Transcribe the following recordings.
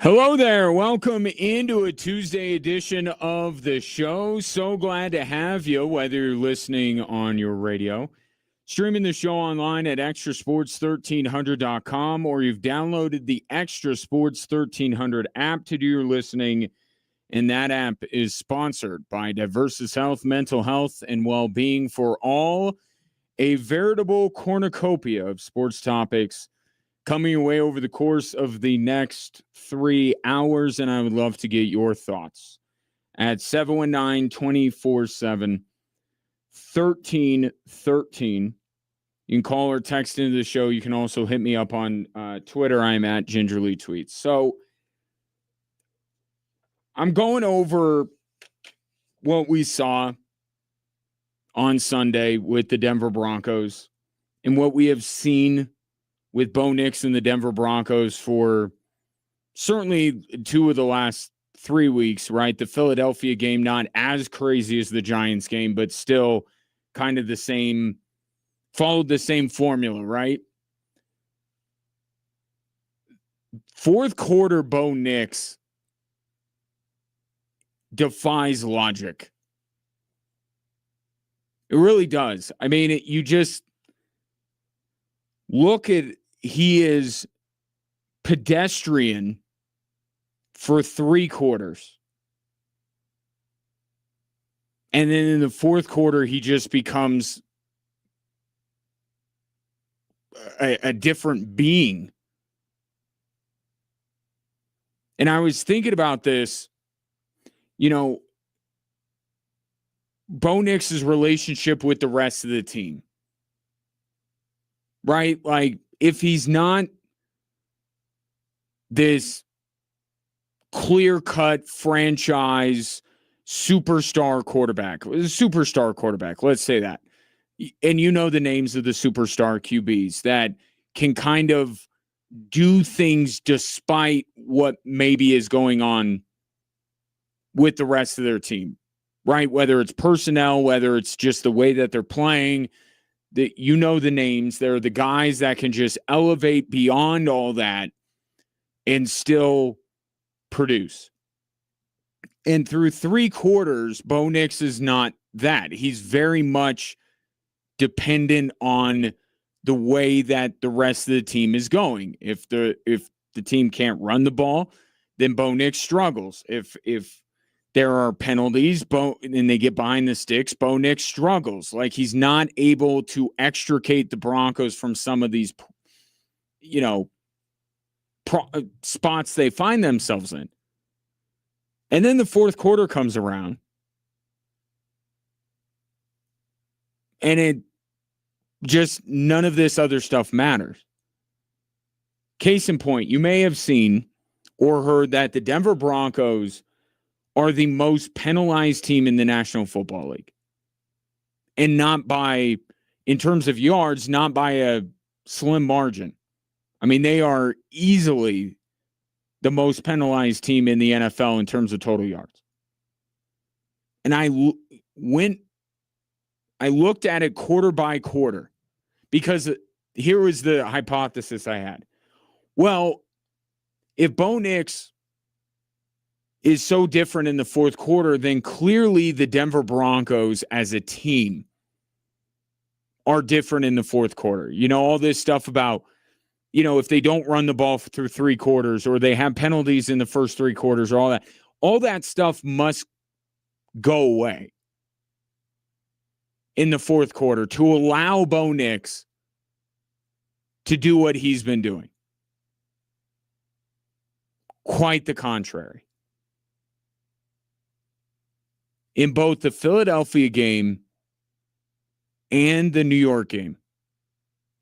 Hello there. Welcome into a Tuesday edition of the show. So glad to have you, whether you're listening on your radio, streaming the show online at extrasports1300.com, or you've downloaded the Extra Sports 1300 app to do your listening. And that app is sponsored by Diversus Health, Mental Health, and Well-Being for All, a veritable cornucopia of sports topics coming your way over the course of the next 3 hours, and I would love to get your thoughts at 719-247-1313. You can call or text into the show. You can also hit me up on Twitter. I'm at Gingerly Tweets. So I'm going over what we saw on Sunday with the Denver Broncos and what we have seen with Bo Nix and the Denver Broncos for certainly 2 of the last 3 weeks, right? The Philadelphia game, not as crazy as the Giants game, but still kind of the same, followed the same formula, right? Fourth quarter Bo Nix defies logic. It really does. I mean, you just look at, he is pedestrian for 3 quarters. And then in the fourth quarter, he just becomes a different being. And I was thinking about this, Bo Nix's relationship with the rest of the team. Right? Like, if he's not this clear-cut franchise superstar quarterback, let's say that. And you know the names of the superstar QBs that can kind of do things despite what maybe is going on with the rest of their team, right? Whether it's personnel, whether it's just the way that they're playing, that you know the names. They're the guys that can just elevate beyond all that and still produce. And through 3 quarters, Bo Nix is not that. He's very much dependent on the way that the rest of the team is going. If the team can't run the ball, then Bo Nix struggles. If there are penalties, and they get behind the sticks, Bo Nix struggles. Like, he's not able to extricate the Broncos from some of these, spots they find themselves in. And then the fourth quarter comes around, and it just, none of this other stuff matters. Case in point, you may have seen or heard that the Denver Broncos are the most penalized team in the National Football League. And not by, in terms of yards, not by a slim margin. I mean, they are easily the most penalized team in the NFL in terms of total yards. And I looked at it quarter by quarter, because here was the hypothesis I had. Well, if Bo Nix is so different in the fourth quarter, then clearly the Denver Broncos as a team are different in the fourth quarter. All this stuff about, if they don't run the ball through 3 quarters, or they have penalties in the first 3 quarters, or all that stuff must go away in the fourth quarter to allow Bo Nix to do what he's been doing. Quite the contrary. In both the Philadelphia game and the New York game,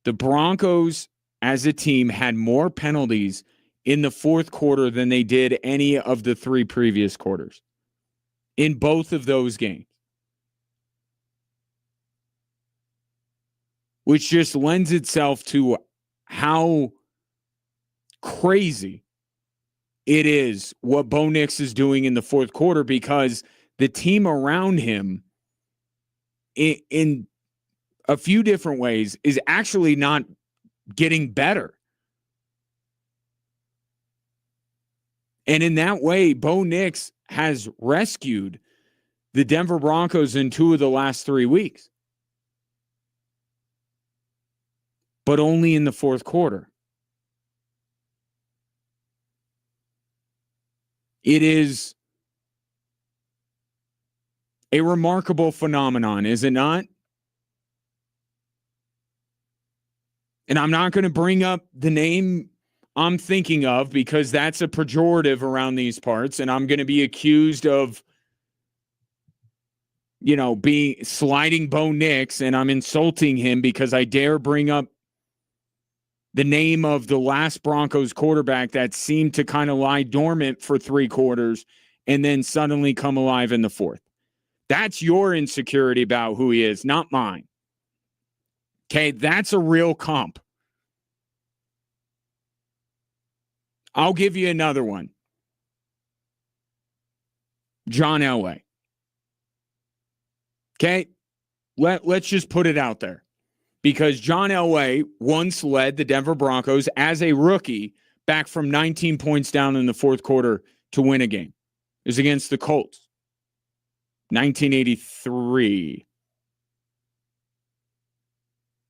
the Broncos as a team had more penalties in the fourth quarter than they did any of the 3 previous quarters in both of those games, which just lends itself to how crazy it is what Bo Nix is doing in the fourth quarter, because the team around him in a few different ways is actually not getting better. And in that way, Bo Nix has rescued the Denver Broncos in 2 of the last 3 weeks, but only in the fourth quarter. It is a remarkable phenomenon, is it not? And I'm not going to bring up the name I'm thinking of because that's a pejorative around these parts, and I'm going to be accused of, being sliding Bo Nix, and I'm insulting him because I dare bring up the name of the last Broncos quarterback that seemed to kind of lie dormant for 3 quarters and then suddenly come alive in the fourth. That's your insecurity about who he is, not mine. Okay, that's a real comp. I'll give you another one. John Elway. Okay, let's just put it out there. Because John Elway once led the Denver Broncos as a rookie back from 19 points down in the fourth quarter to win a game. It was against the Colts. 1983.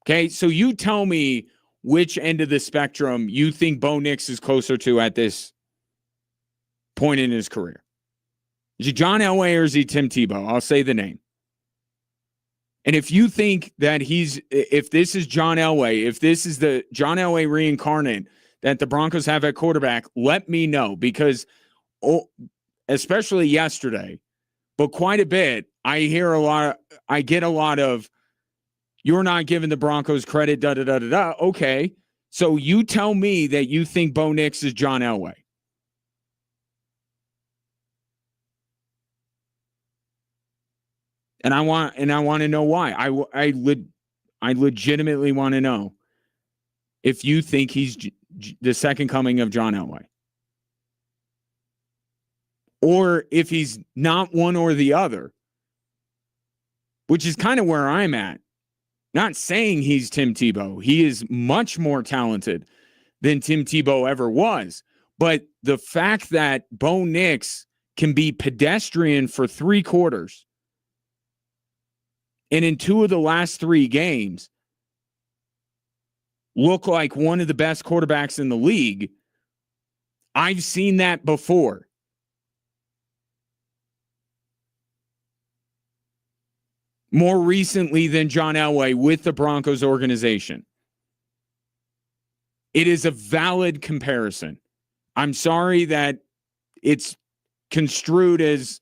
Okay, so you tell me which end of the spectrum you think Bo Nix is closer to at this point in his career. Is he John Elway or is he Tim Tebow? I'll say the name. And if you think that if this is John Elway, if this is the John Elway reincarnate that the Broncos have at quarterback, let me know because, especially yesterday, but quite a bit, I get a lot of, you're not giving the Broncos credit, da-da-da-da-da. Okay, so you tell me that you think Bo Nix is John Elway. And I want to know why. I legitimately want to know if you think he's the second coming of John Elway. Or if he's not one or the other, which is kind of where I'm at. Not saying he's Tim Tebow. He is much more talented than Tim Tebow ever was. But the fact that Bo Nix can be pedestrian for 3 quarters and in 2 of the last 3 games look like one of the best quarterbacks in the league, I've seen that before. More recently than John Elway with the Broncos organization. It is a valid comparison. I'm sorry that it's construed as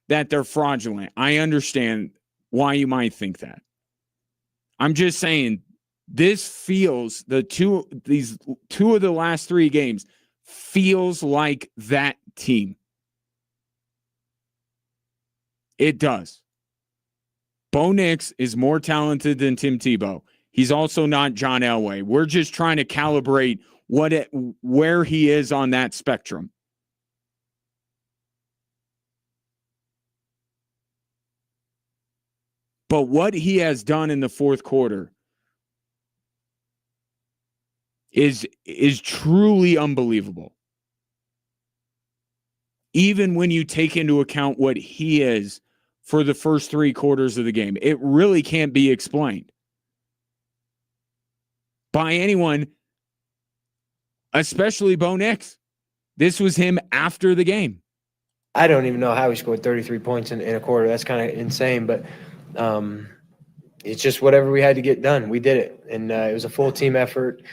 that they're fraudulent. I understand why you might think that. I'm just saying this feels these 2 of the last 3 games feels like that team. It does. Bo Nix is more talented than Tim Tebow. He's also not John Elway. We're just trying to calibrate where he is on that spectrum. But what he has done in the fourth quarter is truly unbelievable. Even when you take into account what he is for the first 3 quarters of the game. It really can't be explained by anyone, especially Bo Nix. This was him after the game. I don't even know how he scored 33 points in a quarter. That's kind of insane, but it's just whatever we had to get done. We did it, and it was a full team effort,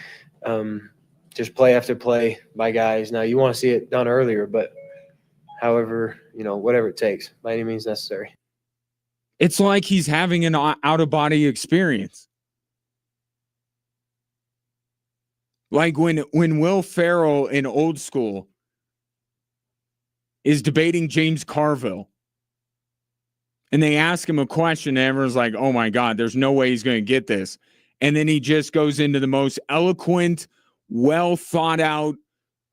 just play after play by guys. Now, you want to see it done earlier, but however, whatever it takes, by any means necessary. It's like he's having an out-of-body experience. Like when Will Ferrell in Old School is debating James Carville, and they ask him a question, and everyone's like, oh my God, there's no way he's going to get this. And then he just goes into the most eloquent, well-thought-out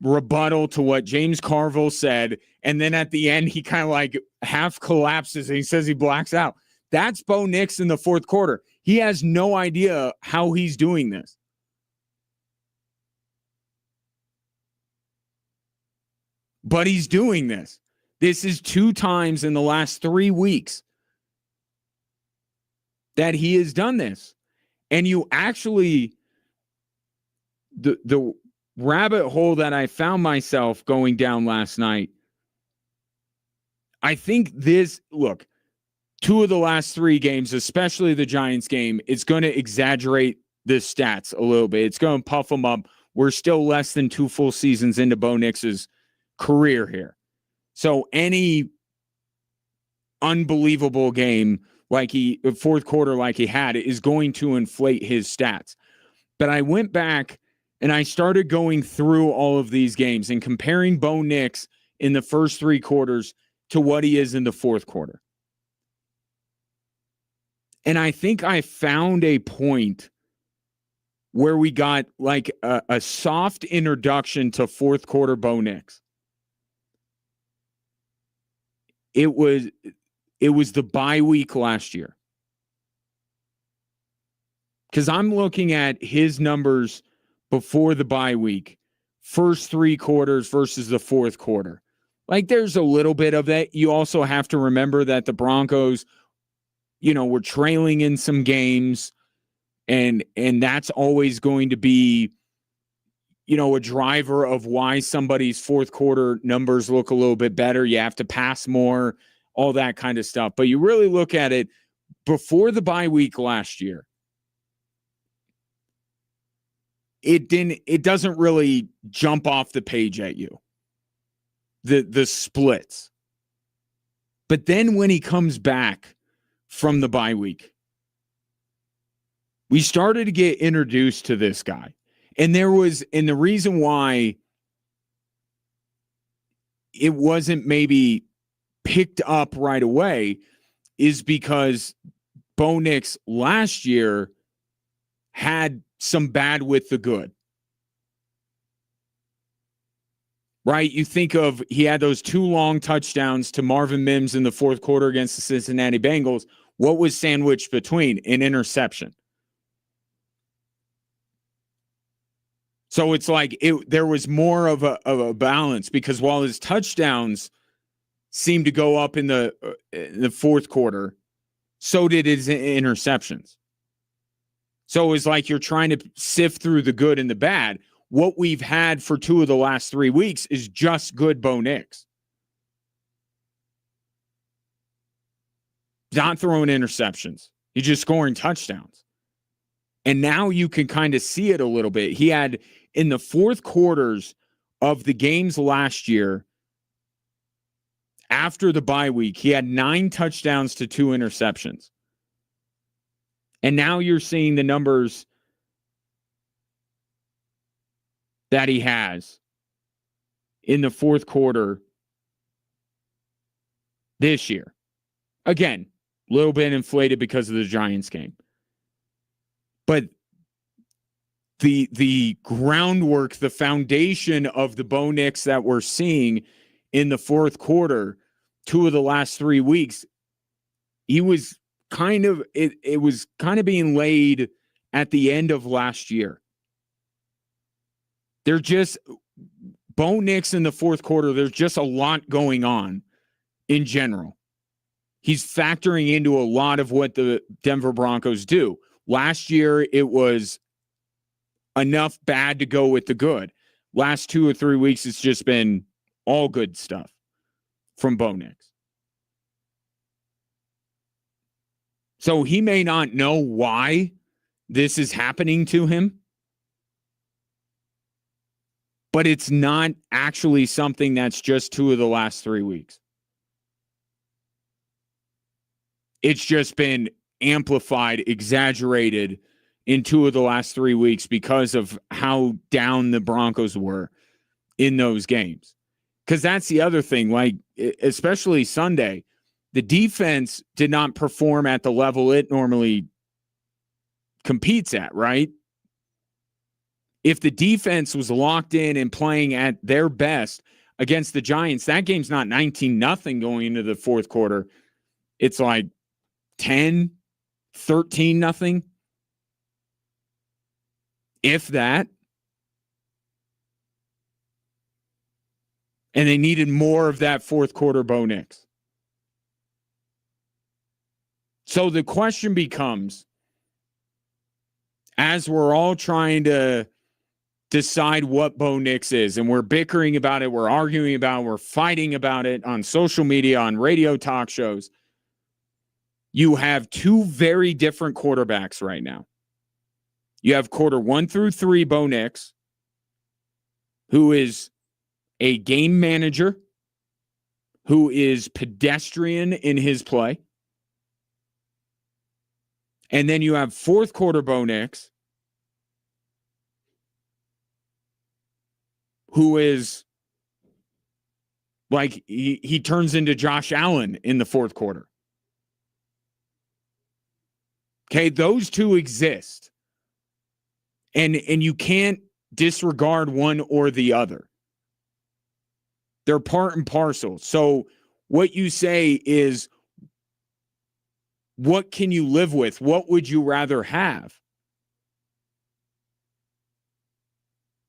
rebuttal to what James Carville said, and then at the end he kind of like half collapses and he says he blacks out. That's Bo Nix in the fourth quarter. He has no idea how he's doing this. But he's doing this. This is 2 times in the last 3 weeks that he has done this. And you actually, the rabbit hole that I found myself going down last night, I think look, 2 of the last 3 games, especially the Giants game, it's going to exaggerate the stats a little bit. It's going to puff them up. We're still less than 2 full seasons into Bo Nix's career here. So any unbelievable game like fourth quarter like he had is going to inflate his stats. But I went back and I started going through all of these games and comparing Bo Nix in the first 3 quarters to what he is in the fourth quarter. And I think I found a point where we got like a soft introduction to fourth quarter Bo Nix. It was the bye week last year. Because I'm looking at his numbers before the bye week, first 3 quarters versus the fourth quarter. Like there's a little bit of that. You also have to remember that the Broncos, were trailing in some games, and that's always going to be, a driver of why somebody's fourth quarter numbers look a little bit better. You have to pass more, all that kind of stuff. But you really look at it before the bye week last year, it doesn't really jump off the page at you, the splits. But then when he comes back from the bye week, we started to get introduced to this guy. And the reason why it wasn't maybe picked up right away is because Bo Nix last year had some bad with the good. Right? You think of, he had those 2 long touchdowns to Marvin Mims in the fourth quarter against the Cincinnati Bengals. What was sandwiched between? An interception. So it's like there was more of a balance, because while his touchdowns seemed to go up in the fourth quarter, so did his interceptions. So it was like you're trying to sift through the good and the bad. What we've had for 2 of the last 3 weeks is just good Bo Nix. Not throwing interceptions. He's just scoring touchdowns. And now you can kind of see it a little bit. He had, in the fourth quarters of the games last year, after the bye week, he had 9 touchdowns to 2 interceptions. And now you're seeing the numbers that he has in the fourth quarter this year. Again, a little bit inflated because of the Giants game. But the groundwork, the foundation of the Bo Nix that we're seeing in the fourth quarter, 2 of the last 3 weeks, he was kind of, it was kind of being laid at the end of last year. They're just, Bo Nix in the fourth quarter, there's just a lot going on in general. He's factoring into a lot of what the Denver Broncos do. Last year, it was enough bad to go with the good. Last 2 or 3 weeks, it's just been all good stuff from Bo Nix. So he may not know why this is happening to him, but it's not actually something that's just 2 of the last 3 weeks. It's just been amplified, exaggerated in 2 of the last 3 weeks because of how down the Broncos were in those games. Because that's the other thing, like, especially Sunday, the defense did not perform at the level it normally competes at, right? If the defense was locked in and playing at their best against the Giants, that game's not 19-0 going into the fourth quarter. It's like 10, 13-0. If that. And they needed more of that fourth quarter Bo Nix. So the question becomes, as we're all trying to decide what Bo Nix is, and we're bickering about it, we're arguing about it, we're fighting about it on social media, on radio talk shows, you have two very different quarterbacks right now. You have quarter 1 through 3 Bo Nix, who is a game manager, who is pedestrian in his play. And then you have fourth quarter Bo Nix, who is like he turns into Josh Allen in the fourth quarter. Okay, those two exist. And you can't disregard one or the other. They're part and parcel. So what you say is, what can you live with? What would you rather have?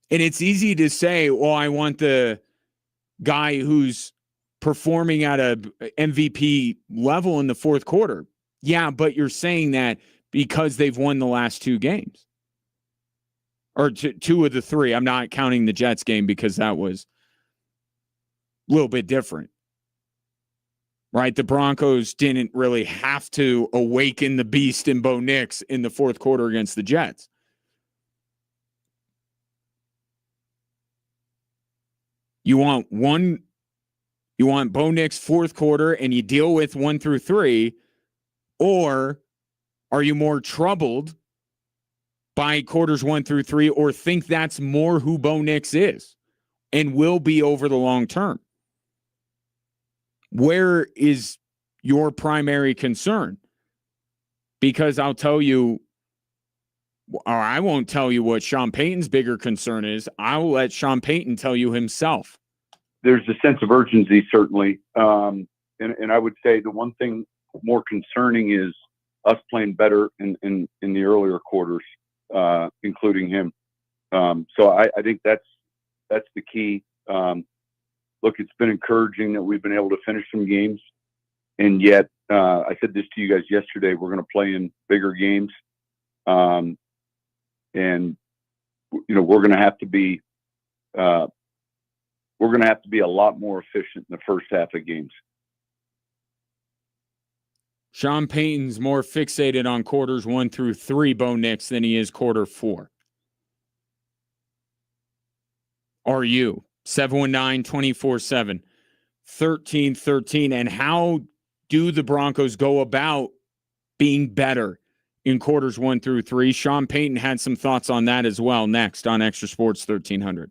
And it's easy to say, well, I want the guy who's performing at a MVP level in the fourth quarter. Yeah, but you're saying that because they've won the last two games. Or two of the three. I'm not counting the Jets game because that was a little bit different. Right? The Broncos didn't really have to awaken the beast in Bo Nix in the fourth quarter against the Jets. You want Bo Nix fourth quarter and you deal with 1 through 3, or are you more troubled by quarters 1 through 3, or think that's more who Bo Nix is and will be over the long term? Where is your primary concern? Because I'll tell you, or I won't tell you what Sean Payton's bigger concern is. I will let Sean Payton tell you himself. There's a sense of urgency, certainly. And I would say the one thing more concerning is us playing better in the earlier quarters, including him. So I think that's the key. Look, it's been encouraging that we've been able to finish some games. And yet, I said this to you guys yesterday, we're going to play in bigger games. And, we're going to have to be a lot more efficient in the first half of games. Sean Payton's more fixated on quarters 1 through 3, Bo Nix, than he is quarter 4. Are you? 719-24-7, 1313. And how do the Broncos go about being better in quarters 1 through 3? Sean Payton had some thoughts on that as well next on Extra Sports 1300.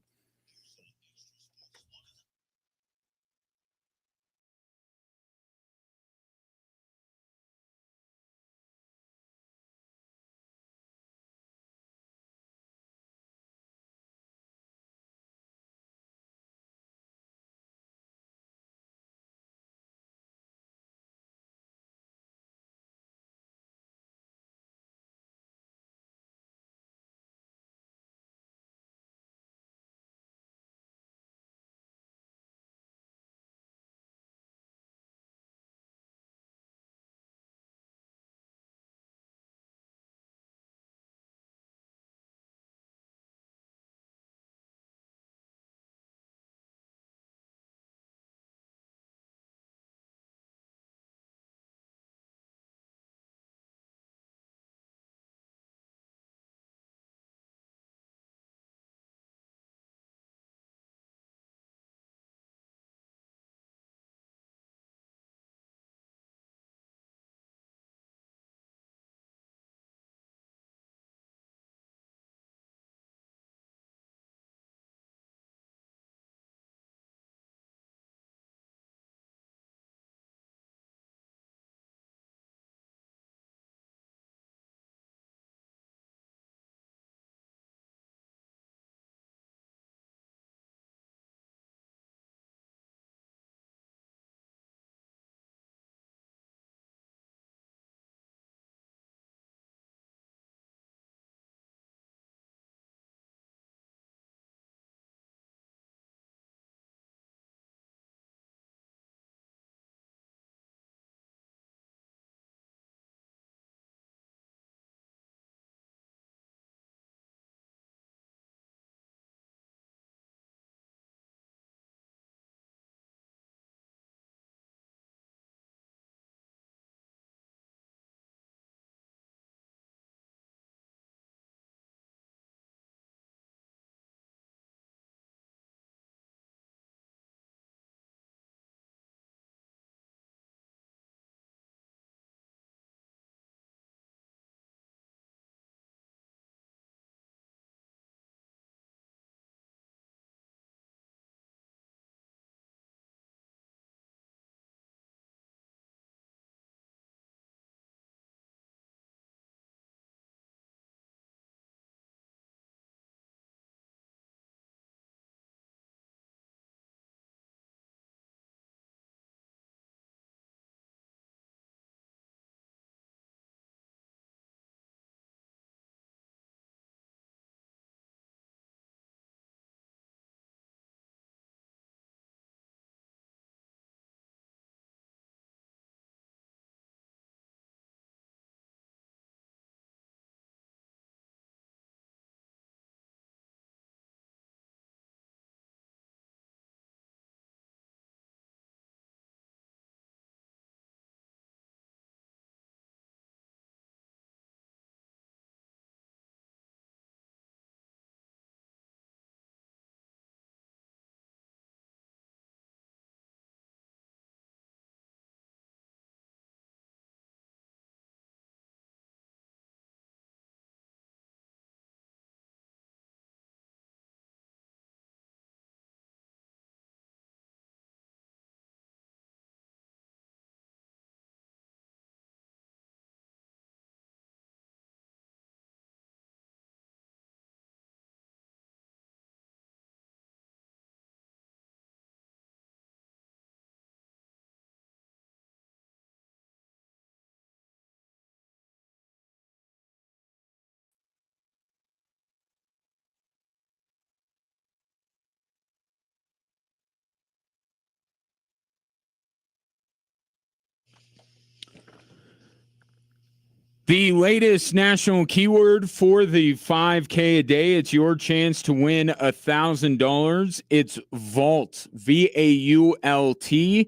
The latest national keyword for the 5K a day. It's your chance to win $1,000. It's vault, VAULT.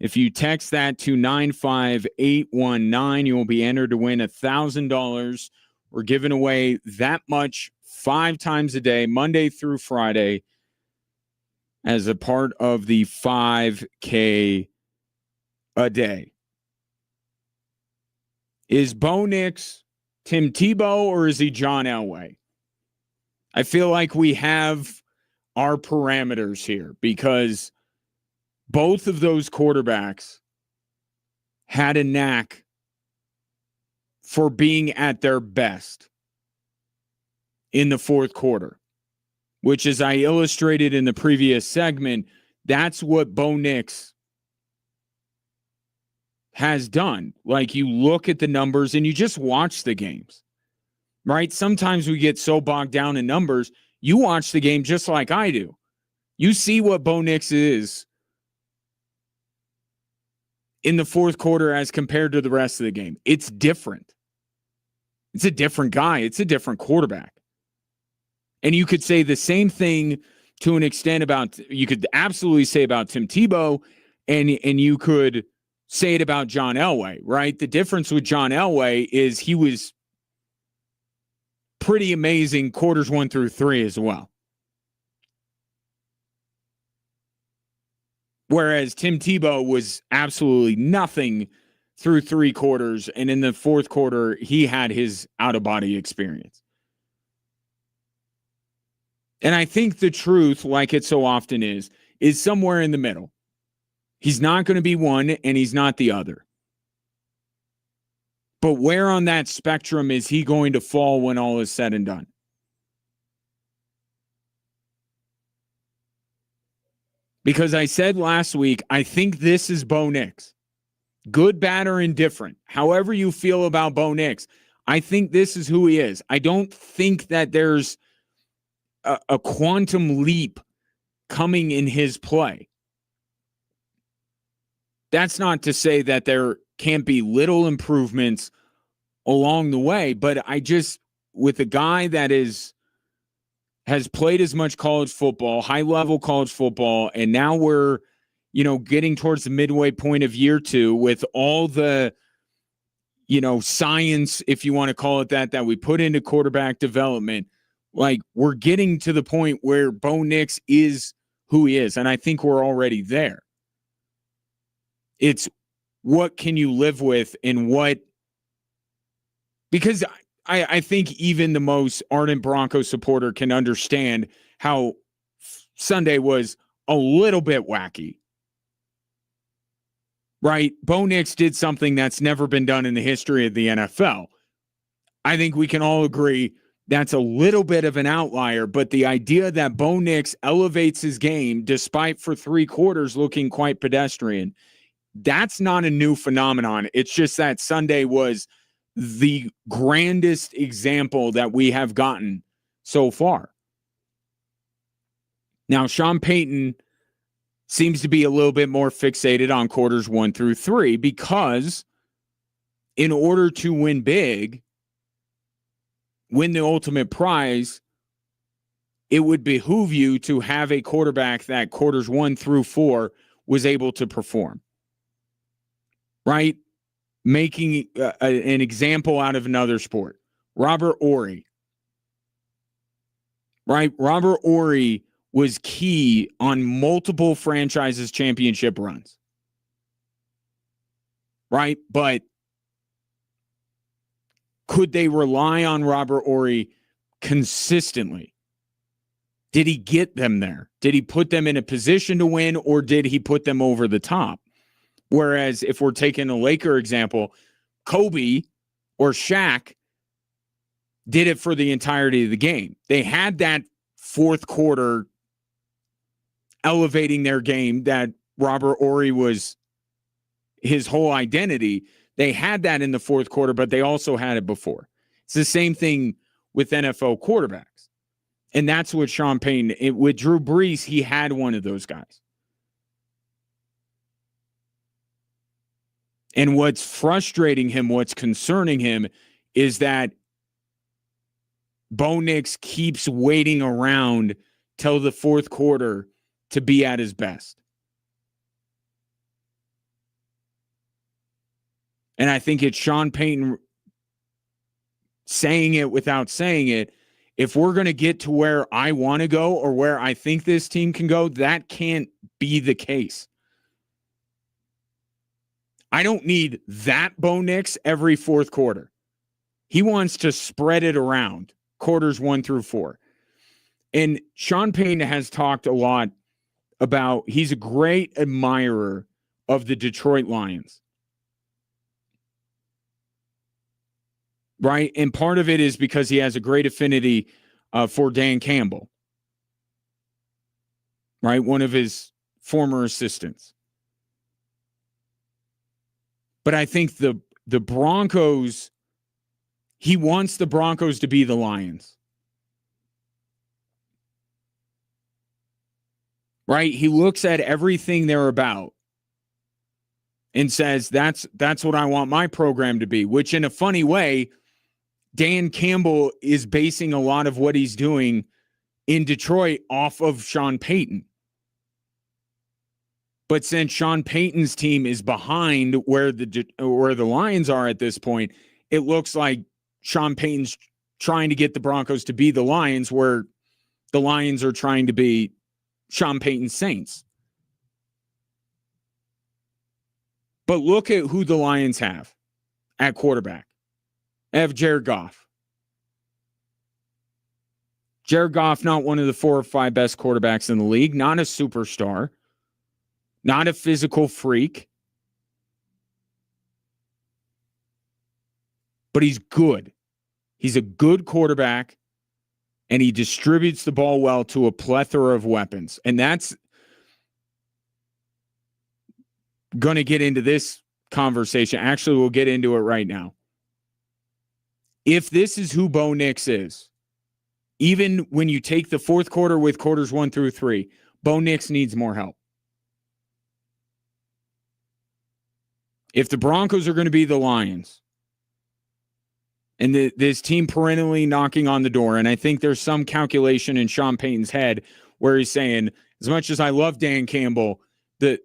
If you text that to 95819, you will be entered to win $1,000. We're giving away that much 5 times a day, Monday through Friday, as a part of the 5K a day. Is Bo Nix Tim Tebow or is he John Elway? I feel like we have our parameters here because both of those quarterbacks had a knack for being at their best in the fourth quarter, which, as I illustrated in the previous segment, that's what Bo Nix has done. Like, you look at the numbers and you just watch the games, right? Sometimes we get so bogged down in numbers. You watch the game just like I do. You see what Bo Nix is in the fourth quarter as compared to the rest of the game. It's different. It's a different guy. It's a different quarterback. And you could say the same thing to an extent about, you could absolutely say about Tim Tebow, and you could say it about John Elway, right? The difference with John Elway is he was pretty amazing quarters 1 through 3 as well. Whereas Tim Tebow was absolutely nothing through 3 quarters, and in the fourth quarter, he had his out-of-body experience. And I think the truth, like it so often is somewhere in the middle. He's not going to be one, and he's not the other. But where on that spectrum is he going to fall when all is said and done? Because I said last week, I think this is Bo Nix. Good, bad, or indifferent. However you feel about Bo Nix, I think this is who he is. I don't think that there's a quantum leap coming in his play. That's not to say that there can't be little improvements along the way, but I just, with a guy that has played as much college football, high-level college football, and now we're, getting towards the midway point of year 2 with all the, science, if you want to call it that we put into quarterback development. Like, we're getting to the point where Bo Nix is who he is, and I think we're already there. It's what can you live with and what, because I think even the most ardent Broncos supporter can understand how Sunday was a little bit wacky, right? Bo Nix did something that's never been done in the history of the NFL. I think we can all agree that's a little bit of an outlier, but the idea that Bo Nix elevates his game despite for 3 quarters looking quite pedestrian, that's not a new phenomenon. It's just that Sunday was the grandest example that we have gotten so far. Now, Sean Payton seems to be a little bit more fixated on quarters 1 through 3 because in order to win big, win the ultimate prize, it would behoove you to have a quarterback that quarters 1 through 4 was able to perform. Right? Making an example out of another sport. Robert Ory. Right? Robert Ory was key on multiple franchises championship runs. Right? But could they rely on Robert Ory consistently? Did he get them there? Did he put them in a position to win, or did he put them over the top? Whereas if we're taking a Laker example, Kobe or Shaq did it for the entirety of the game. They had that fourth quarter elevating their game that Robert Ory was his whole identity. They had that in the fourth quarter, but they also had it before. It's the same thing with NFL quarterbacks. And that's what Sean Payton, with Drew Brees, he had one of those guys. And what's frustrating him, what's concerning him, is that Bo Nix keeps waiting around till the fourth quarter to be at his best. And I think it's Sean Payton saying it without saying it. If we're going to get to where I want to go or where I think this team can go, that can't be the case. I don't need that Bo Nix every fourth quarter. He wants to spread it around quarters 1 through 4. And Sean Payton has talked a lot about, he's a great admirer of the Detroit Lions. Right? And part of it is because he has a great affinity for Dan Campbell. Right? One of his former assistants. But I think the Broncos, he wants the Broncos to be the Lions. Right? He looks at everything they're about and says, that's what I want my program to be, which in a funny way, Dan Campbell is basing a lot of what he's doing in Detroit off of Sean Payton. But since Sean Payton's team is behind where the Lions are at this point, it looks like Sean Payton's trying to get the Broncos to be the Lions, where the Lions are trying to be Sean Payton's Saints. But look at who the Lions have at quarterback. They have Jared Goff. Jared Goff, not one of the 4 or 5 best quarterbacks in the league, not a superstar, not a physical freak, but he's good. He's a good quarterback, and he distributes the ball well to a plethora of weapons. And that's going to get into this conversation. Actually, we'll get into it right now. If this is who Bo Nix is, even when you take the fourth quarter with quarters 1 through 3, Bo Nix needs more help. If the Broncos are going to be the Lions, and this team perennially knocking on the door, and I think there's some calculation in Sean Payton's head where he's saying, as much as I love Dan Campbell, the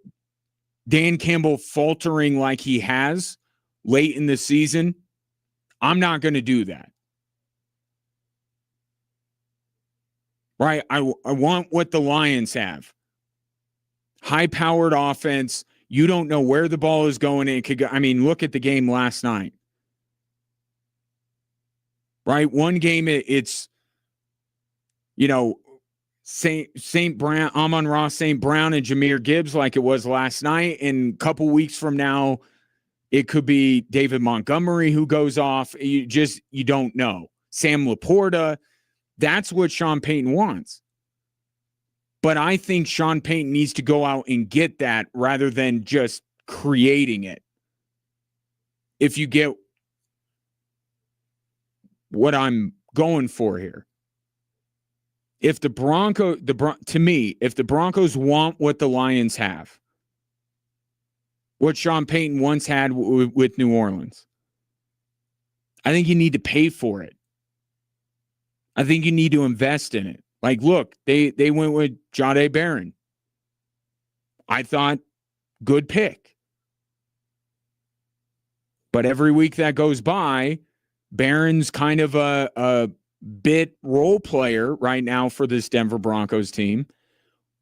Dan Campbell faltering like he has late in the season, I'm not going to do that. Right? I want what the Lions have. High-powered offense. You don't know where the ball is going. It could go. I mean, look at the game last night. Right? One game, it's, St. Brown, Amon-Ra St. Brown and Jahmyr Gibbs like it was last night. And a couple weeks from now, it could be David Montgomery who goes off. You don't know. Sam Laporta. That's what Sean Payton wants. But I think Sean Payton needs to go out and get that rather than just creating it. If you get what I'm going for here. If the Broncos want what the Lions have, what Sean Payton once had with New Orleans, I think you need to pay for it. I think you need to invest in it. Like, look, they went with Jahdae Barron. I thought, good pick. But every week that goes by, Barron's kind of a bit role player right now for this Denver Broncos team,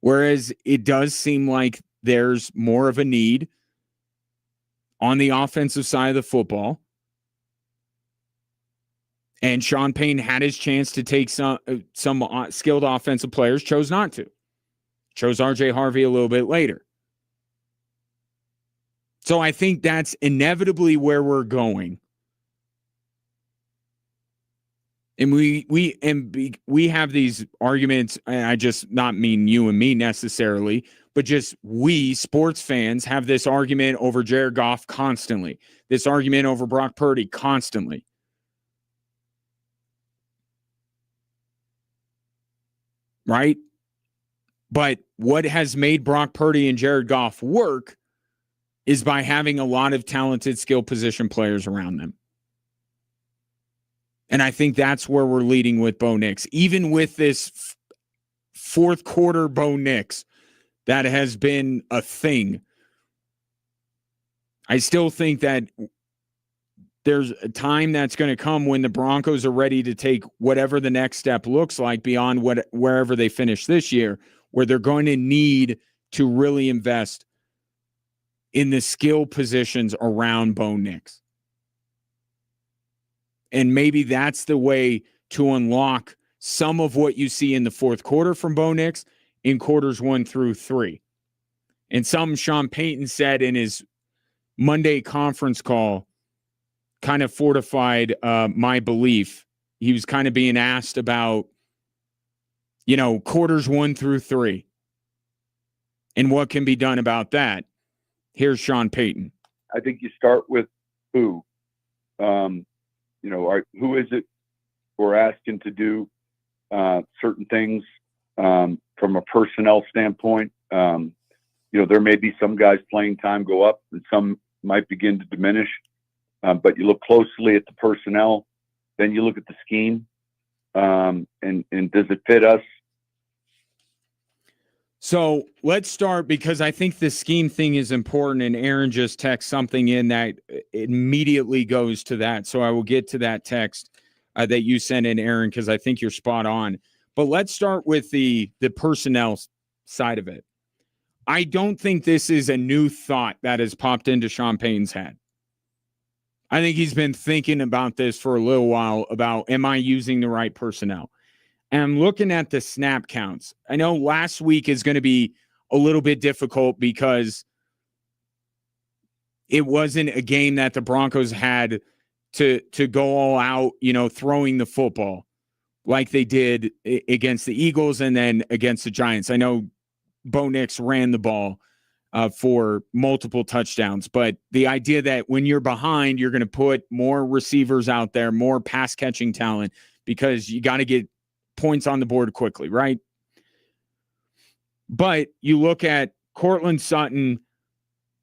whereas it does seem like there's more of a need on the offensive side of the football. And Sean Payton had his chance to take some skilled offensive players, chose not to. Chose R.J. Harvey a little bit later. So I think that's inevitably where we're going. And we have these arguments, and I just not mean you and me necessarily, but just we sports fans have this argument over Jared Goff constantly. This argument over Brock Purdy constantly. Right? But what has made Brock Purdy and Jared Goff work is by having a lot of talented skill position players around them. And I think that's where we're leading with Bo Nix. Even with this fourth quarter Bo Nix that has been a thing, I still think that there's a time that's going to come when the Broncos are ready to take whatever the next step looks like beyond wherever they finish this year, where they're going to need to really invest in the skill positions around Bo Nix. And maybe that's the way to unlock some of what you see in the fourth quarter from Bo Nix in quarters 1 through 3. And something Sean Payton said in his Monday conference call kind of fortified my belief. He was kind of being asked about, quarters 1 through 3 and what can be done about that. Here's Sean Payton. I think you start with who. Who is it we're asking to do certain things from a personnel standpoint? There may be some guys playing time go up and some might begin to diminish. But you look closely at the personnel, then you look at the scheme, and does it fit us? So let's start, because I think the scheme thing is important, and Aaron just texted something in that immediately goes to that. So I will get to that text that you sent in, Aaron, because I think you're spot on. But let's start with the personnel side of it. I don't think this is a new thought that has popped into Sean Payton's head. I think he's been thinking about this for a little while about, am I using the right personnel? And I'm looking at the snap counts. I know last week is going to be a little bit difficult because it wasn't a game that the Broncos had to go all out, throwing the football like they did against the Eagles and then against the Giants. I know Bo Nix ran the ball for multiple touchdowns, but the idea that when you're behind, you're going to put more receivers out there, more pass catching talent, because you got to get points on the board quickly, right? But you look at Cortland Sutton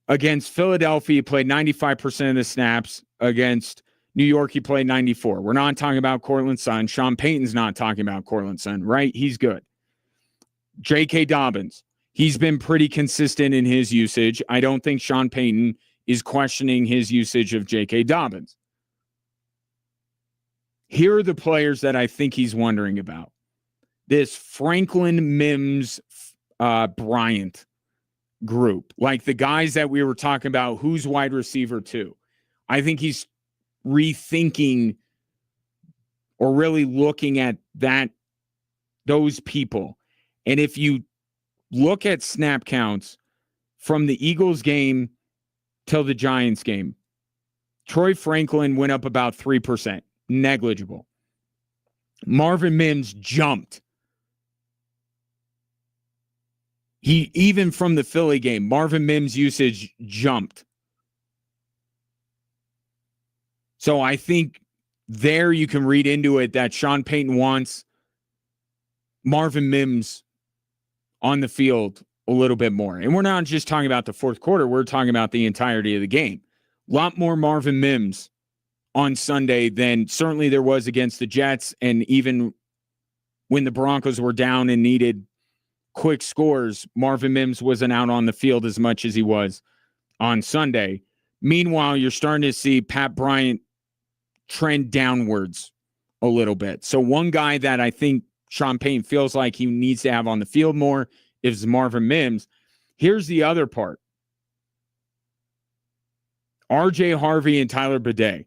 against Philadelphia, he played 95% of the snaps. Against New York, he played 94. We're not talking about Cortland Sutton. Sean Payton's not talking about Cortland Sutton, right? He's good. J.K. Dobbins, he's been pretty consistent in his usage. I don't think Sean Payton is questioning his usage of J.K. Dobbins. Here are the players that I think he's wondering about. This Franklin, Mims, Bryant group, like the guys that we were talking about, who's wide receiver 2. I think he's rethinking or really looking at those people. And if you look at snap counts from the Eagles game till the Giants game, Troy Franklin went up about 3%. Negligible. Marvin Mims jumped. Even from the Philly game, Marvin Mims' usage jumped. So I think there you can read into it that Sean Payton wants Marvin Mims on the field a little bit more. And we're not just talking about the fourth quarter. We're talking about the entirety of the game. A lot more Marvin Mims on Sunday than certainly there was against the Jets. And even when the Broncos were down and needed quick scores, Marvin Mims wasn't out on the field as much as he was on Sunday. Meanwhile, you're starting to see Pat Bryant trend downwards a little bit. So one guy that I think Sean Payton feels like he needs to have on the field more is Marvin Mims. Here's the other part. RJ Harvey and Tyler Bidet.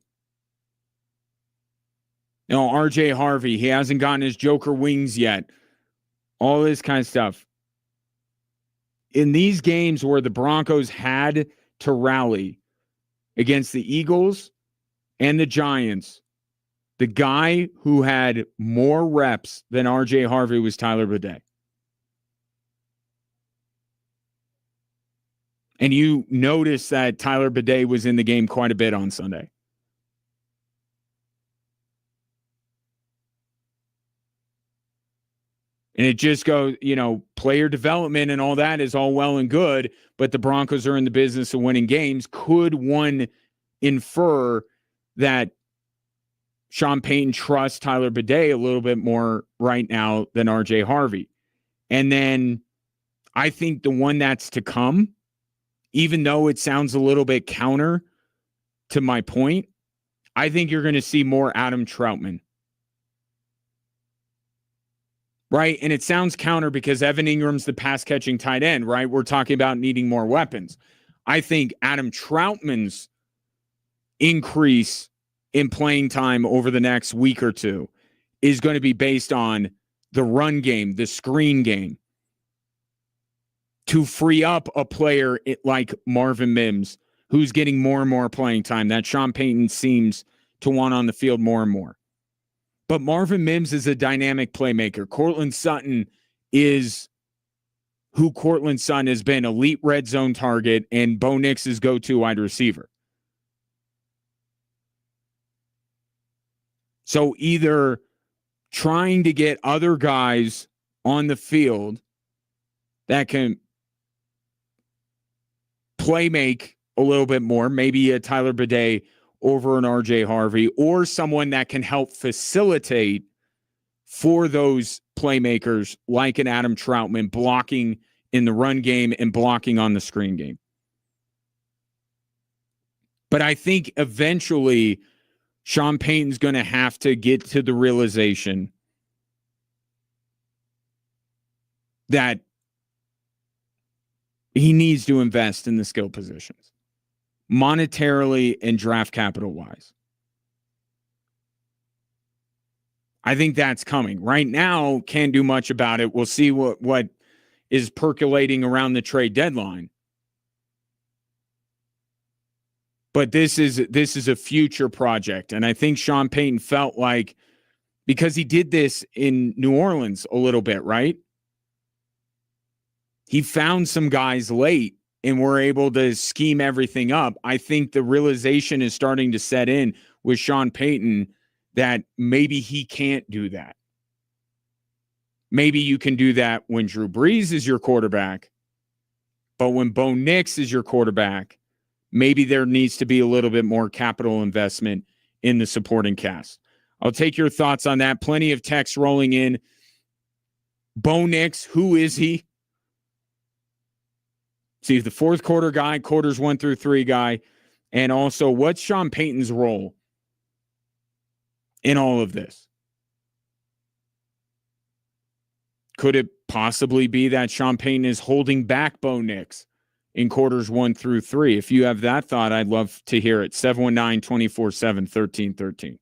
RJ Harvey, he hasn't gotten his Joker wings yet. All this kind of stuff. In these games where the Broncos had to rally against the Eagles and the Giants, the guy who had more reps than RJ Harvey was Tyler Bidet. And you notice that Tyler Bidet was in the game quite a bit on Sunday. And it just goes, player development and all that is all well and good, but the Broncos are in the business of winning games. Could one infer that Sean Payton trusts Tyler Bidet a little bit more right now than RJ Harvey. And then I think the one that's to come, even though it sounds a little bit counter to my point, I think you're going to see more Adam Troutman. Right? And it sounds counter because Evan Ingram's the pass-catching tight end, right? We're talking about needing more weapons. I think Adam Troutman's increase in playing time over the next week or two is going to be based on the run game, the screen game, to free up a player like Marvin Mims, who's getting more and more playing time that Sean Payton seems to want on the field more and more. But Marvin Mims is a dynamic playmaker. Cortland Sutton is who Cortland Sutton has been, elite red zone target and Bo Nix's go-to wide receiver. So either trying to get other guys on the field that can play make a little bit more, maybe a Tyler Bidet over an RJ Harvey, or someone that can help facilitate for those playmakers like an Adam Troutman blocking in the run game and blocking on the screen game. But I think eventually Sean Payton's going to have to get to the realization that he needs to invest in the skill positions, monetarily and draft capital wise. I think that's coming. Right now, can't do much about it. We'll see what is percolating around the trade deadline. But this is a future project. And I think Sean Payton felt like, because he did this in New Orleans a little bit, right? He found some guys late and were able to scheme everything up. I think the realization is starting to set in with Sean Payton that maybe he can't do that. Maybe you can do that when Drew Brees is your quarterback, but when Bo Nix is your quarterback, maybe there needs to be a little bit more capital investment in the supporting cast. I'll take your thoughts on that. Plenty of text rolling in. Bo Nix, who is he? See, the fourth quarter guy, quarters 1 through 3 guy, and also what's Sean Payton's role in all of this? Could it possibly be that Sean Payton is holding back Bo Nix in quarters 1 through 3? If you have that thought, I'd love to hear it. 719-247-1313.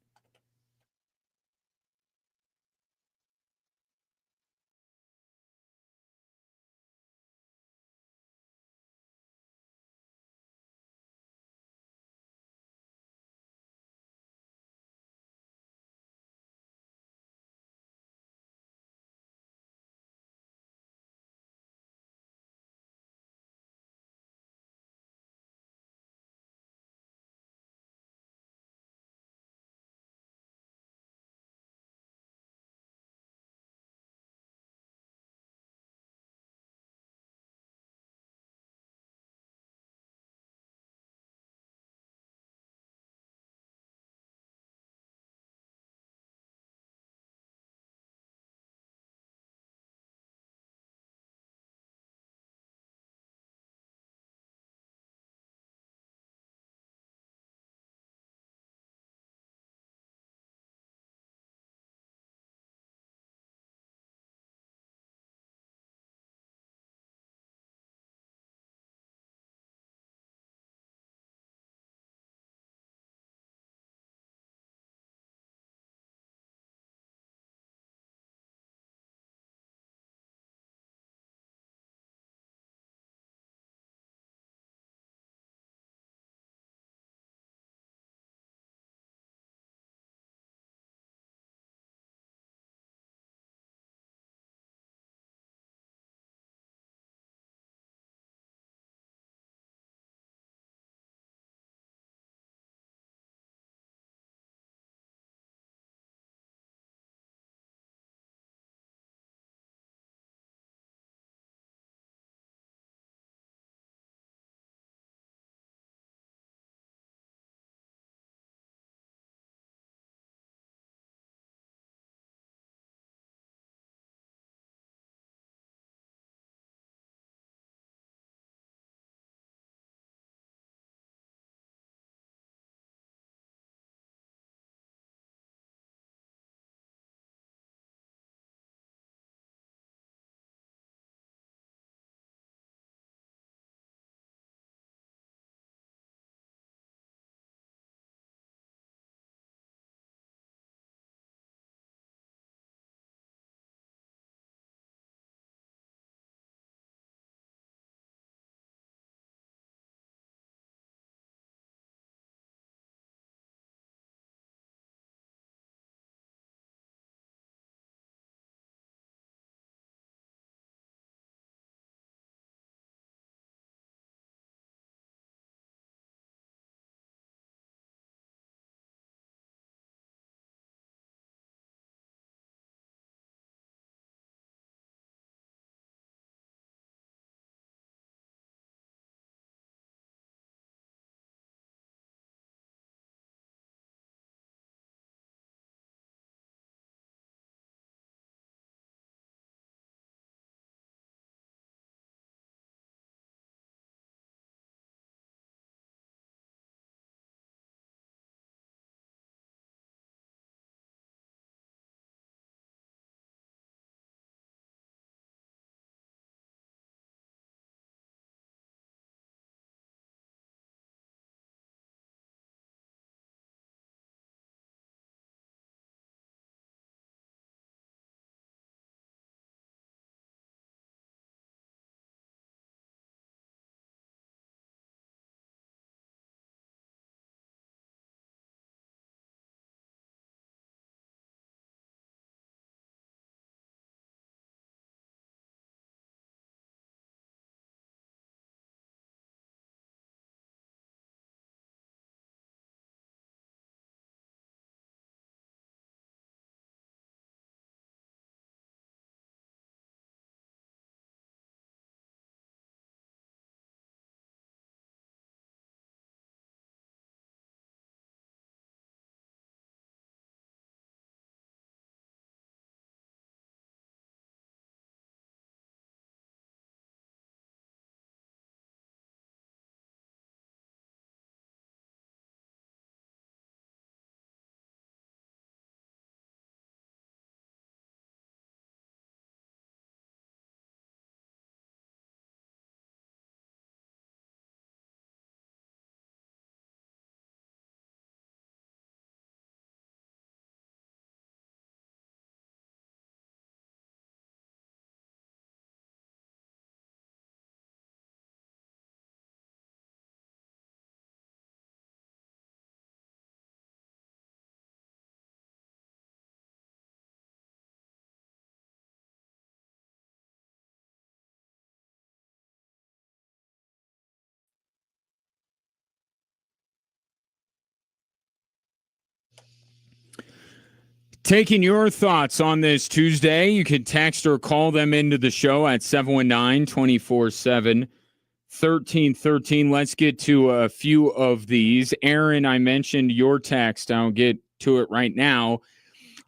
Taking your thoughts on this Tuesday. You can text or call them into the show at 719-247-1313. Let's get to a few of these. Aaron, I mentioned your text. I'll get to it right now.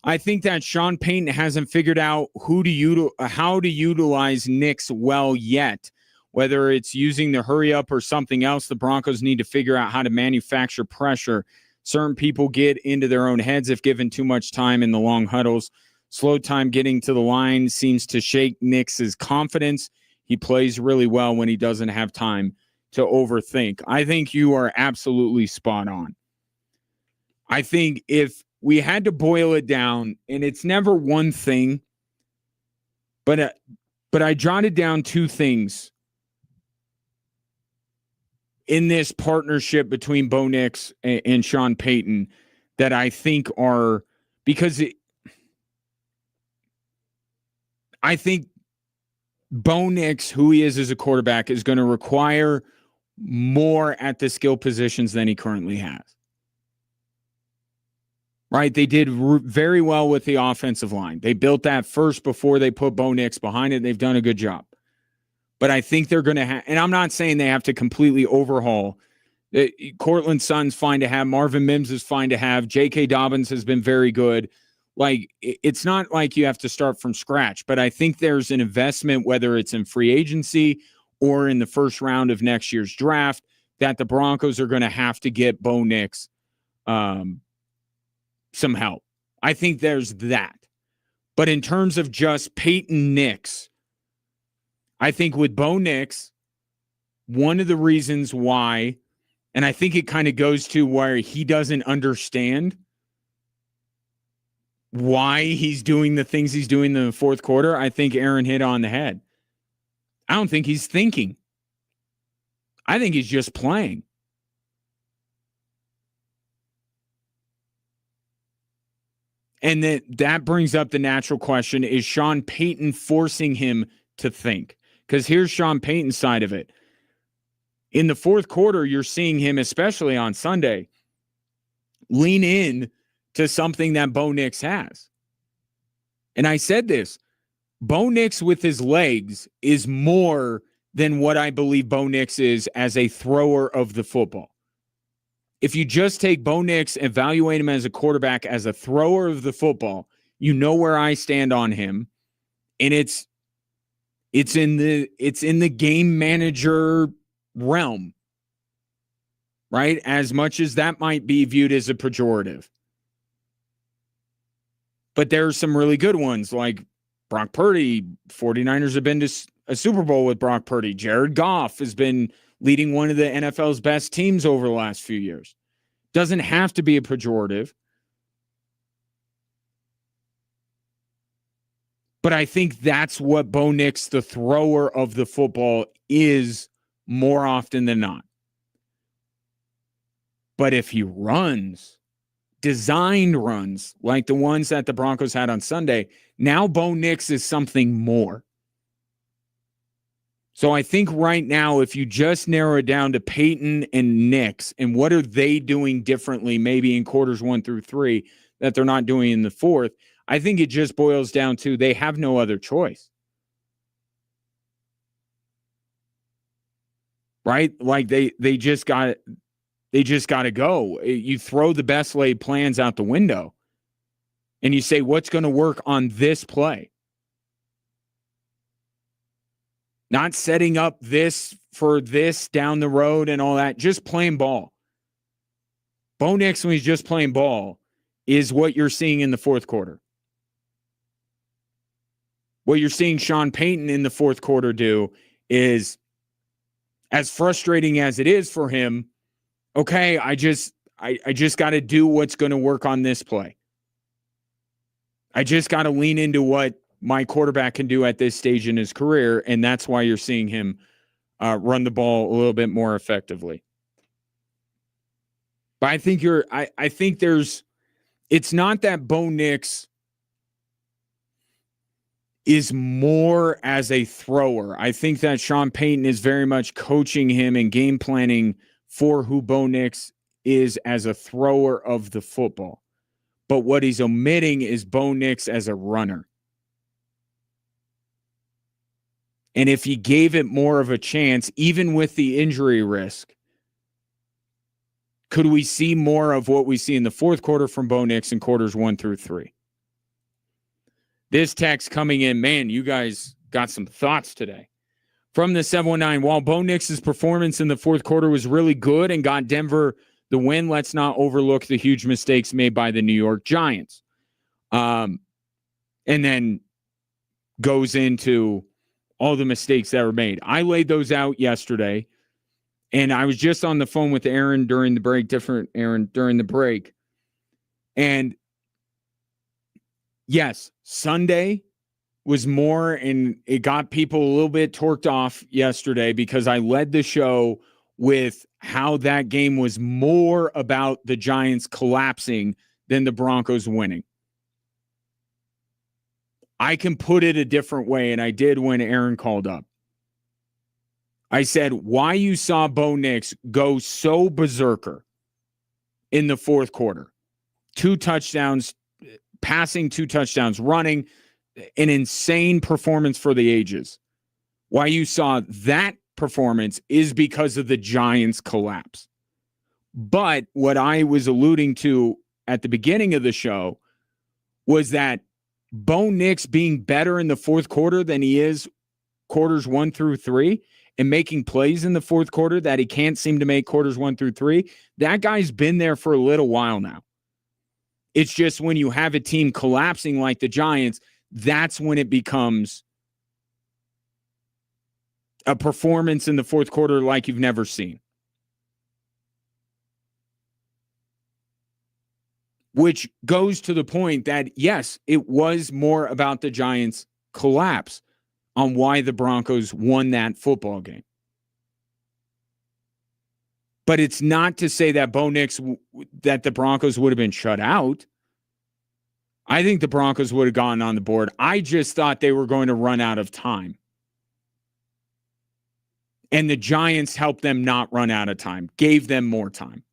I think that Sean Payton hasn't figured out how to utilize Knicks well yet. Whether it's using the hurry up or something else, the Broncos need to figure out how to manufacture pressure. Certain people get into their own heads if given too much time in the long huddles. Slow time getting to the line seems to shake Knicks' confidence. He plays really well when he doesn't have time to overthink. I think you are absolutely spot on. I think if we had to boil it down, and it's never one thing, but I jotted down two things in this partnership between Bo Nix and Sean Payton that I think are, because I think Bo Nix, who he is as a quarterback, is going to require more at the skill positions than he currently has. Right? They did very well with the offensive line. They built that first before they put Bo Nix behind it. They've done a good job. But I think they're going to have, and I'm not saying they have to completely overhaul. Cortland Sutton's fine to have. Marvin Mims is fine to have. J.K. Dobbins has been very good. Like, it's not like you have to start from scratch, but I think there's an investment, whether it's in free agency or in the first round of next year's draft, that the Broncos are going to have to get Bo Nix some help. I think there's that. But in terms of just Peyton Nix, I think with Bo Nix, one of the reasons why, and I think it kind of goes to where he doesn't understand why he's doing the things he's doing in the fourth quarter, I think Aaron hit on the head. I don't think he's thinking. I think he's just playing. And that brings up the natural question, is Sean Payton forcing him to think? Because here's Sean Payton's side of it. In the fourth quarter, you're seeing him, especially on Sunday, lean in to something that Bo Nix has. And I said this, Bo Nix with his legs is more than what I believe Bo Nix is as a thrower of the football. If you just take Bo Nix, evaluate him as a quarterback, as a thrower of the football, you know where I stand on him. And it's in the game manager realm, right? As much as that might be viewed as a pejorative. But there are some really good ones, like Brock Purdy. 49ers have been to a Super Bowl with Brock Purdy. Jared Goff has been leading one of the NFL's best teams over the last few years. Doesn't have to be a pejorative. But I think that's what Bo Nix, the thrower of the football, is more often than not. But if he runs, designed runs, like the ones that the Broncos had on Sunday, now Bo Nix is something more. So I think right now, if you just narrow it down to Peyton and Nix, and what are they doing differently, maybe in quarters 1 through 3, that they're not doing in the fourth, I think it just boils down to they have no other choice. Right? Like they just got to go. You throw the best laid plans out the window and you say, what's going to work on this play? Not setting up this for this down the road and all that, just playing ball. Bo Nix, when he's just playing ball, is what you're seeing in the fourth quarter. What you're seeing Sean Payton in the fourth quarter do is, as frustrating as it is for him, okay, I just got to do what's going to work on this play. I just got to lean into what my quarterback can do at this stage in his career, and that's why you're seeing him run the ball a little bit more effectively. But I think I think it's not that Bo Nix is more as a thrower. I think that Sean Payton is very much coaching him and game planning for who Bo Nix is as a thrower of the football. But what he's omitting is Bo Nix as a runner. And if he gave it more of a chance, even with the injury risk, could we see more of what we see in the fourth quarter from Bo Nix in quarters 1 through 3? This text coming in, man, you guys got some thoughts today. From the 719, while Bo Nix's performance in the fourth quarter was really good and got Denver the win, let's not overlook the huge mistakes made by the New York Giants. And then goes into all the mistakes that were made. I laid those out yesterday, and I was just on the phone with Aaron during the break, And yes, Sunday was more, and it got people a little bit torqued off yesterday because I led the show with how that game was more about the Giants collapsing than the Broncos winning. I can put it a different way, and I did when Aaron called up. I said, why you saw Bo Nix go so berserker in the fourth quarter. 2 touchdowns, passing 2 touchdowns, running, an insane performance for the ages. Why you saw that performance is because of the Giants' collapse. But what I was alluding to at the beginning of the show was that Bo Nix being better in the fourth quarter than he is quarters 1 through 3 and making plays in the fourth quarter that he can't seem to make quarters 1 through 3, that guy's been there for a little while now. It's just when you have a team collapsing like the Giants, that's when it becomes a performance in the fourth quarter like you've never seen. Which goes to the point that, yes, it was more about the Giants' collapse on why the Broncos won that football game. But it's not to say that Bo Nix, that the Broncos would have been shut out. I think the Broncos would have gotten on the board. I just thought they were going to run out of time. And the Giants helped them not run out of time, gave them more time.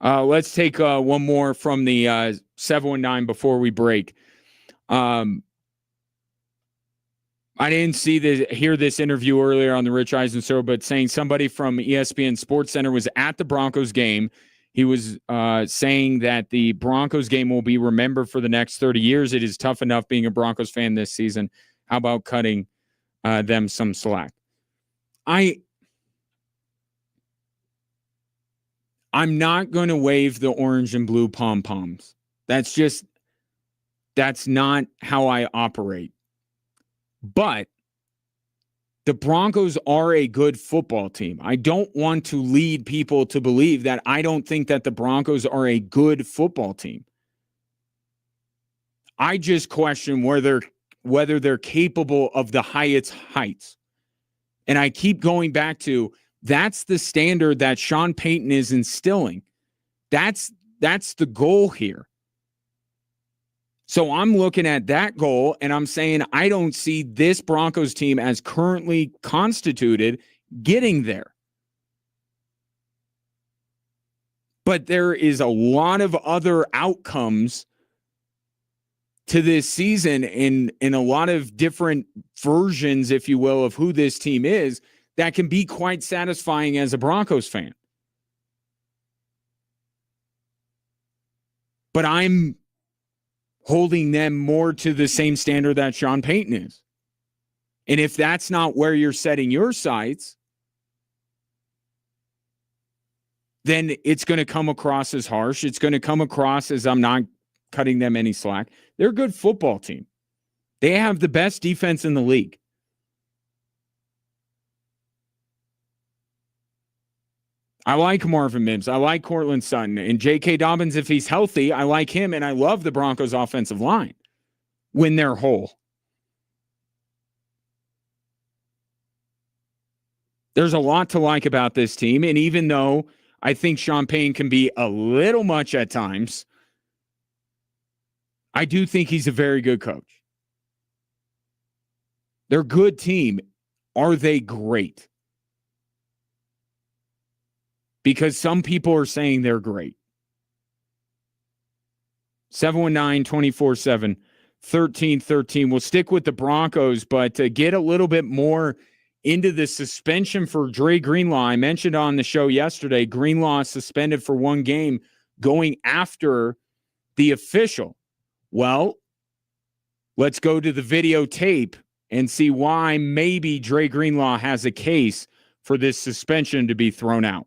Let's take one more from the 719 before we break. I didn't hear this interview earlier on the Rich Eisen show, but saying somebody from ESPN Sports Center was at the Broncos game. He was saying that the Broncos game will be remembered for the next 30 years. It is tough enough being a Broncos fan this season. How about cutting them some slack? I'm not going to wave the orange and blue pom-poms. That's not how I operate. But the Broncos are a good football team. I don't want to lead people to believe that I don't think that the Broncos are a good football team. I just question whether they're capable of the highest heights. And I keep going back to, that's the standard that Sean Payton is instilling. That's the goal here. So I'm looking at that goal and I'm saying I don't see this Broncos team as currently constituted getting there. But there is a lot of other outcomes to this season in a lot of different versions, if you will, of who this team is that can be quite satisfying as a Broncos fan. But I'm holding them more to the same standard that Sean Payton is. And if that's not where you're setting your sights, then it's going to come across as harsh. It's going to come across as I'm not cutting them any slack. They're a good football team. They have the best defense in the league. I like Marvin Mims. I like Cortland Sutton. And J.K. Dobbins, if he's healthy, I like him. And I love the Broncos' offensive line when they're whole. There's a lot to like about this team. And even though I think Sean Payton can be a little much at times, I do think he's a very good coach. They're a good team. Are they great? because some people are saying they're great. 719-24-7, 1313. We'll stick with the Broncos, but to get a little bit more into the suspension for Dre Greenlaw. I mentioned on the show yesterday, Greenlaw suspended for 1 game going after the official. Well, let's go to the videotape and see why maybe Dre Greenlaw has a case for this suspension to be thrown out.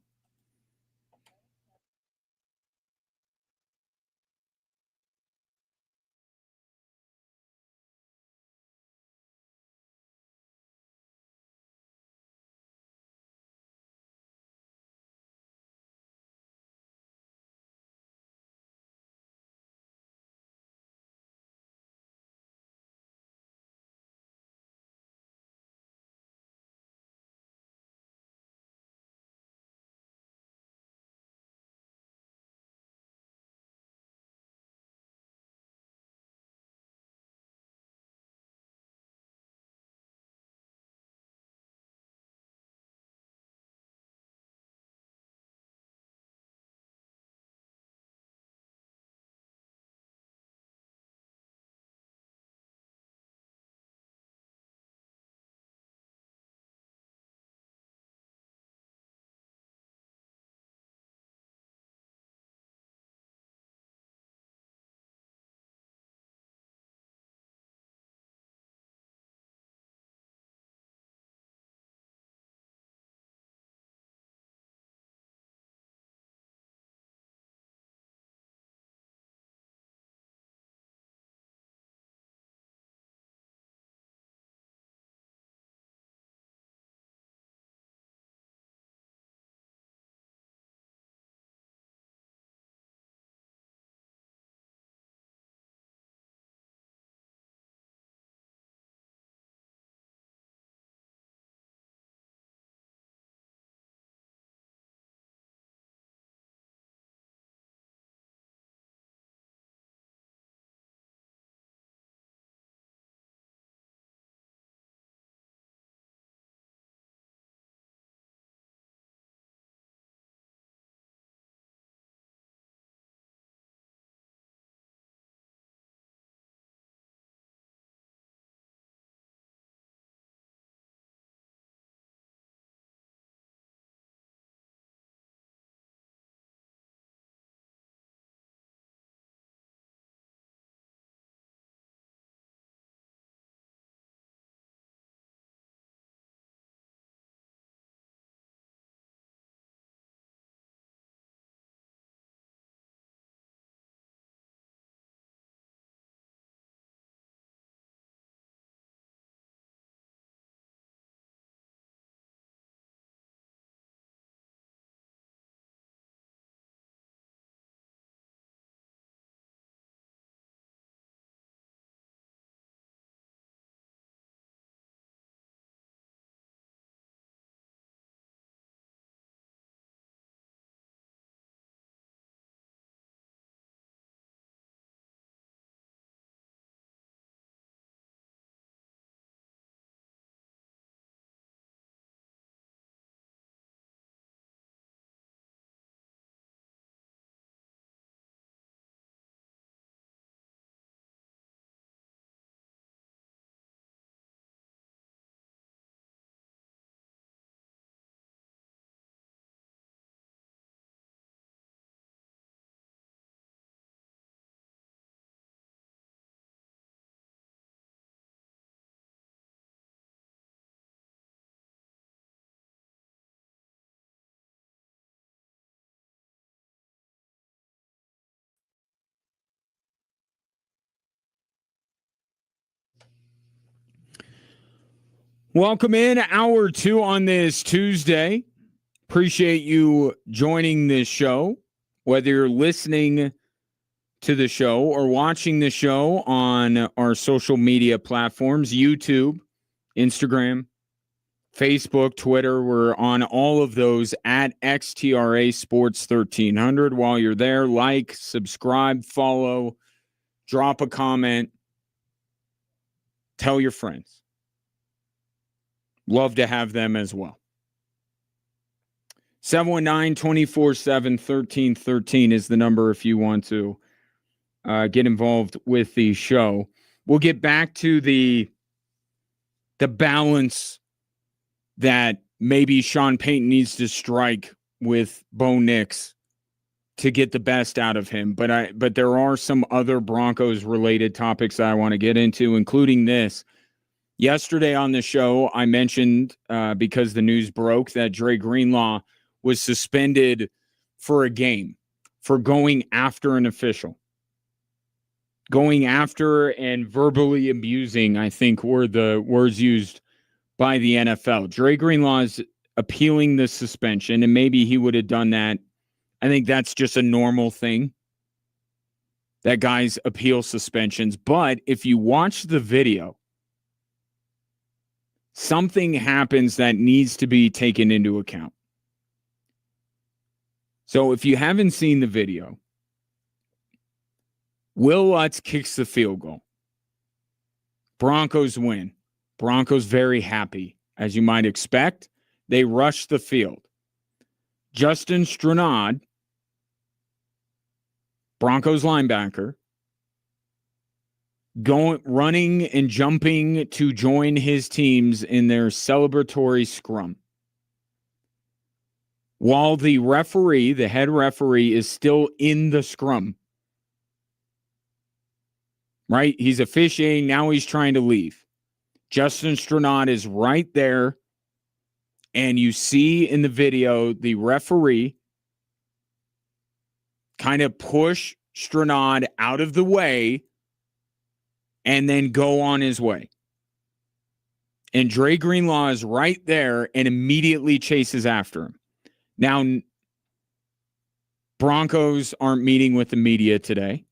Welcome in hour 2 on this Tuesday. Appreciate you joining this show, whether you're listening to the show or watching the show on our social media platforms, YouTube, Instagram, Facebook, Twitter. We're on all of those at XTRA Sports 1300. While you're there, like, subscribe, follow, drop a comment, tell your friends. Love to have them as well. 719-247-1313 is the number if you want to get involved with the show. We'll get back to the balance that maybe Sean Payton needs to strike with Bo Nix to get the best out of him. But there are some other Broncos related topics that I want to get into, including this. Yesterday on the show, I mentioned, because the news broke, that Dre Greenlaw was suspended for a game for going after an official. Going after and verbally abusing, I think, were the words used by the NFL. Dre Greenlaw is appealing the suspension, and maybe he would have done that. I think that's just a normal thing that guys appeal suspensions. But if you watch the video, something happens that needs to be taken into account. So if you haven't seen the video, Will Lutz kicks the field goal. Broncos win. Broncos very happy. As you might expect, they rush the field. Justin Stranad, Broncos linebacker, running and jumping to join his teams in their celebratory scrum. While the referee, the head referee, is still in the scrum. Right? He's officiating. Now he's trying to leave. Justin Stranad is right there. And you see in the video the referee kind of push Stranad out of the way and then go on his way. And Dre Greenlaw is right there and immediately chases after him. Now, Broncos aren't meeting with the media today.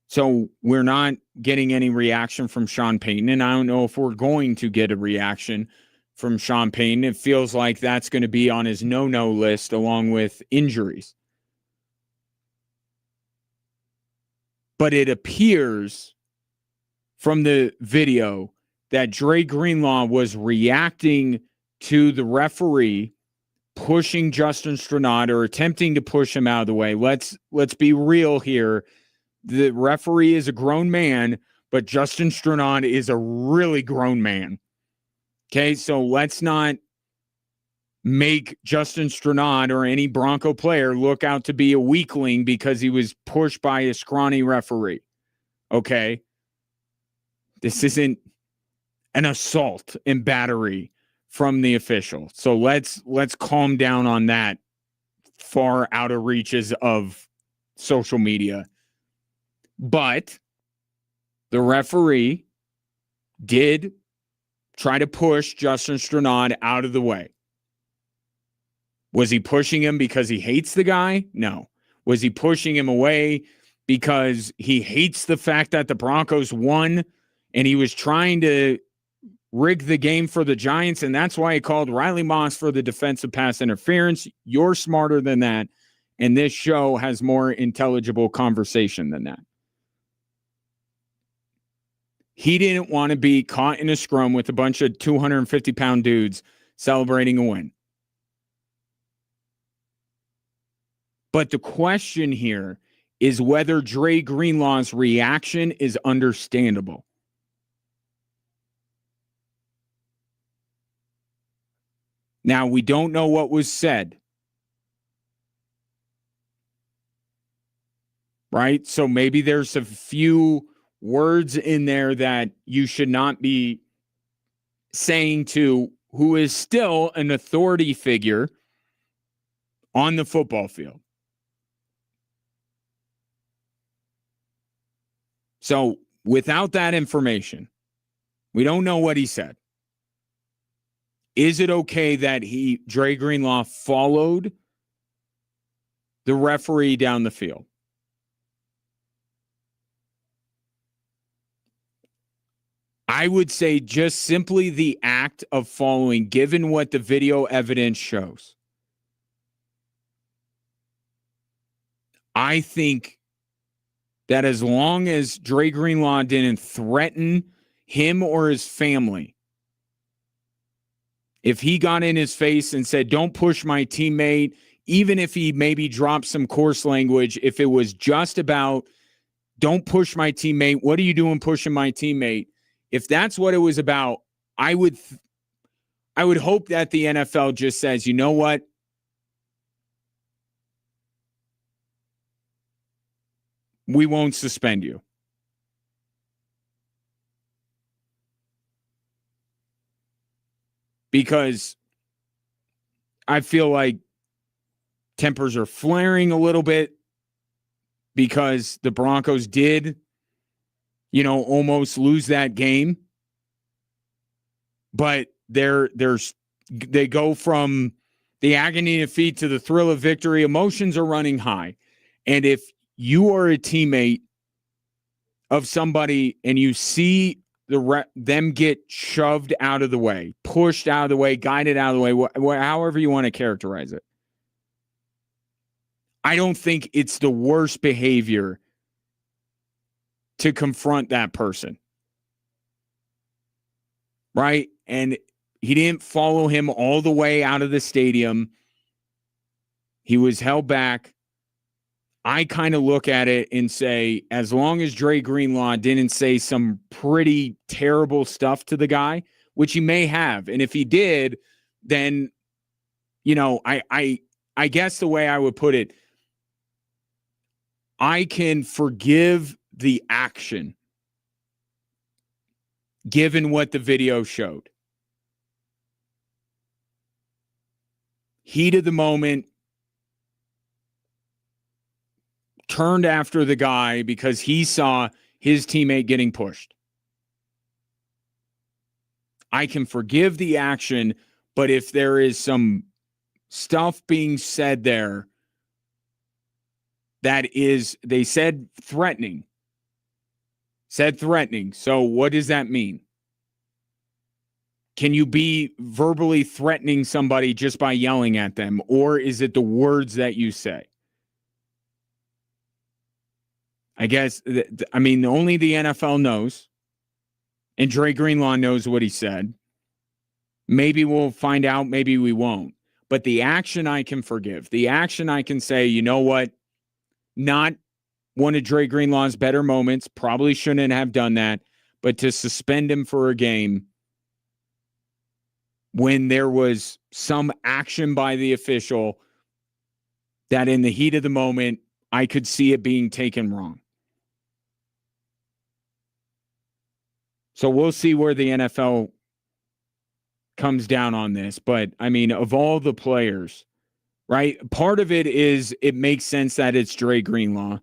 So we're not getting any reaction from Sean Payton, and I don't know if we're going to get a reaction from Sean Payton. It feels like that's going to be on his no-no list along with injuries. But it appears from the video that Dre Greenlaw was reacting to the referee pushing Justin Stranad or attempting to push him out of the way. Let's be real here. The referee is a grown man, but Justin Stranad is a really grown man. Okay, so let's not make Justin Stranad or any Bronco player look out to be a weakling because he was pushed by a scrawny referee. Okay? This isn't an assault and battery from the official. So let's calm down on that far outer reaches of social media. But the referee did try to push Justin Stranad out of the way. Was he pushing him because he hates the guy? No. Was he pushing him away because he hates the fact that the Broncos won and he was trying to rig the game for the Giants, and that's why he called Riley Moss for the defensive pass interference? You're smarter than that, and this show has more intelligible conversation than that. He didn't want to be caught in a scrum with a bunch of 250-pound dudes celebrating a win. But the question here is whether Dre Greenlaw's reaction is understandable. Now, we don't know what was said. Right? So maybe there's a few words in there that you should not be saying to who is still an authority figure on the football field. So without that information, we don't know what he said. Is it okay that Dre Greenlaw followed the referee down the field? I would say just simply the act of following, given what the video evidence shows. I think that as long as Dre Greenlaw didn't threaten him or his family, If he got in his face and said, don't push my teammate, even if he maybe dropped some coarse language, if it was just about, don't push my teammate, what are you doing pushing my teammate? If that's what it was about, I would hope that the NFL just says, you know what? We won't suspend you. Because I feel like tempers are flaring a little bit because the Broncos did, almost lose that game. But they go from the agony of defeat to the thrill of victory. Emotions are running high. And if you are a teammate of somebody and you see them get shoved out of the way, pushed out of the way, guided out of the way, however you want to characterize it, I don't think it's the worst behavior to confront that person. Right? And he didn't follow him all the way out of the stadium. He was held back. I kind of look at it and say, as long as Dre Greenlaw didn't say some pretty terrible stuff to the guy, which he may have, and if he did, then, I guess the way I would put it, I can forgive the action given what the video showed. Heat of the moment, turned after the guy because he saw his teammate getting pushed. I can forgive the action, but if there is some stuff being said there that is, they said threatening. So what does that mean? Can you be verbally threatening somebody just by yelling at them? Or is it the words that you say? I guess, only the NFL knows. And Dre Greenlaw knows what he said. Maybe we'll find out. Maybe we won't. But the action I can forgive. The action I can say, you know what? Not one of Dre Greenlaw's better moments. Probably shouldn't have done that. But to suspend him for a game when there was some action by the official that in the heat of the moment, I could see it being taken wrong. So we'll see where the NFL comes down on this. But, of all the players, right, part of it is it makes sense that it's Dre Greenlaw.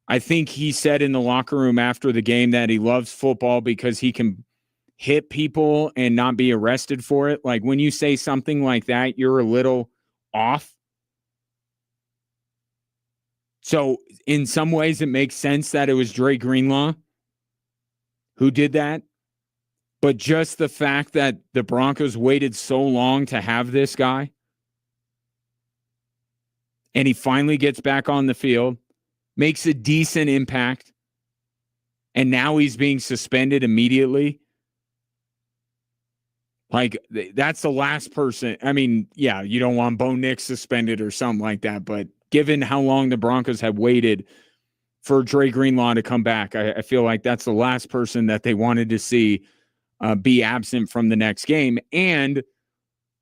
I think he said in the locker room after the game that he loves football because he can hit people and not be arrested for it. Like when you say something like that, you're a little off. So in some ways, it makes sense that it was Dre Greenlaw who did that. But just the fact that the Broncos waited so long to have this guy and he finally gets back on the field, makes a decent impact, and now he's being suspended immediately. Like, that's the last person. Yeah, you don't want Bo Nix suspended or something like that, but given how long the Broncos have waited for Dre Greenlaw to come back, I feel like that's the last person that they wanted to see be absent from the next game. And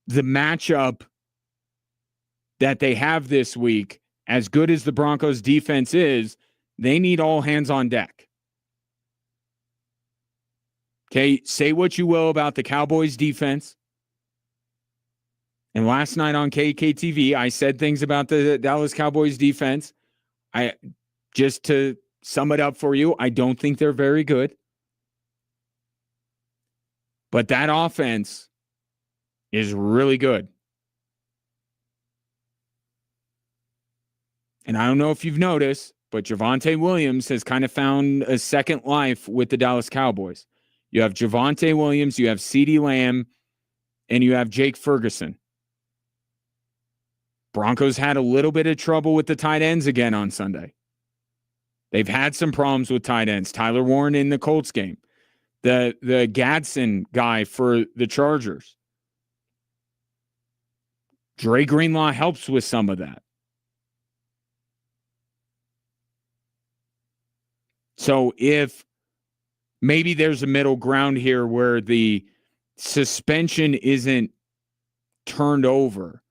the matchup that they have this week, as good as the Broncos defense is, they need all hands on deck. Okay, say what you will about the Cowboys defense. And last night on KKTV, I said things about the Dallas Cowboys defense. Just to sum it up for you, I don't think they're very good. But that offense is really good. And I don't know if you've noticed, but Javonte Williams has kind of found a second life with the Dallas Cowboys. You have Javonte Williams, you have CeeDee Lamb, and you have Jake Ferguson. Broncos had a little bit of trouble with the tight ends again on Sunday. They've had some problems with tight ends. Tyler Warren in the Colts game. The Gadsden guy for the Chargers. Dre Greenlaw helps with some of that. So if maybe there's a middle ground here where the suspension isn't turned over,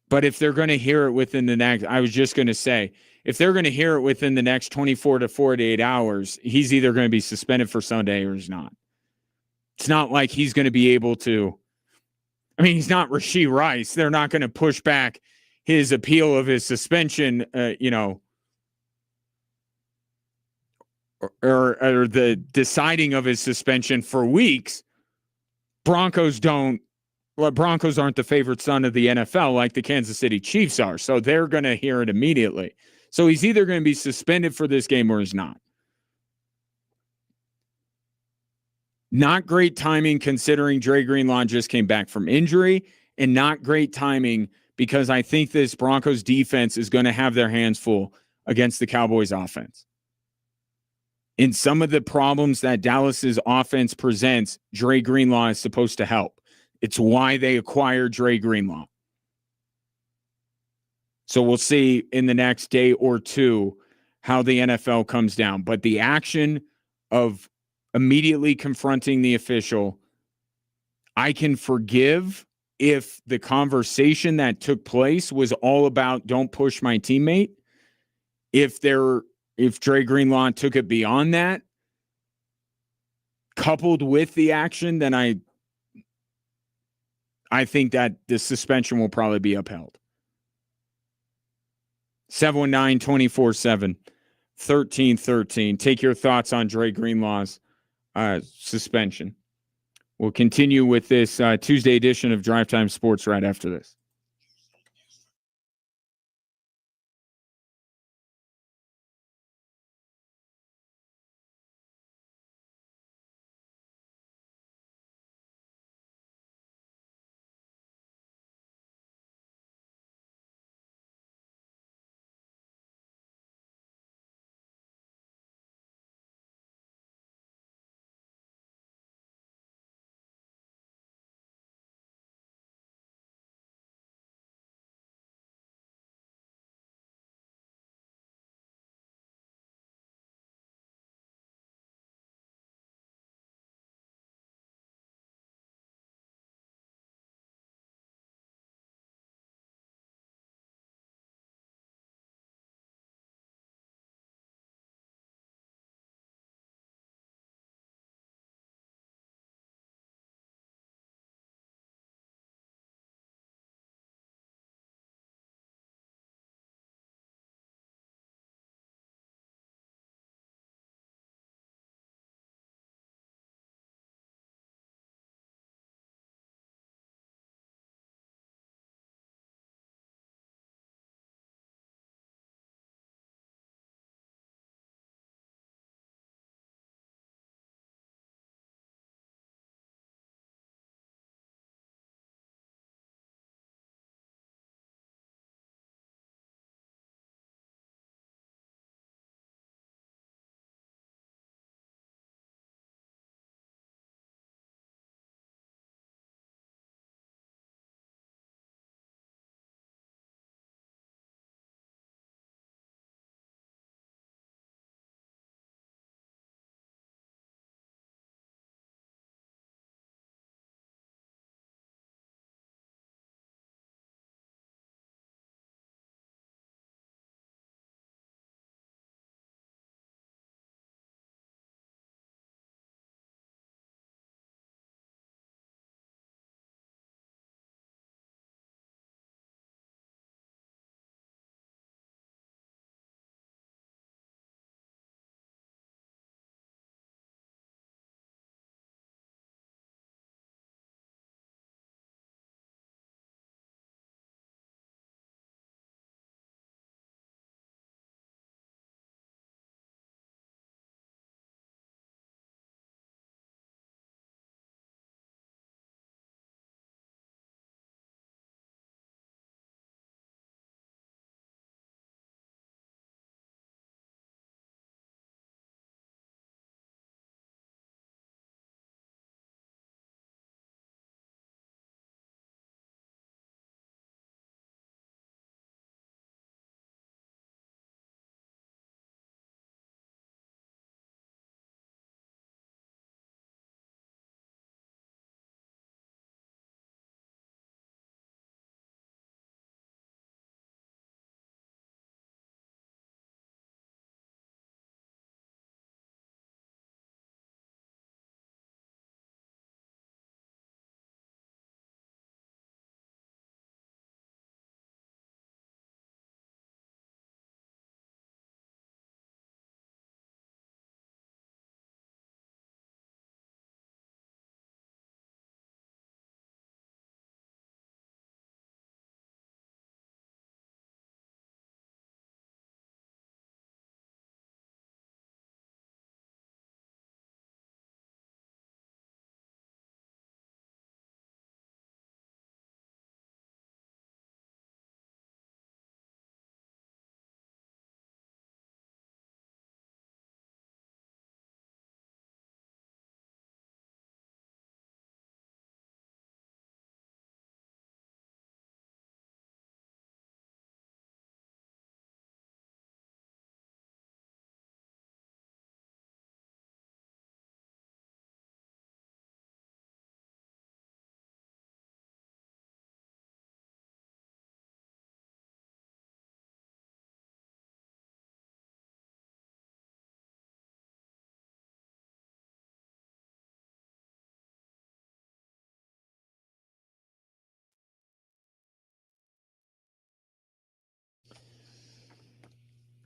but if they're going to hear it within the next, I was just going to say, if they're going to hear it within the next 24 to 48 hours, he's either going to be suspended for Sunday or he's not. It's not like he's going to be able to. I mean, he's not Rashee Rice. They're not going to push back his appeal of his suspension, or the deciding of his suspension for weeks. Broncos aren't the favorite son of the NFL like the Kansas City Chiefs are. So they're going to hear it immediately. So he's either going to be suspended for this game or he's not. Not great timing considering Dre Greenlaw just came back from injury, and not great timing because I think this Broncos defense is going to have their hands full against the Cowboys offense. In some of the problems that Dallas's offense presents, Dre Greenlaw is supposed to help. It's why they acquired Dre Greenlaw. So we'll see in the next day or two how the NFL comes down. But the action of immediately confronting the official, I can forgive if the conversation that took place was all about don't push my teammate. If Dre Greenlaw took it beyond that, coupled with the action, then I think that the suspension will probably be upheld. 719-24-7-1313. Take your thoughts on Dre Greenlaw's suspension. We'll continue with this Tuesday edition of Drive Time Sports right after this.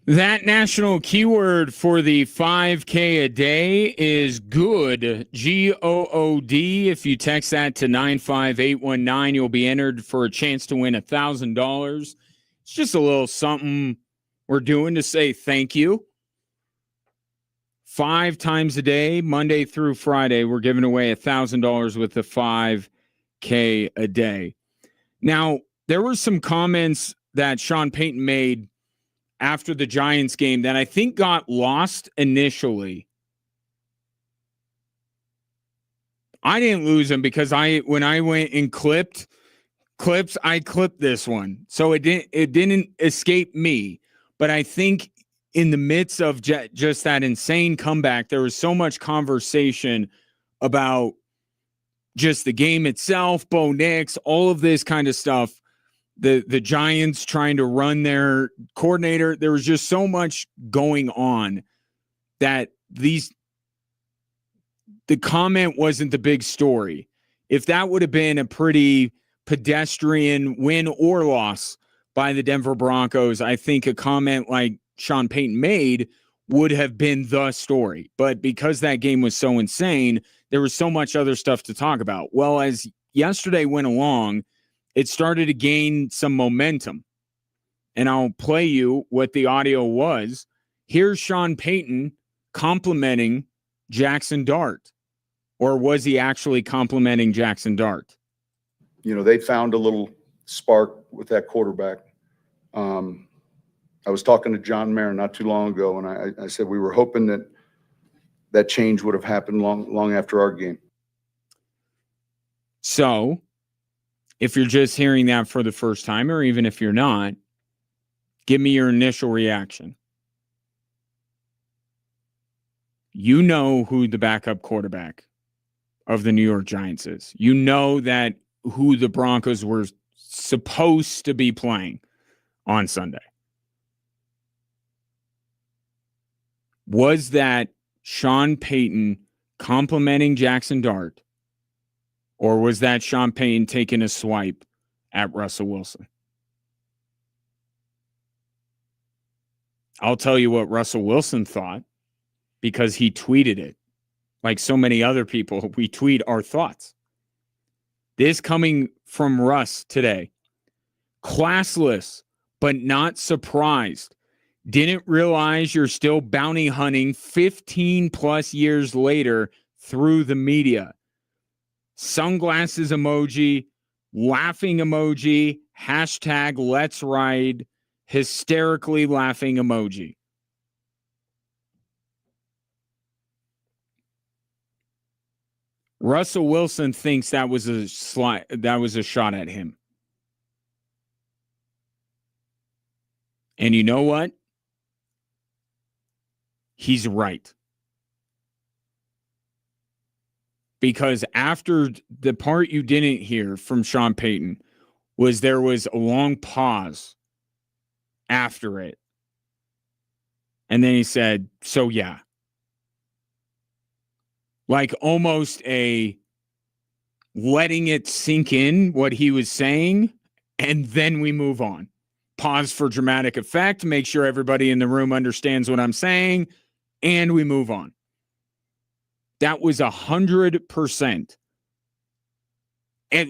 That national keyword for the 5K a day is good. GOOD. If you text that to 95819, you'll be entered for a chance to win $1,000. It's just a little something we're doing to say thank you. 5 times a day, Monday through Friday, we're giving away $1,000 with the 5K a day. Now, there were some comments that Sean Payton made after the Giants game that I think got lost initially. I didn't lose them because when I went and clipped clips, I clipped this one. So it didn't escape me. But I think in the midst of just that insane comeback, there was so much conversation about just the game itself, Bo Nix, all of this kind of stuff. The Giants trying to run their coordinator. There was just so much going on that the comment wasn't the big story. If that would have been a pretty pedestrian win or loss by the Denver Broncos, I think a comment like Sean Payton made would have been the story. But because that game was so insane, there was so much other stuff to talk about. Well, as yesterday went along, it started to gain some momentum. And I'll play you what the audio was. Here's Sean Payton complimenting Jackson Dart. Or was he actually complimenting Jackson Dart? You know, they found a little spark with that quarterback. I was talking to John Mayer not too long ago, and I said we were hoping that change would have happened long after our game. So, if you're just hearing that for the first time, or even if you're not, give me your initial reaction. You know who the backup quarterback of the New York Giants is. You know that who the Broncos were supposed to be playing on Sunday. Was that Sean Payton complimenting Jackson Dart, or was that Sean Payton taking a swipe at Russell Wilson? I'll tell you what Russell Wilson thought because he tweeted it. Like so many other people, we tweet our thoughts. This coming from Russ today. Classless, but not surprised. Didn't realize you're still bounty hunting 15 plus years later through the media. Sunglasses emoji, laughing emoji, hashtag let's ride, hysterically laughing emoji. Russell Wilson thinks that was a shot at him. And you know what? He's right. Because after the part you didn't hear from Sean Payton was there was a long pause after it. And then he said, so yeah. Like almost a letting it sink in what he was saying, and then we move on. Pause for dramatic effect, make sure everybody in the room understands what I'm saying, and we move on. That was 100%. At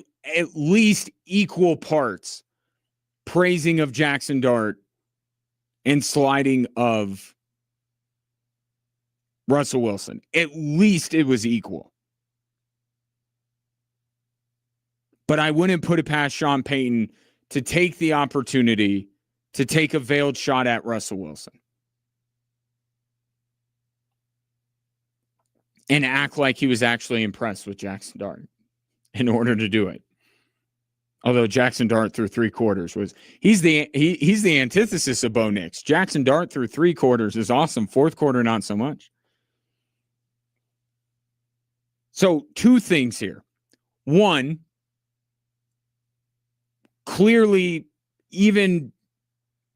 least equal parts praising of Jackson Dart and sliding of Russell Wilson. At least it was equal. But I wouldn't put it past Sean Payton to take the opportunity to take a veiled shot at Russell Wilson. And act like he was actually impressed with Jackson Dart in order to do it. Although Jackson Dart through 3 quarters he's the antithesis of Bo Nix. Jackson Dart through 3 quarters is awesome. 4th quarter, not so much. So 2 things here. One, clearly, even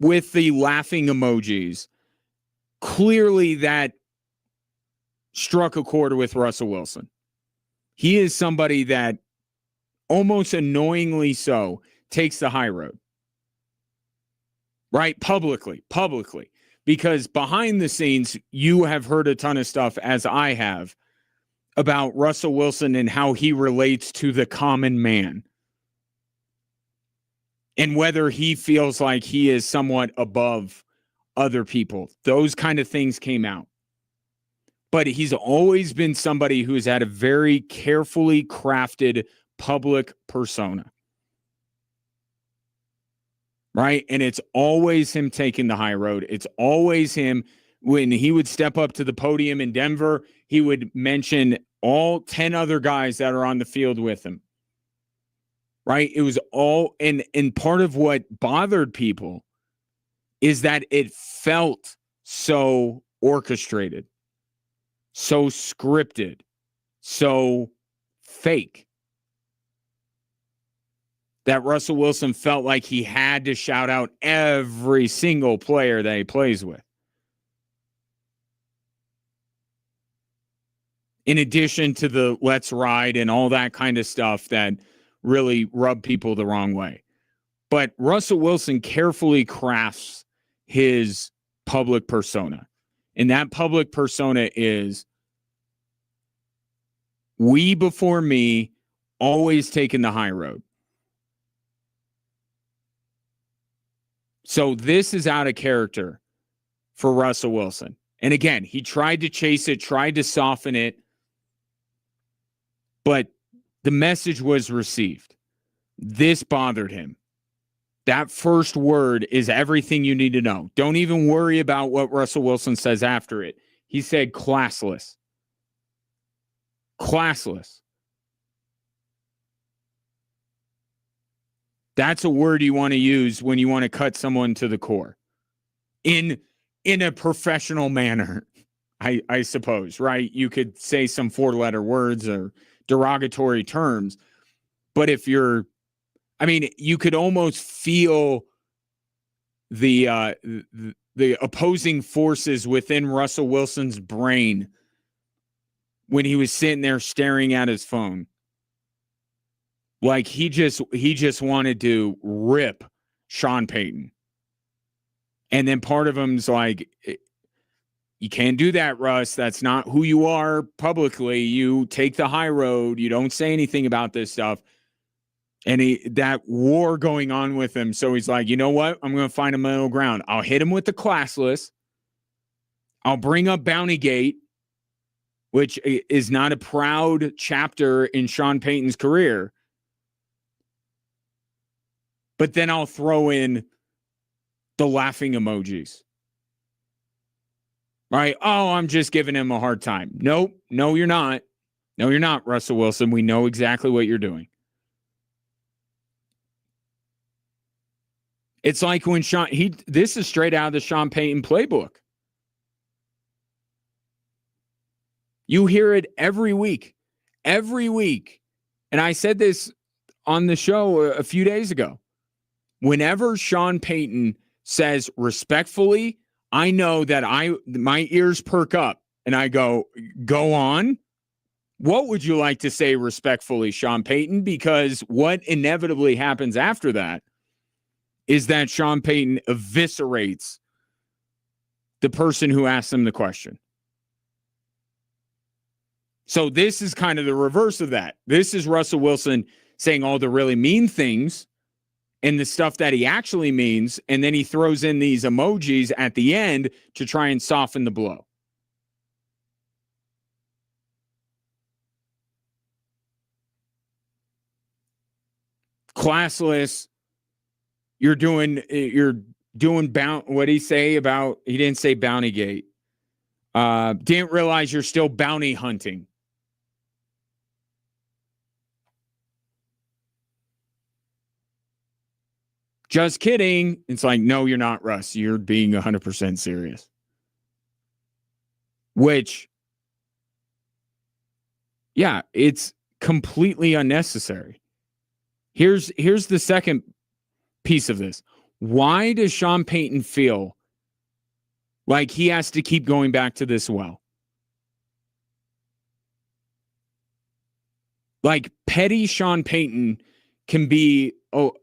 with the laughing emojis, clearly that struck a chord with Russell Wilson. He is somebody that almost annoyingly so takes the high road. Right? Publicly. because behind the scenes, you have heard a ton of stuff, as I have, about Russell Wilson and how he relates to the common man. And whether he feels like he is somewhat above other people. Those kind of things came out. But he's always been somebody who has had a very carefully crafted public persona. Right? And it's always him taking the high road. It's always him. When he would step up to the podium in Denver, he would mention all 10 other guys that are on the field with him. Right? It was all, and part of what bothered people is that it felt so orchestrated, so scripted, so fake, that Russell Wilson felt like he had to shout out every single player that he plays with. In addition to the let's ride and all that kind of stuff that really rubbed people the wrong way. But Russell Wilson carefully crafts his public persona. And that public persona is we before me, always taking the high road. So this is out of character for Russell Wilson. And again, he tried to chase it, tried to soften it, but the message was received. This bothered him. That first word is everything you need to know. Don't even worry about what Russell Wilson says after it. He said classless. Classless. That's a word you want to use when you want to cut someone to the core. In a professional manner, I suppose, right? You could say some 4-letter words or derogatory terms, but if you're, I mean, you could almost feel the opposing forces within Russell Wilson's brain when he was sitting there staring at his phone. Like he just wanted to rip Sean Payton. And then part of him's like, you can't do that, Russ. That's not who you are publicly. You take the high road. You don't say anything about this stuff. And that war going on with him. So he's like, you know what? I'm going to find a middle ground. I'll hit him with the classless. I'll bring up Bountygate, which is not a proud chapter in Sean Payton's career. But then I'll throw in the laughing emojis. Right? Oh, I'm just giving him a hard time. Nope. No, you're not. No, you're not, Russell Wilson. We know exactly what you're doing. It's like when this is straight out of the Sean Payton playbook. You hear it every week. Every week. And I said this on the show a few days ago. Whenever Sean Payton says respectfully, I know that my ears perk up and I go on. What would you like to say respectfully, Sean Payton? Because what inevitably happens after that is that Sean Payton eviscerates the person who asked him the question. So this is kind of the reverse of that. This is Russell Wilson saying all the really mean things and the stuff that he actually means, and then he throws in these emojis at the end to try and soften the blow. Classless. You're doing what did he say about, he didn't say Bountygate. Didn't realize you're still bounty hunting. Just kidding. It's like, no, you're not, Russ. You're being 100% serious. Which, yeah, it's completely unnecessary. Here's the second piece of this. Why does Sean Payton feel like he has to keep going back to this well? Like petty Sean Payton can be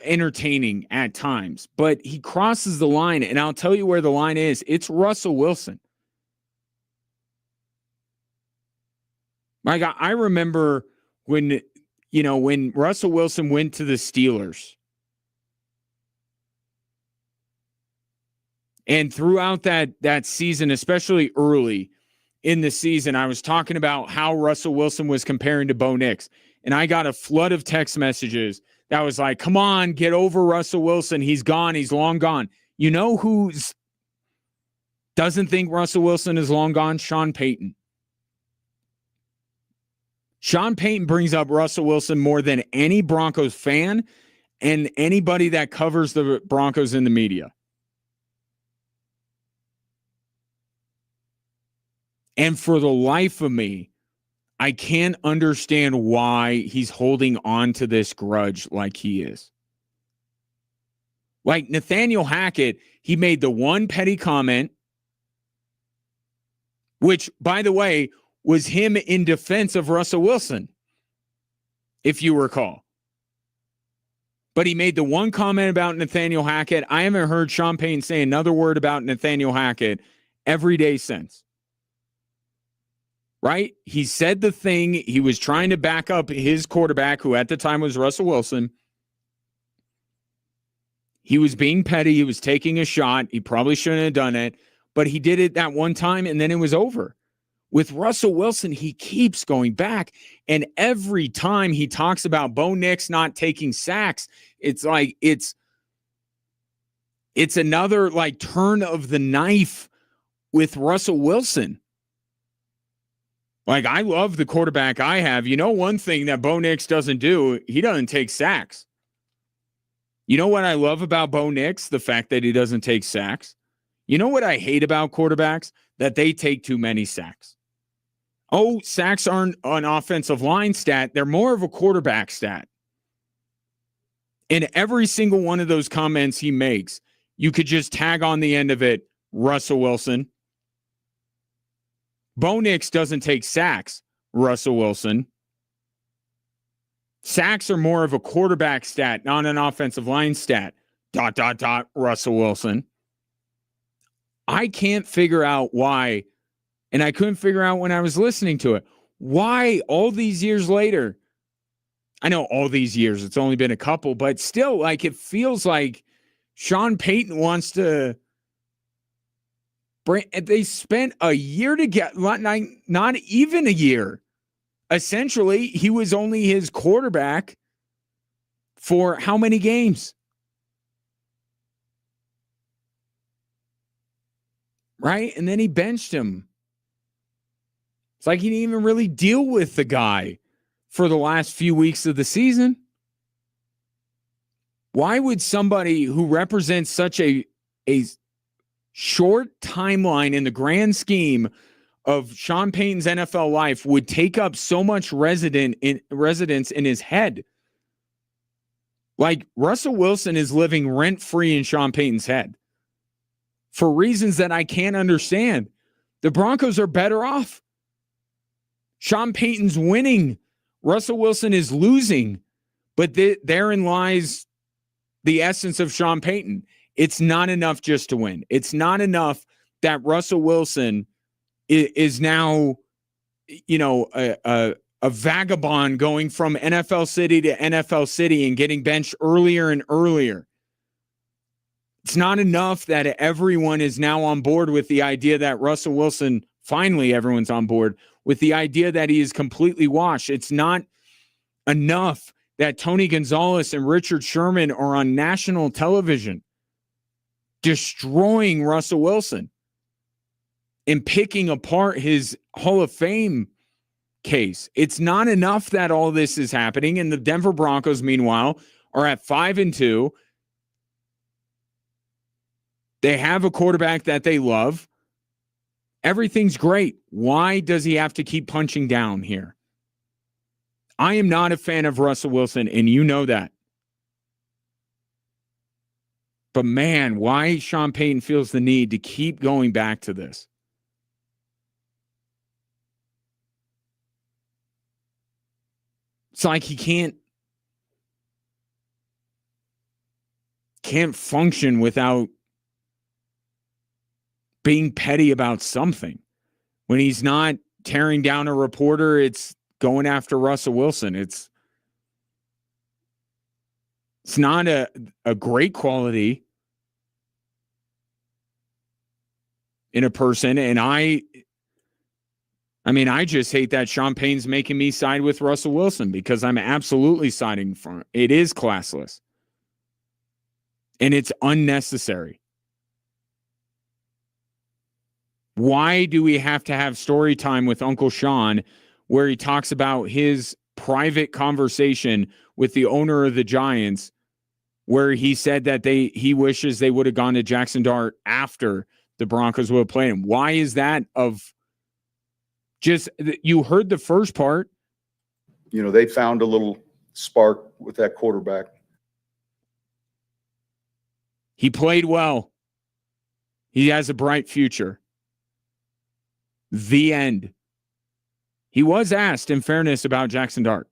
entertaining at times, but he crosses the line, and I'll tell you where the line is. It's Russell Wilson. Like, I remember when Russell Wilson went to the Steelers. And throughout that season, especially early in the season, I was talking about how Russell Wilson was comparing to Bo Nix. And I got a flood of text messages that was like, come on, get over Russell Wilson. He's gone. He's long gone. You know who doesn't think Russell Wilson is long gone? Sean Payton. Sean Payton brings up Russell Wilson more than any Broncos fan and anybody that covers the Broncos in the media. And for the life of me, I can't understand why he's holding on to this grudge like he is. Like Nathaniel Hackett, he made the one petty comment, which, by the way, was him in defense of Russell Wilson, if you recall. But he made the one comment about Nathaniel Hackett. I haven't heard Sean Payton say another word about Nathaniel Hackett every day since. Right? He said the thing. He was trying to back up his quarterback, who at the time was Russell Wilson. He was being petty. He was taking a shot. He probably shouldn't have done it, but he did it that one time, and then it was over. With Russell Wilson, he keeps going back, and every time he talks about Bo Nix not taking sacks, it's like it's another like turn of the knife with Russell Wilson. Like, I love the quarterback I have. You know, one thing that Bo Nix doesn't do, he doesn't take sacks. You know what I love about Bo Nix? The fact that he doesn't take sacks. You know what I hate about quarterbacks? That they take too many sacks. Oh, sacks aren't an offensive line stat. They're more of a quarterback stat. In every single one of those comments he makes, you could just tag on the end of it, Russell Wilson. Bo Nix doesn't take sacks, Russell Wilson. Sacks are more of a quarterback stat, not an offensive line stat. ... Russell Wilson. I can't figure out why, and I couldn't figure out when I was listening to it, why all these years later, I know all these years, it's only been a couple, but still, like, it feels like Sean Payton wants to they spent a year together, not even a year. Essentially, he was only his quarterback for how many games? Right? And then he benched him. It's like he didn't even really deal with the guy for the last few weeks of the season. Why would somebody who represents such a short timeline in the grand scheme of Sean Payton's NFL life would take up so much residence in his head? Like, Russell Wilson is living rent-free in Sean Payton's head for reasons that I can't understand. The Broncos are better off. Sean Payton's winning. Russell Wilson is losing. But therein lies the essence of Sean Payton. It's not enough just to win. It's not enough that Russell Wilson is now, a vagabond going from NFL city to NFL city and getting benched earlier and earlier. It's not enough that everyone is now on board with the idea that Russell Wilson, finally everyone's on board with the idea that he is completely washed. It's not enough that Tony Gonzalez and Richard Sherman are on national television destroying Russell Wilson and picking apart his Hall of Fame case. It's not enough that all this is happening. And the Denver Broncos, meanwhile, are at 5-2. They have a quarterback that they love. Everything's great. Why does he have to keep punching down here? I am not a fan of Russell Wilson, and you know that. But man, why Sean Payton feels the need to keep going back to this. It's like he can't can't function without being petty about something. When he's not tearing down a reporter, it's going after Russell Wilson. It's not a great quality in a person. And I just hate that Sean Payne's making me side with Russell Wilson, because I'm absolutely siding for it. It is classless. And it's unnecessary. Why do we have to have story time with Uncle Sean where he talks about his private conversation with the owner of the Giants, where he said that he wishes they would have gone to Jackson Dart after the Broncos would have played him? Why is that of just, you heard the first part. You know, they found a little spark with that quarterback. He played well. He has a bright future. The end. He was asked, in fairness, about Jackson Dart.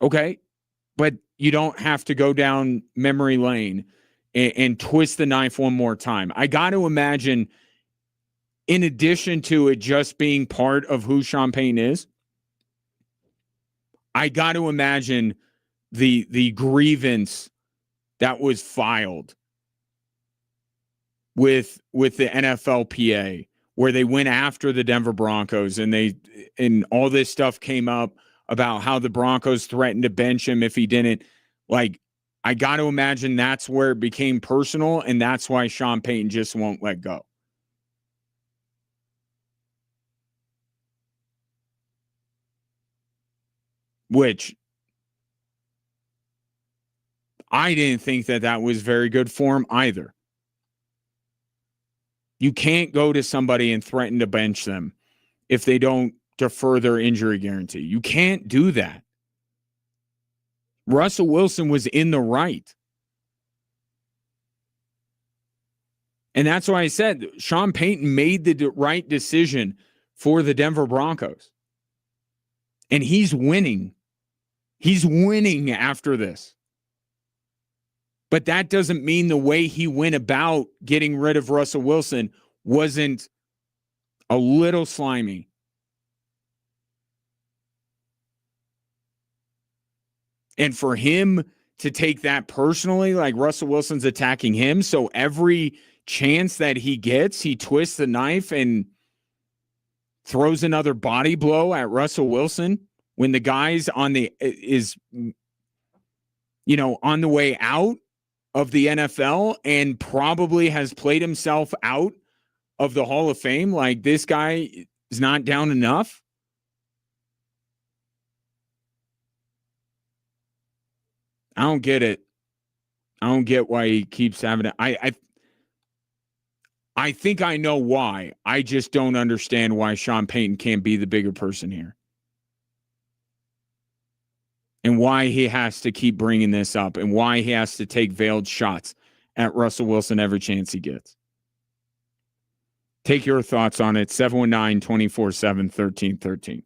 Okay, but you don't have to go down memory lane and twist the knife one more time. I got to imagine, in addition to it just being part of who Sean Payton is, I got to imagine the grievance that was filed with the NFLPA, where they went after the Denver Broncos, and all this stuff came up about how the Broncos threatened to bench him if he didn't. Like, I got to imagine that's where it became personal, and that's why Sean Payton just won't let go. Which I didn't think that was very good for him either. You can't go to somebody and threaten to bench them if they don't defer their injury guarantee. You can't do that. Russell Wilson was in the right. And that's why I said Sean Payton made the right decision for the Denver Broncos. And he's winning. He's winning after this. But that doesn't mean the way he went about getting rid of Russell Wilson wasn't a little slimy. And for him to take that personally, like Russell Wilson's attacking him, so every chance that he gets, he twists the knife and throws another body blow at Russell Wilson when the guy's on the way out of the NFL and probably has played himself out of the Hall of Fame. Like, this guy is not down enough. I don't get it. I don't get why he keeps having it. I think I know why. I just don't understand why Sean Payton can't be the bigger person here. And why he has to keep bringing this up, and why he has to take veiled shots at Russell Wilson every chance he gets. Take your thoughts on it. 719-247-1313.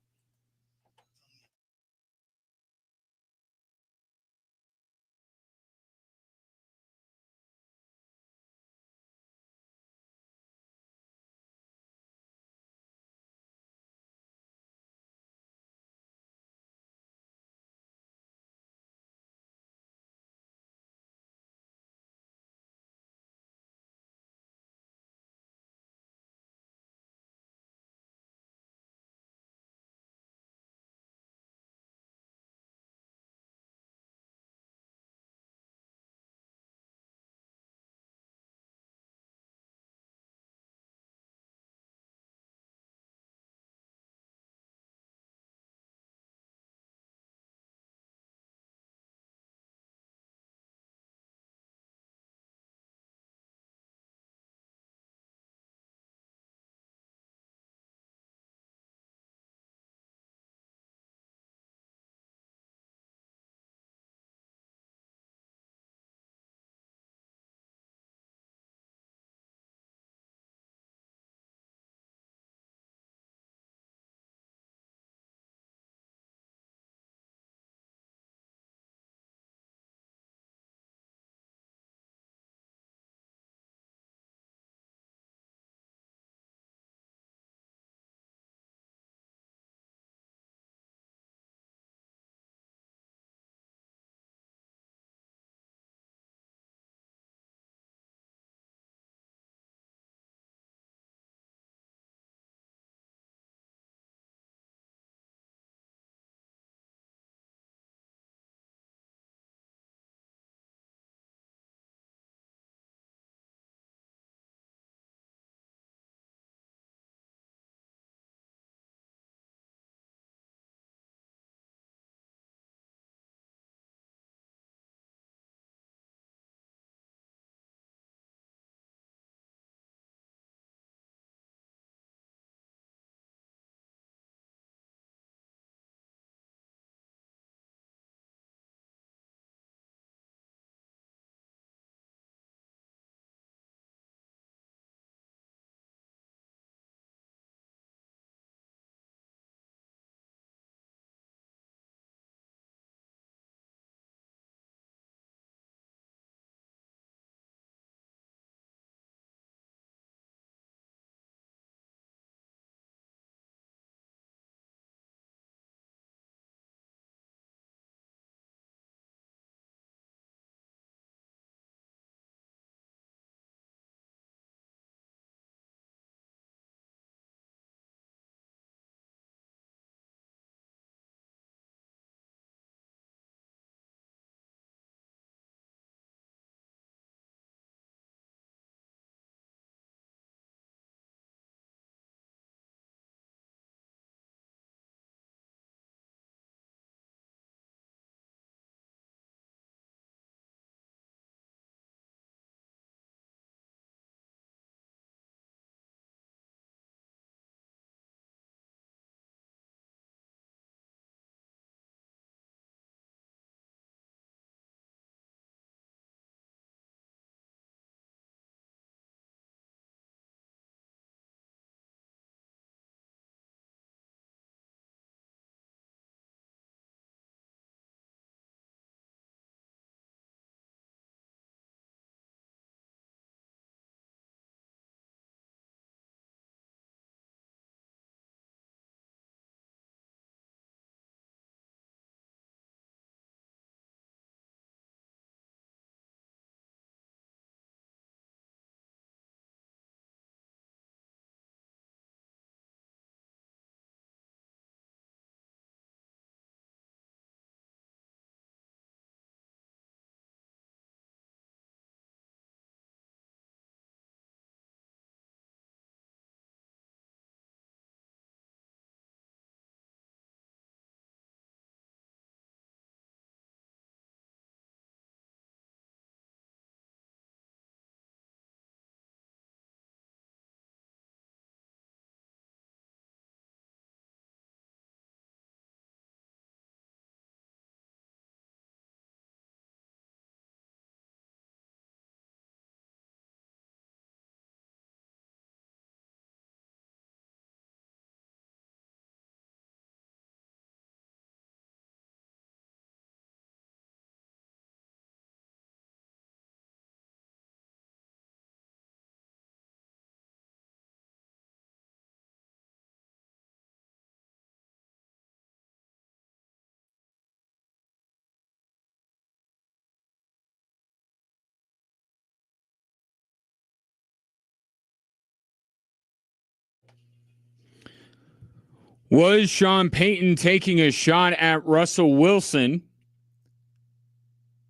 Was Sean Payton taking a shot at Russell Wilson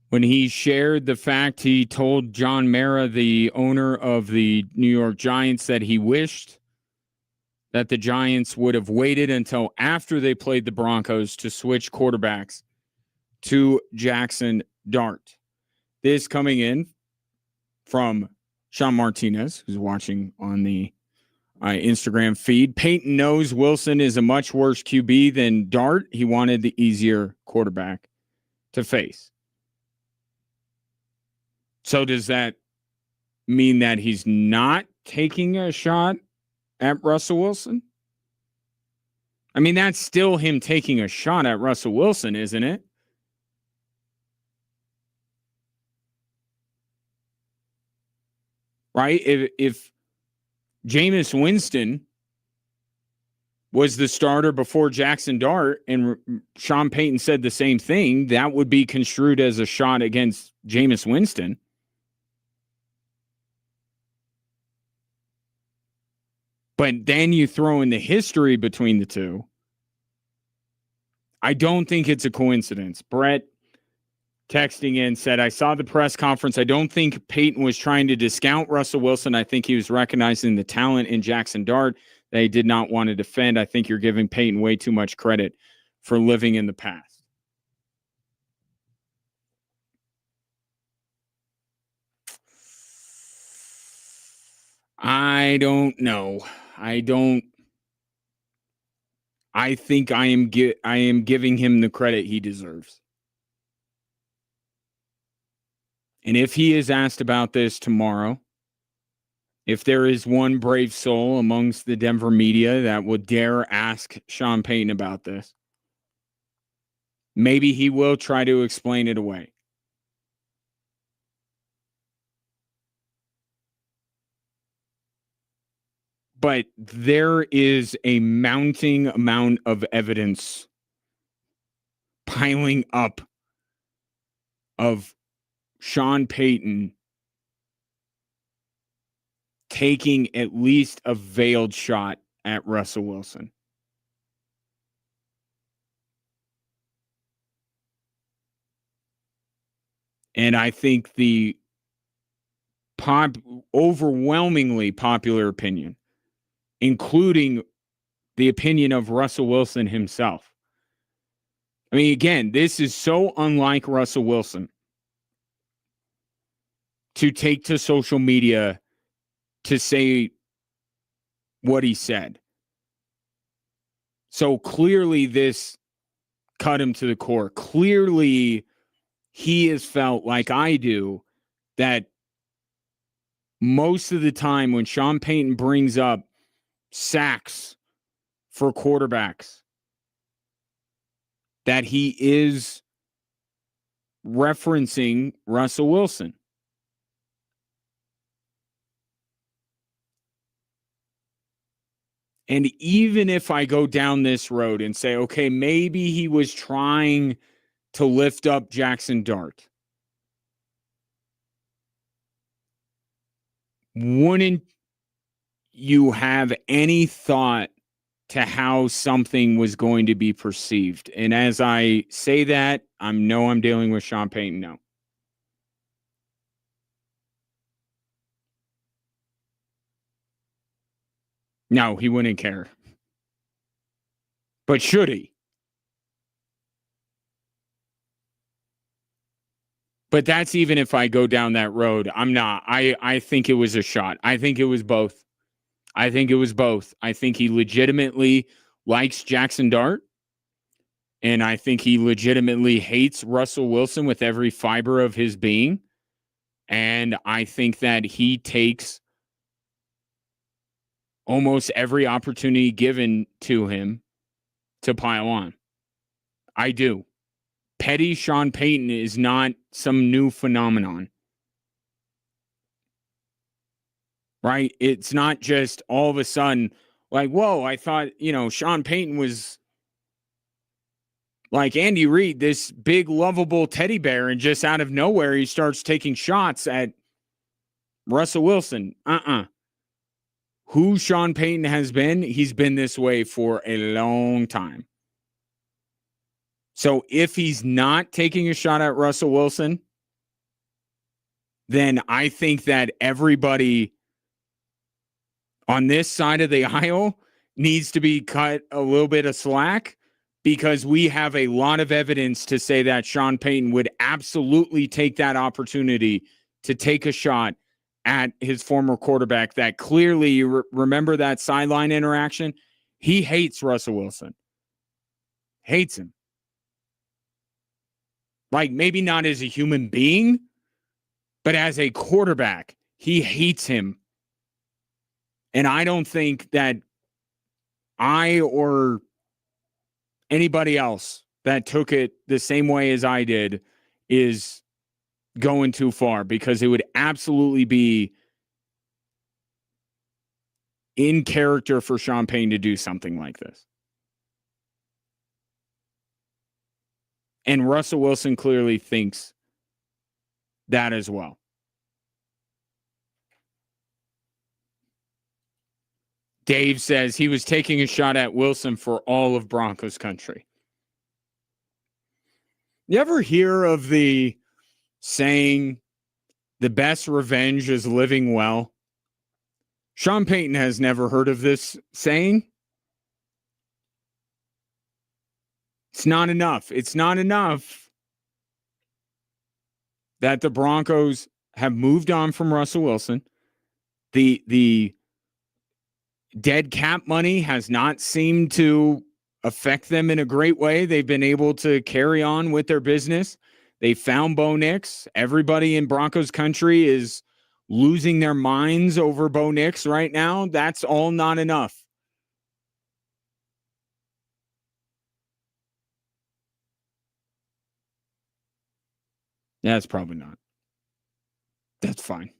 when he shared the fact he told John Mara, the owner of the New York Giants, that he wished that the Giants would have waited until after they played the Broncos to switch quarterbacks to Jackson Dart? This coming in from Sean Martinez, who's watching on the Instagram feed. Peyton knows Wilson is a much worse QB than Dart. He wanted the easier quarterback to face. So does that mean that he's not taking a shot at Russell Wilson? I mean, that's still him taking a shot at Russell Wilson, isn't it? Right? If Jameis Winston was the starter before Jackson Dart and Sean Payton said the same thing, that would be construed as a shot against Jameis Winston. But then you throw in the history between the two. I don't think it's a coincidence. Brett texting in said, I saw the press conference. I don't think Peyton was trying to discount Russell Wilson. I think he was recognizing the talent in Jackson Dart that he did not want to defend. I think you're giving Peyton way too much credit for living in the past. I don't know. I think I am giving him the credit he deserves. And if he is asked about this tomorrow, if there is one brave soul amongst the Denver media that would dare ask Sean Payton about this, maybe he will try to explain it away. But there is a mounting amount of evidence piling up of Sean Payton taking at least a veiled shot at Russell Wilson. And I think the overwhelmingly popular opinion, including the opinion of Russell Wilson himself. I mean, again, this is so unlike Russell Wilson to take to social media to say what he said. So clearly this cut him to the core. Clearly he has felt, like I do, that most of the time when Sean Payton brings up sacks for quarterbacks, that he is referencing Russell Wilson. And even if I go down this road and say, okay, maybe he was trying to lift up Jackson Dart, wouldn't you have any thought to how something was going to be perceived? And as I say that, I'm dealing with Sean Payton now. No, he wouldn't care. But should he? But that's even if I go down that road. I'm not. I think it was a shot. I think it was both. I think he legitimately likes Jackson Dart. And I think he legitimately hates Russell Wilson with every fiber of his being. And I think that he takes almost every opportunity given to him to pile on. I do. Petty Sean Payton is not some new phenomenon. Right? It's not just all of a sudden like, whoa, I thought, Sean Payton was like Andy Reid, this big, lovable teddy bear, and just out of nowhere, he starts taking shots at Russell Wilson. who Sean Payton has been, he's been this way for a long time. So if he's not taking a shot at Russell Wilson, then I think that everybody on this side of the aisle needs to be cut a little bit of slack, because we have a lot of evidence to say that Sean Payton would absolutely take that opportunity to take a shot at his former quarterback. That clearly, you remember that sideline interaction? He hates Russell Wilson. Hates him. Like, maybe not as a human being, but as a quarterback, he hates him. And I don't think that I or anybody else that took it the same way as I did is going too far, because it would absolutely be in character for Sean Payton to do something like this. And Russell Wilson clearly thinks that as well. Dave says he was taking a shot at Wilson for all of Broncos country. You ever hear of the saying, the best revenge is living well? Sean Payton has never heard of this saying. It's not enough. It's not enough that the Broncos have moved on from Russell Wilson. The dead cap money has not seemed to affect them in a great way. They've been able to carry on with their business. They found Bo Nix. Everybody in Broncos country is losing their minds over Bo Nix right now. That's all not enough. Yeah, it's probably not. That's fine.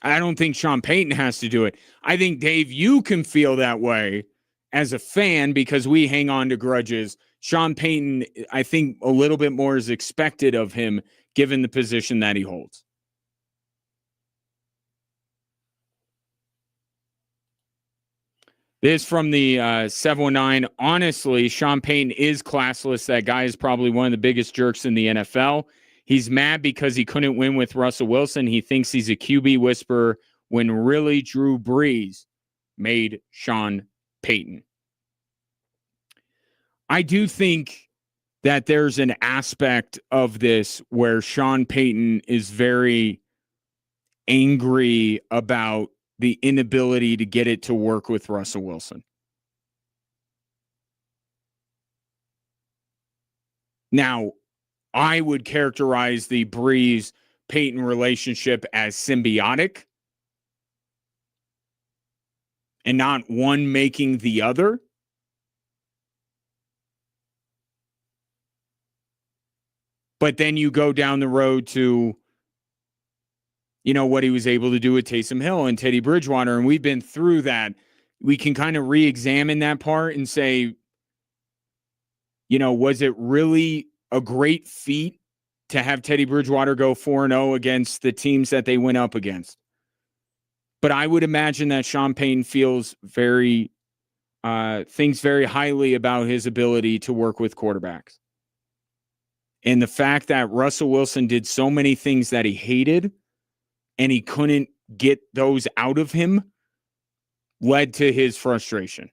I don't think Sean Payton has to do it. I think, Dave, you can feel that way as a fan because we hang on to grudges. Sean Payton, I think a little bit more is expected of him given the position that he holds. This from the 719. Honestly, Sean Payton is classless. That guy is probably one of the biggest jerks in the NFL. He's mad because he couldn't win with Russell Wilson. He thinks he's a QB whisperer when really Drew Brees made Sean Payton. I do think that there's an aspect of this where Sean Payton is very angry about the inability to get it to work with Russell Wilson. Now, I would characterize the Brees-Payton relationship as symbiotic and not one making the other. But then you go down the road to, you know, what he was able to do with Taysom Hill and Teddy Bridgewater, and we've been through that. We can kind of re-examine that part and say, you know, was it really a great feat to have Teddy Bridgewater go 4-0 against the teams that they went up against? But I would imagine that Sean Payton thinks very highly about his ability to work with quarterbacks. And the fact that Russell Wilson did so many things that he hated and he couldn't get those out of him led to his frustration.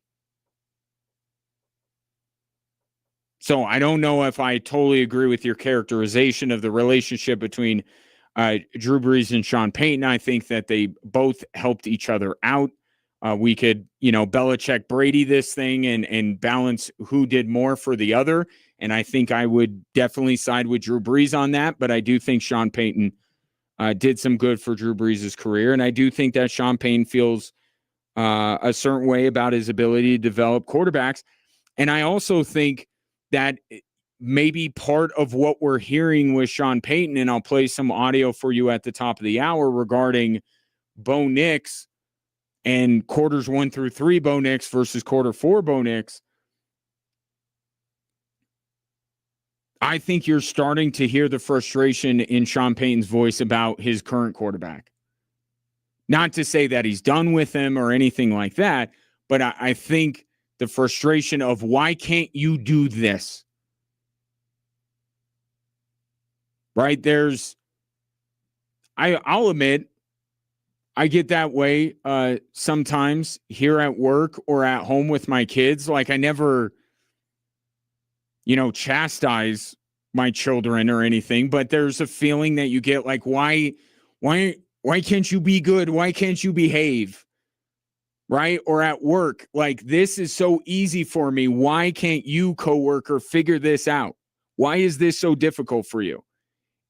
So I don't know if I totally agree with your characterization of the relationship between Drew Brees and Sean Payton. I think that they both helped each other out. We could, you know, Belichick Brady this thing and balance who did more for the other. And I think I would definitely side with Drew Brees on that. But I do think Sean Payton did some good for Drew Brees' career. And I do think that Sean Payton feels a certain way about his ability to develop quarterbacks. And I also think that maybe part of what we're hearing with Sean Payton, and I'll play some audio for you at the top of the hour regarding Bo Nix and quarters 1 through 3 Bo Nix versus quarter 4 Bo Nix. I think you're starting to hear the frustration in Sean Payton's voice about his current quarterback. Not to say that he's done with him or anything like that, but I think the frustration of why can't you do this? Right? I'll admit, I get that way sometimes here at work or at home with my kids. Like I never, chastise my children or anything, but there's a feeling that you get like, why can't you be good? Why can't you behave? Right? Or at work, like this is so easy for me. Why can't you, coworker, figure this out? Why is this so difficult for you?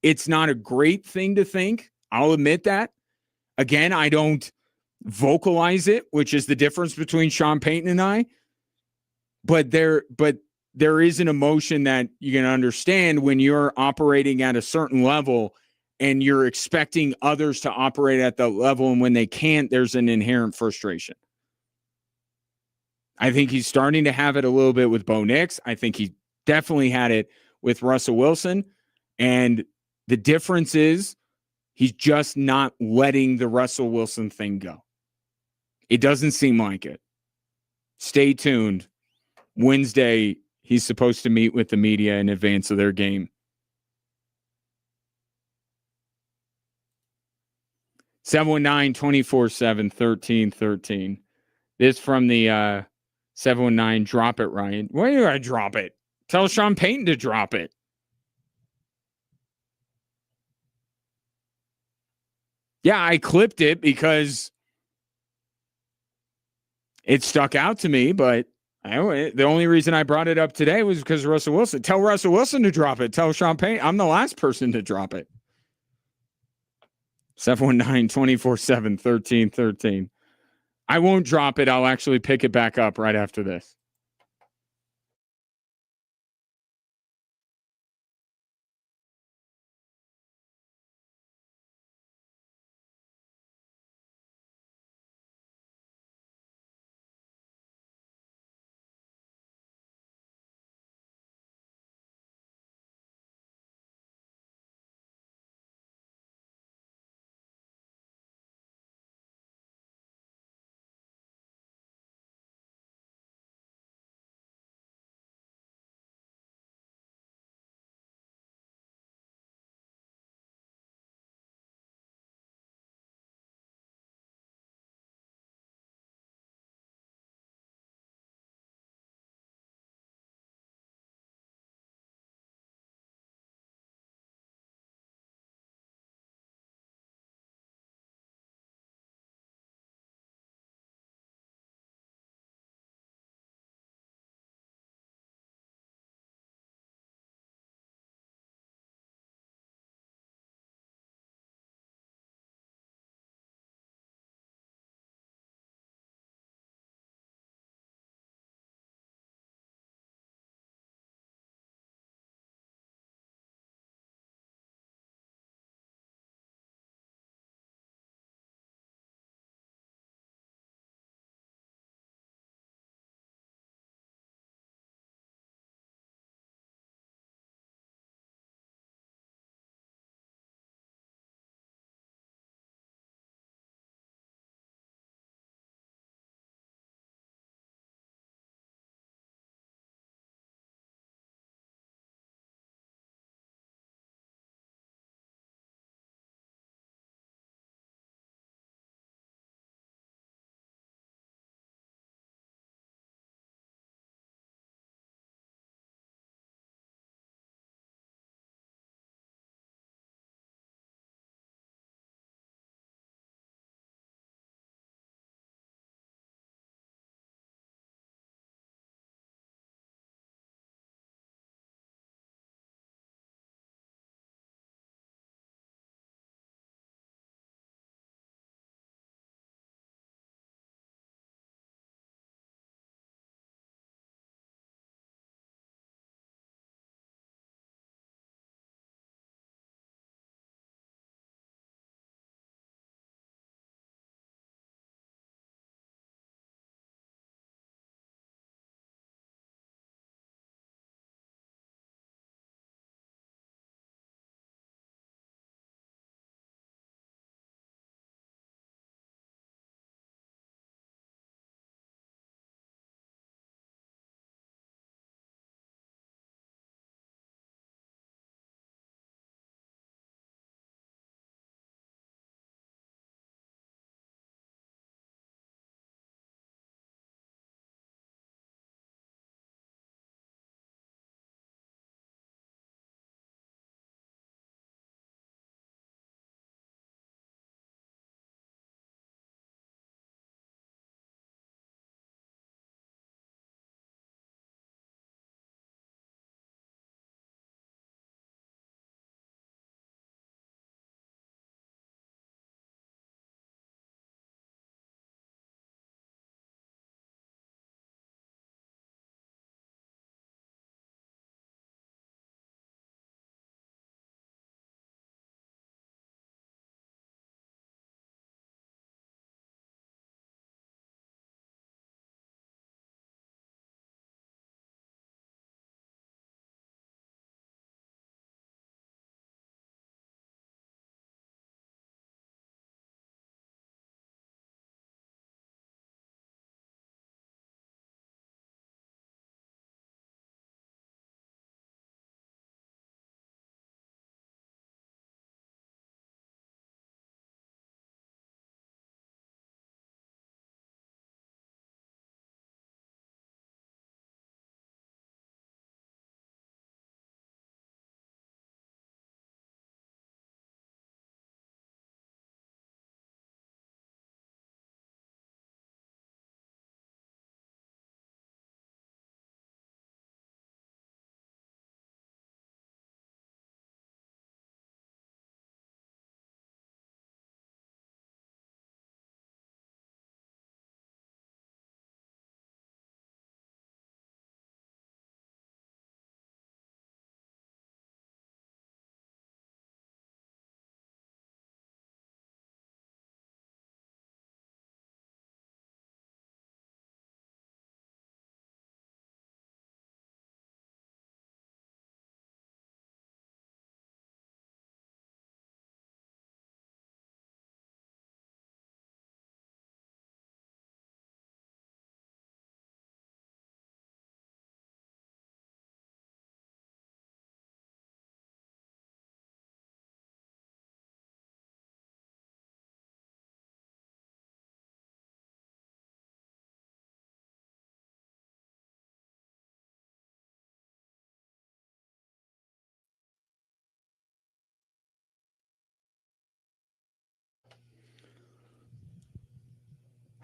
It's not a great thing to think. I'll admit that. Again, I don't vocalize it, which is the difference between Sean Payton and I. But there is an emotion that you can understand when you're operating at a certain level and you're expecting others to operate at that level. And when they can't, there's an inherent frustration. I think he's starting to have it a little bit with Bo Nix. I think he definitely had it with Russell Wilson. And the difference is he's just not letting the Russell Wilson thing go. It doesn't seem like it. Stay tuned. Wednesday, he's supposed to meet with the media in advance of their game. 719-247-1313. This from the 719. Drop it, Ryan. Why do I drop it? Tell Sean Payton to drop it. Yeah, I clipped it because it stuck out to me, but the only reason I brought it up today was because of Russell Wilson. Tell Russell Wilson to drop it. Tell Sean Payton. I'm the last person to drop it. 719-247-1313. I won't drop it. I'll actually pick it back up right after this.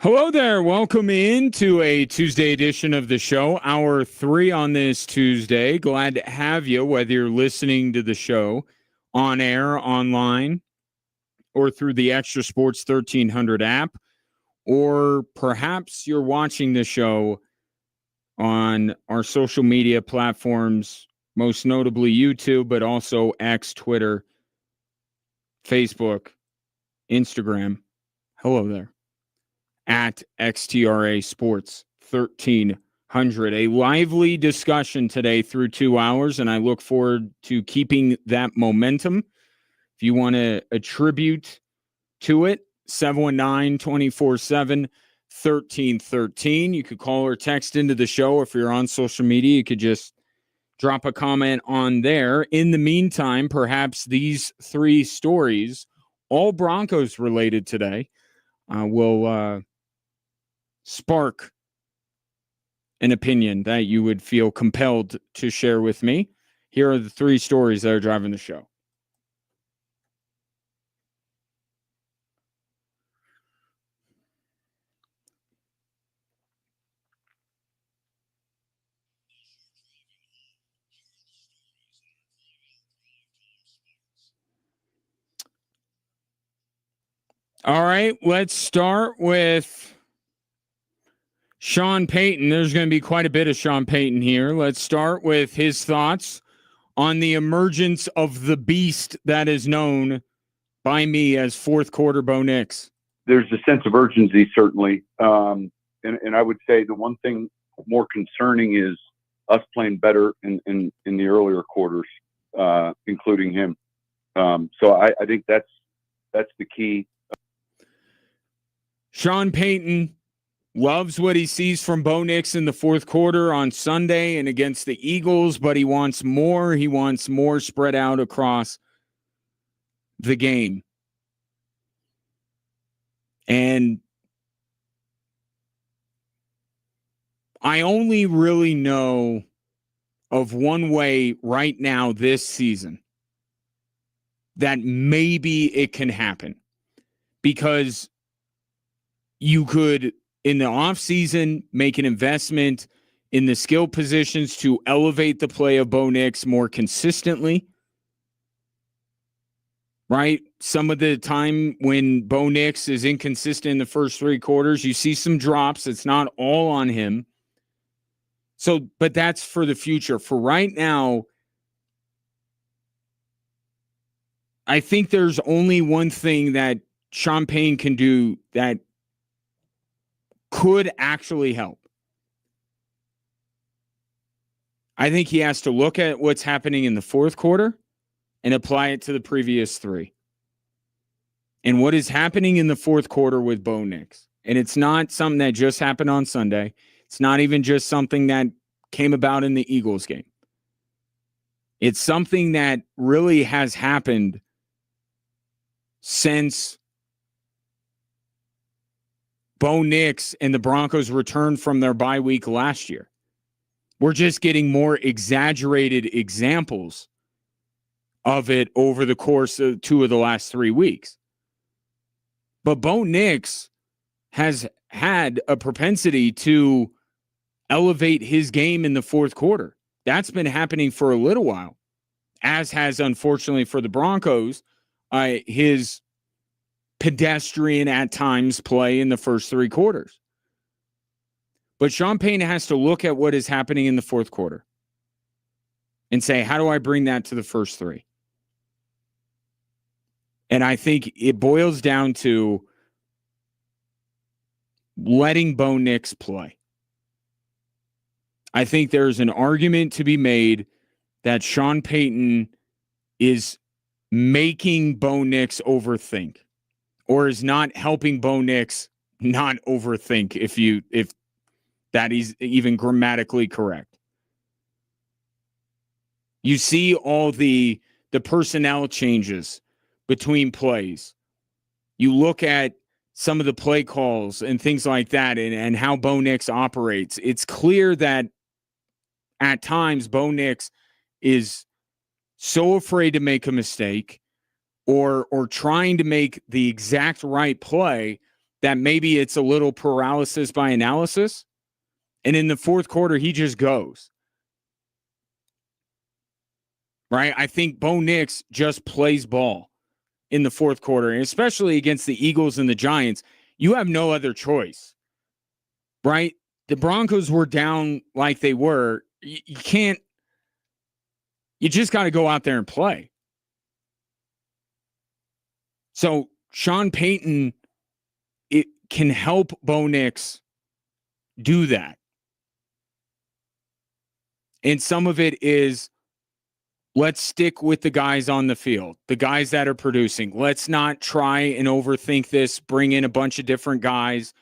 Hello there. Welcome into a Tuesday edition of the show, hour 3 on this Tuesday. Glad to have you, whether you're listening to the show on air, online, or through the Extra Sports 1300 app, or perhaps you're watching the show on our social media platforms, most notably YouTube, but also X, Twitter, Facebook, Instagram. Hello there. At XTRA Sports 1300. A lively discussion today through 2 hours, and I look forward to keeping that momentum. If you want to attribute to it, 719-247-1313. You could call or text into the show. If you're on social media, you could just drop a comment on there. In the meantime, perhaps these 3 stories, all Broncos related today, will spark an opinion that you would feel compelled to share with me. Here are the 3 stories that are driving the show. All right, let's start with Sean Payton. There's going to be quite a bit of Sean Payton here. Let's start with his thoughts on the emergence of the beast that is known by me as fourth quarter Bo Nix. There's a sense of urgency, certainly. And I would say the one thing more concerning is us playing better in the earlier quarters, including him. So I think that's the key. Sean Payton loves what he sees from Bo Nix in the fourth quarter on Sunday and against the Eagles, but he wants more. He wants more spread out across the game. And I only really know of one way right now this season that maybe it can happen, because you could, in the offseason, make an investment in the skill positions to elevate the play of Bo Nix more consistently. Right? Some of the time when Bo Nix is inconsistent in the first 3 quarters, you see some drops. It's not all on him. So, but that's for the future. For right now, I think there's only one thing that Sean Payton can do that could actually help. I think he has to look at what's happening in the fourth quarter and apply it to the previous 3. And what is happening in the fourth quarter with Bo Nix. And it's not something that just happened on Sunday. It's not even just something that came about in the Eagles game. It's something that really has happened since Bo Nix and the Broncos returned from their bye week last year. We're just getting more exaggerated examples of it over the course of 2 of the last 3 weeks. But Bo Nix has had a propensity to elevate his game in the fourth quarter. That's been happening for a little while, as has, unfortunately, for the Broncos, his pedestrian at times play in the first 3 quarters. But Sean Payton has to look at what is happening in the fourth quarter and say, how do I bring that to the first 3? And I think it boils down to letting Bo Nix play. I think there's an argument to be made that Sean Payton is making Bo Nix overthink, or is not helping Bo Nix not overthink, if that is even grammatically correct. You see all the personnel changes between plays. You look at some of the play calls and things like that, and how Bo Nix operates. It's clear that at times Bo Nix is so afraid to make a mistake or trying to make the exact right play that maybe it's a little paralysis by analysis. And in the fourth quarter, he just goes. Right? I think Bo Nix just plays ball in the fourth quarter, and especially against the Eagles and the Giants. You have no other choice. Right? The Broncos were down like they were. You can't. You just got to go out there and play. So Sean Payton, it can help Bo Nix do that. And some of it is, let's stick with the guys on the field, the guys that are producing. Let's not try and overthink this, bring in a bunch of different guys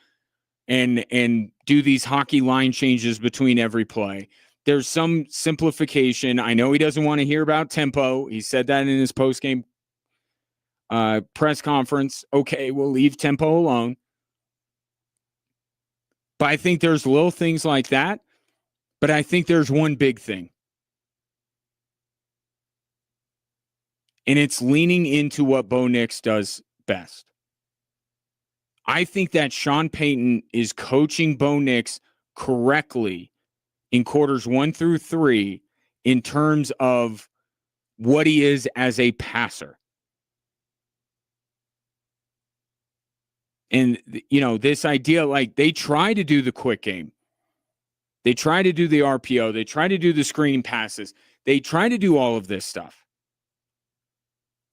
and do these hockey line changes between every play. There's some simplification. I know he doesn't want to hear about tempo. He said that in his postgame press conference. Okay, we'll leave tempo alone. But I think there's little things like that. But I think there's one big thing. And it's leaning into what Bo Nix does best. I think that Sean Payton is coaching Bo Nix correctly in quarters 1 through 3 in terms of what he is as a passer. And, this idea, like, they try to do the quick game. They try to do the RPO. They try to do the screen passes. They try to do all of this stuff.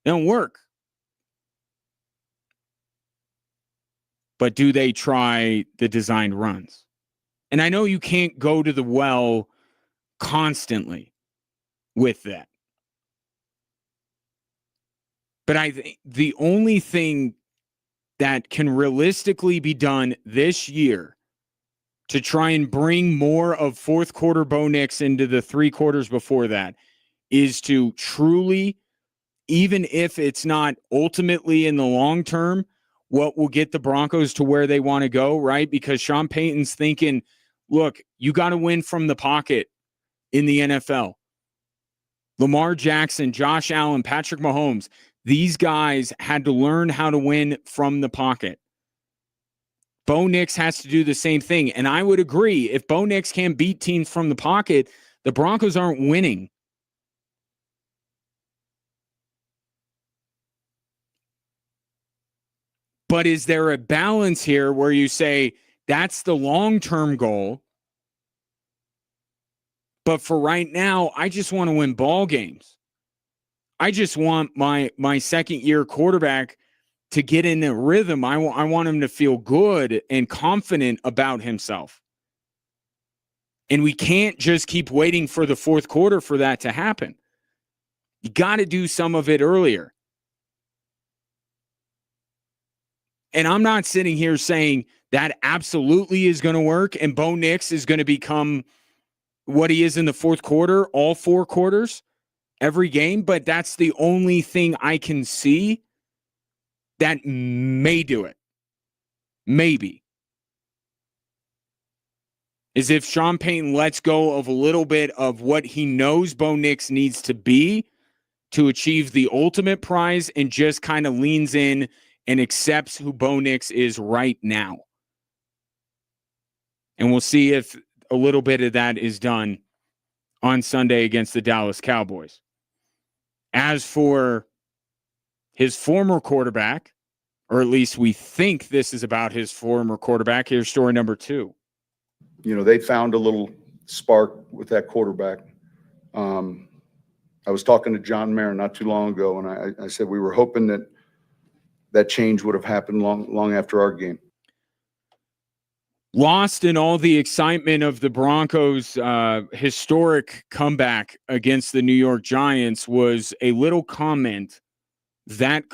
It don't work. But do they try the designed runs? And I know you can't go to the well constantly with that. But I think the only thing that can realistically be done this year to try and bring more of fourth quarter Bo Nix into the 3 quarters before that is to truly, even if it's not ultimately in the long term, what will get the Broncos to where they want to go, right? Because Sean Payton's thinking, look, you got to win from the pocket in the NFL. Lamar Jackson, Josh Allen, Patrick Mahomes, these guys had to learn how to win from the pocket. Bo Nix has to do the same thing. And I would agree, if Bo Nix can't beat teams from the pocket, the Broncos aren't winning. But is there a balance here where you say that's the long-term goal, but for right now, I just want to win ball games. I just want my second-year quarterback to get in a rhythm. I want him to feel good and confident about himself. And we can't just keep waiting for the fourth quarter for that to happen. You got to do some of it earlier. And I'm not sitting here saying that absolutely is going to work and Bo Nix is going to become what he is in the fourth quarter, all 4 quarters, every game. But that's the only thing I can see that may do it. Maybe. Is if Sean Payton lets go of a little bit of what he knows Bo Nix needs to be to achieve the ultimate prize and just kind of leans in and accepts who Bo Nix is right now. And we'll see if a little bit of that is done on Sunday against the Dallas Cowboys. As for his former quarterback, or at least we think this is about his former quarterback, here's story number 2. They found a little spark with that quarterback. I was talking to John Mayer not too long ago, and I said we were hoping that change would have happened long after our game. Lost in all the excitement of the Broncos' historic comeback against the New York Giants was a little comment that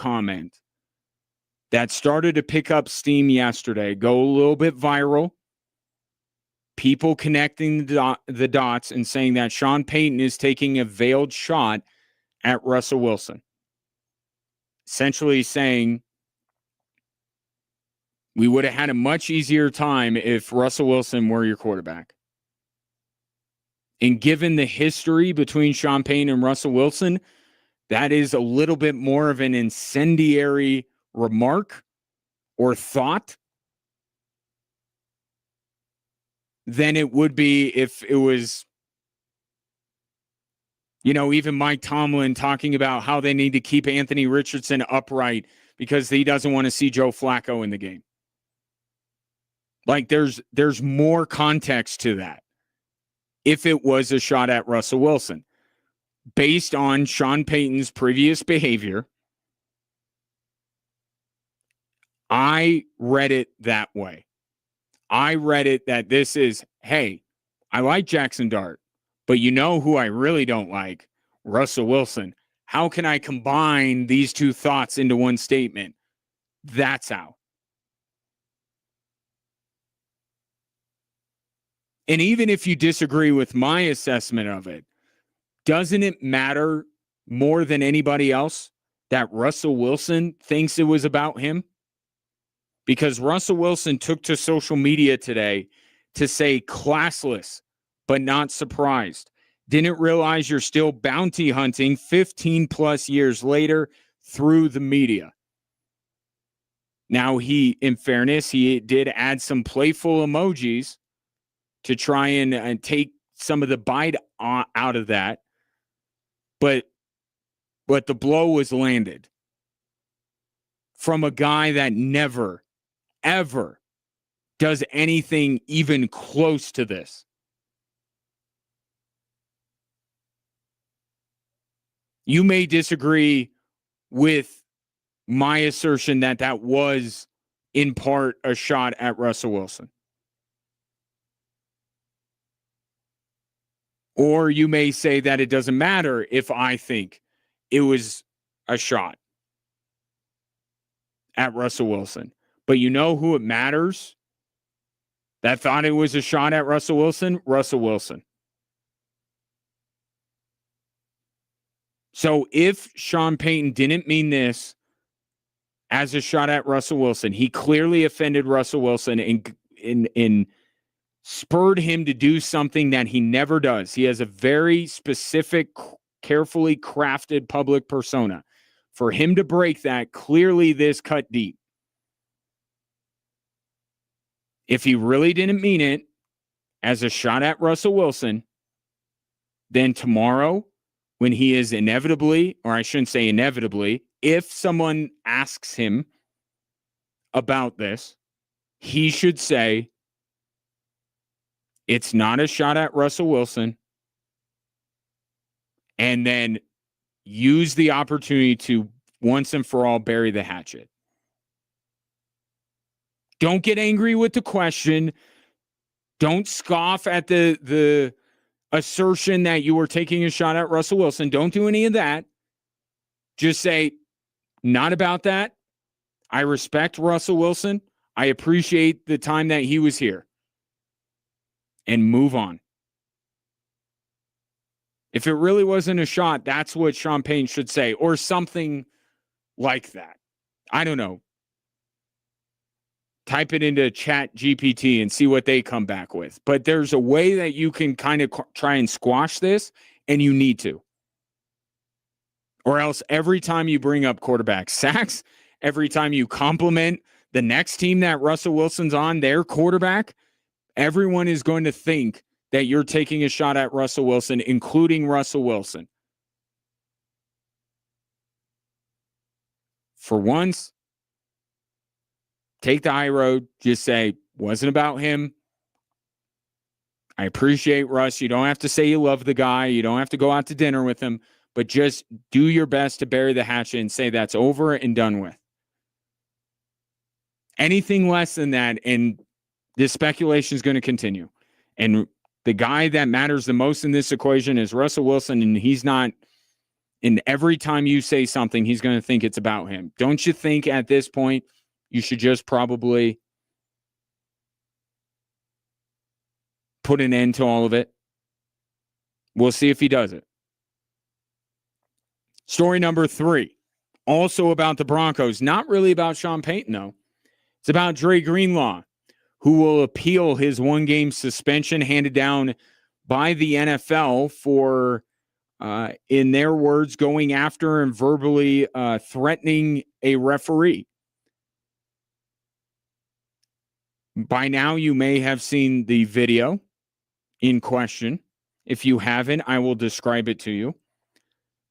started to pick up steam yesterday, go a little bit viral. People connecting the dots and saying that Sean Payton is taking a veiled shot at Russell Wilson. Essentially saying we would have had a much easier time if Russell Wilson were your quarterback. And given the history between Sean Payton and Russell Wilson, that is a little bit more of an incendiary remark or thought than it would be if it was, even Mike Tomlin talking about how they need to keep Anthony Richardson upright because he doesn't want to see Joe Flacco in the game. Like there's more context to that if it was a shot at Russell Wilson. Based on Sean Payton's previous behavior, I read it that way. I read it that this is, hey, I like Jackson Dart, but you know who I really don't like? Russell Wilson. How can I combine these two thoughts into one statement? That's how. And even if you disagree with my assessment of it, doesn't it matter more than anybody else that Russell Wilson thinks it was about him? Because Russell Wilson took to social media today to say classless, but not surprised. Didn't realize you're still bounty hunting 15 plus years later through the media. Now, in fairness, he did add some playful emojis to try and take some of the bite out of that. But the blow was landed from a guy that never, ever does anything even close to this. You may disagree with my assertion that was in part a shot at Russell Wilson. Or you may say that it doesn't matter if I think it was a shot at Russell Wilson. But you know who it matters that thought it was a shot at Russell Wilson? Russell Wilson. So if Sean Payton didn't mean this as a shot at Russell Wilson, he clearly offended Russell Wilson and spurred him to do something that he never does. He has a very specific, carefully crafted public persona. For him to break that, clearly this cut deep. If he really didn't mean it as a shot at Russell Wilson, then tomorrow, when he is inevitably, or I shouldn't say inevitably, if someone asks him about this, he should say, it's not a shot at Russell Wilson, and then use the opportunity to once and for all bury the hatchet. Don't get angry with the question. Don't scoff at the assertion that you were taking a shot at Russell Wilson. Don't do any of that. Just say, not about that. I respect Russell Wilson. I appreciate the time that he was here. And move on. If it really wasn't a shot, that's what Sean Payton should say, or something like that. I don't know. Type it into Chat GPT and see what they come back with. But there's a way that you can kind of try and squash this, and you need to. Or else every time you bring up quarterback sacks, every time you compliment the next team that Russell Wilson's on, their quarterback, everyone is going to think that you're taking a shot at Russell Wilson, including Russell Wilson. For once, take the high road. Just say, wasn't about him. I appreciate Russ. You don't have to say you love the guy. You don't have to go out to dinner with him. But just do your best to bury the hatchet and say that's over and done with. Anything less than that, and this speculation is going to continue. And the guy that matters the most in this equation is Russell Wilson, and he's not, and every time you say something, he's going to think it's about him. Don't you think at this point you should just probably put an end to all of it? We'll see if he does it. Story number 3, also about the Broncos. Not really about Sean Payton, though. It's about Dre Greenlaw, who will appeal his one-game suspension handed down by the NFL for, in their words, going after and verbally threatening a referee. By now, you may have seen the video in question. If you haven't, I will describe it to you.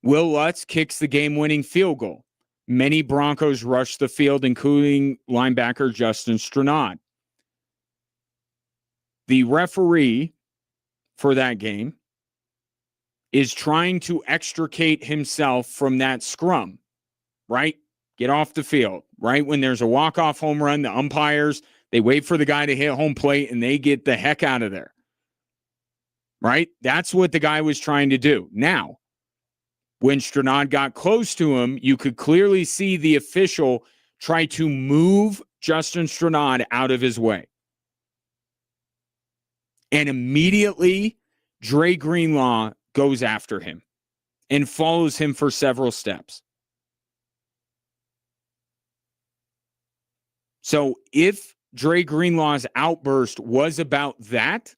Will Lutz kicks the game-winning field goal. Many Broncos rush the field, including linebacker Justin Stranad. The referee for that game is trying to extricate himself from that scrum, right? Get off the field, right? When there's a walk-off home run, the umpires, they wait for the guy to hit home plate and they get the heck out of there, right? That's what the guy was trying to do. Now, when Stranad got close to him, you could clearly see the official try to move Justin Stranad out of his way. And immediately, Dre Greenlaw goes after him and follows him for several steps. So if Dre Greenlaw's outburst was about that,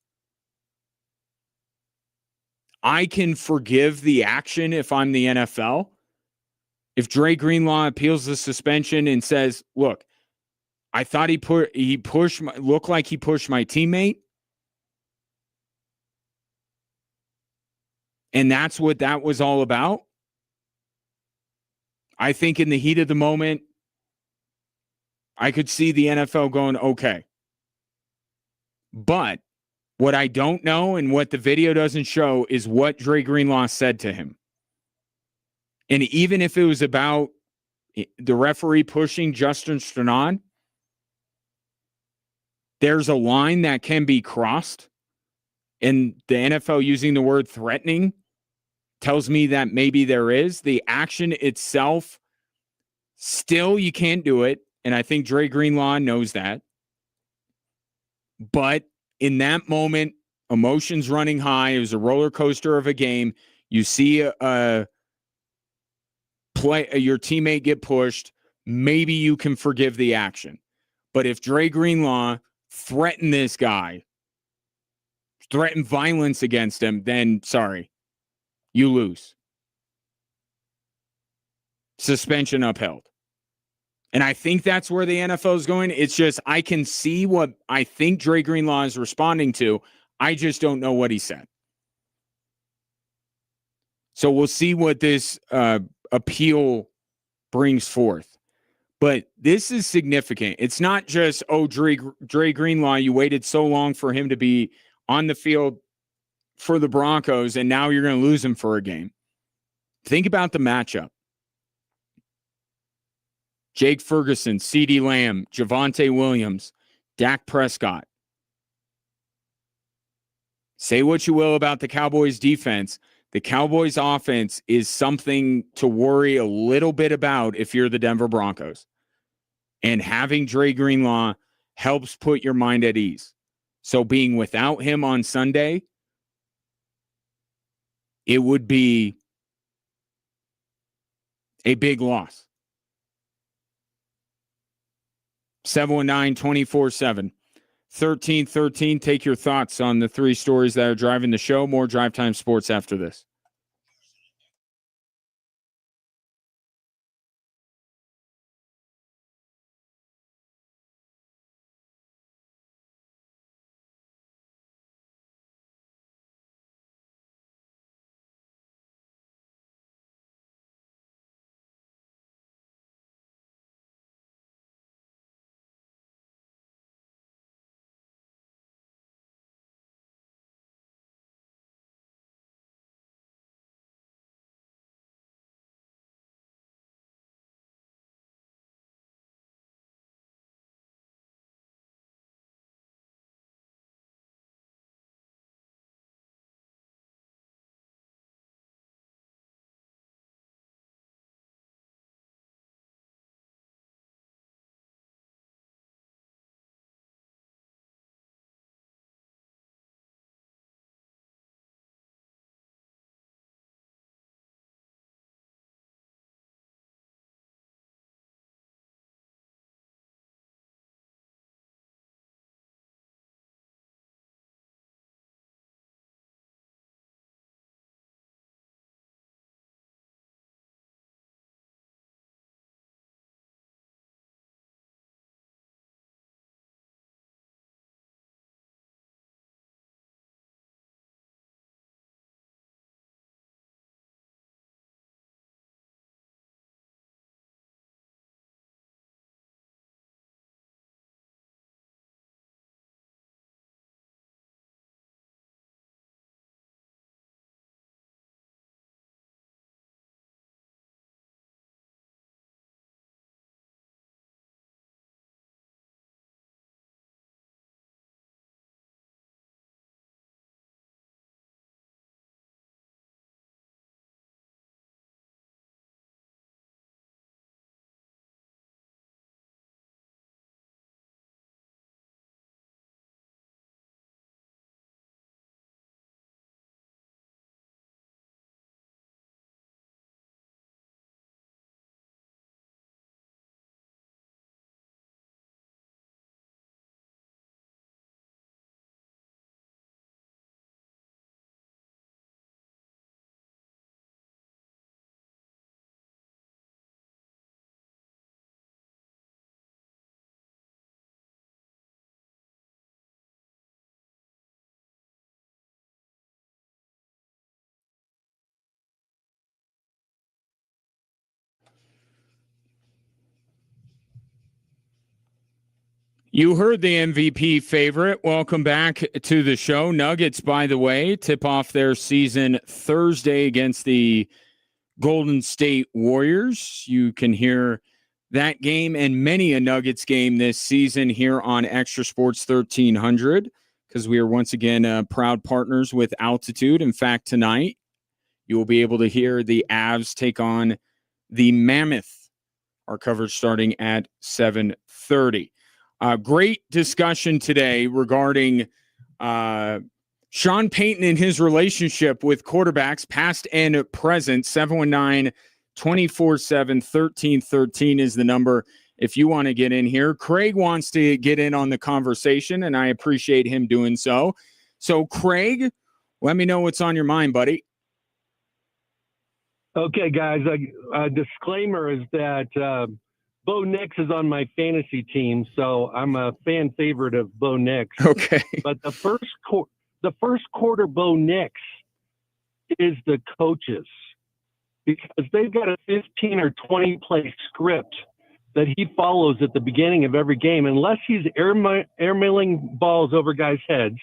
I can forgive the action if I'm the NFL. If Dre Greenlaw appeals the suspension and says, look, I thought looked like he pushed my teammate. And that's what that was all about. I think in the heat of the moment, I could see the NFL going, okay. But what I don't know and what the video doesn't show is what Dre Greenlaw said to him. And even if it was about the referee pushing Justin Stranad, there's a line that can be crossed. And the NFL using the word threatening tells me that maybe there is. The action itself, still you can't do it. And I think Dre Greenlaw knows that. But in that moment, emotions running high. It was a roller coaster of a game. You see your teammate get pushed. Maybe you can forgive the action. But if Dre Greenlaw threatened this guy, threatened violence against him, then sorry, you lose. Suspension upheld. And I think that's where the NFL is going. It's just I can see what I think Dre Greenlaw is responding to. I just don't know what he said. So we'll see what this appeal brings forth. But this is significant. It's not just, Dre Greenlaw, you waited so long for him to be on the field for the Broncos, and now you're going to lose him for a game. Think about the matchup. Jake Ferguson, CeeDee Lamb, Javonte Williams, Dak Prescott. Say what you will about the Cowboys defense. The Cowboys offense is something to worry a little bit about if you're the Denver Broncos. And having Dre Greenlaw helps put your mind at ease. So being without him on Sunday, it would be a big loss. 719-24-7. 1313. Take your thoughts on the three stories that are driving the show. More Drive Time Sports after this. You heard the MVP favorite. Welcome back to the show. Nuggets, by the way, tip off their season Thursday against the Golden State Warriors. You can hear that game and many a Nuggets game this season here on Extra Sports 1300 because we are once again proud partners with Altitude. In fact, tonight you will be able to hear the Avs take on the Mammoth. Our coverage starting at 7:30. Great discussion today regarding Sean Payton and his relationship with quarterbacks, past and present. 719-247-1313 is the number if you want to get in here. Craig wants to get in on the conversation, and I appreciate him doing so. So, Craig, let me know what's on your mind, buddy. Okay, guys, a disclaimer is that Bo Nix is on my fantasy team, so I'm a fan favorite of Bo Nix. Okay. But the first quarter Bo Nix is the coaches, because they've got a 15 or 20 play script that he follows at the beginning of every game. Unless he's airmailing balls over guys' heads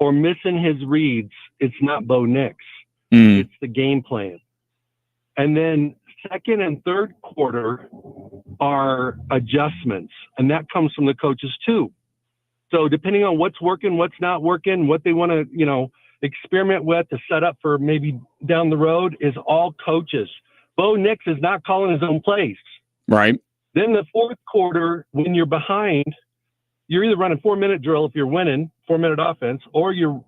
or missing his reads, it's not Bo Nix. It's the game plan. And then second and third quarter are adjustments, and that comes from the coaches too. So depending on what's working, what's not working, what they want to, experiment with to set up for maybe down the road is all coaches. Bo Nix is not calling his own plays. Right. Then the fourth quarter, when you're behind, you're either running 4-minute drill if you're winning, 4-minute offense, or you're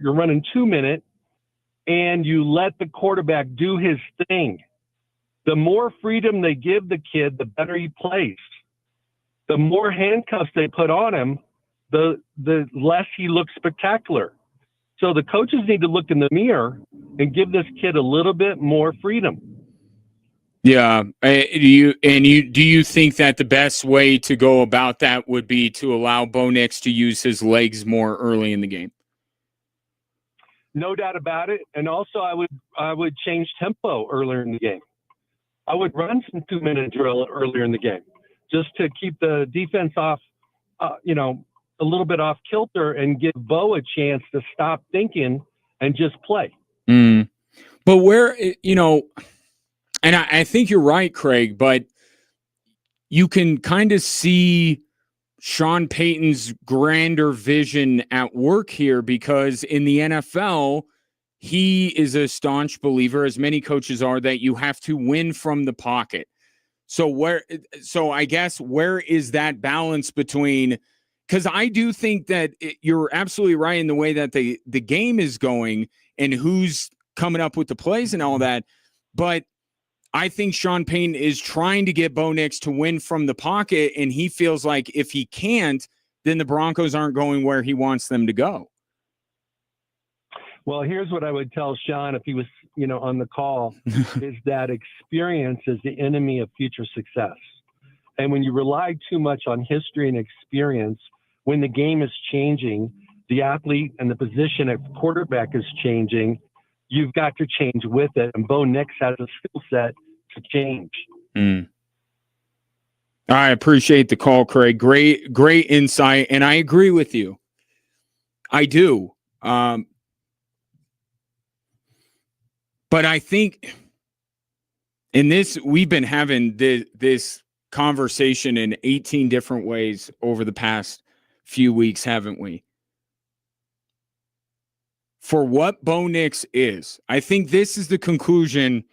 running 2-minute, and you let the quarterback do his thing. The more freedom they give the kid, the better he plays. The more handcuffs they put on him, the less he looks spectacular. So the coaches need to look in the mirror and give this kid a little bit more freedom. Yeah. Do you think that the best way to go about that would be to allow Bo Nix to use his legs more early in the game? No doubt about it. And also I would change tempo earlier in the game. I would run some 2-minute drill earlier in the game just to keep the defense off, a little bit off kilter and give Bo a chance to stop thinking and just play. But where, and I think you're right, Craig, but you can kind of see Sean Payton's grander vision at work here, because in the NFL, he is a staunch believer, as many coaches are, that you have to win from the pocket. So I guess where is that balance between, because I do think that you're absolutely right in the way that the game is going and who's coming up with the plays and all that. But I think Sean Payton is trying to get Bo Nix to win from the pocket, and he feels like if he can't, then the Broncos aren't going where he wants them to go. Well, here's what I would tell Sean if he was, on the call, is that experience is the enemy of future success. And when you rely too much on history and experience, when the game is changing, the athlete and the position at quarterback is changing, you've got to change with it. And Bo Nix has a skill set to change. I appreciate the call, Craig. Great insight. And I agree with you. I do. But I think in this, we've been having this conversation in 18 different ways over the past few weeks, haven't we? For what Bo Nix is, I think this is the conclusion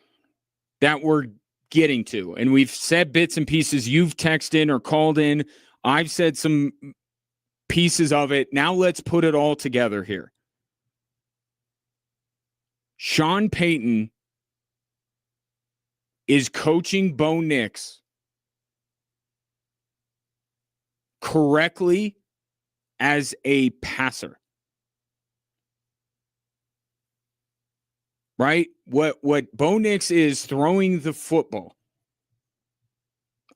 that we're getting to. And we've said bits and pieces. You've texted in or called in. I've said some pieces of it. Now let's put it all together here. Sean Payton is coaching Bo Nix correctly as a passer. Right? What Bo Nix is throwing the football.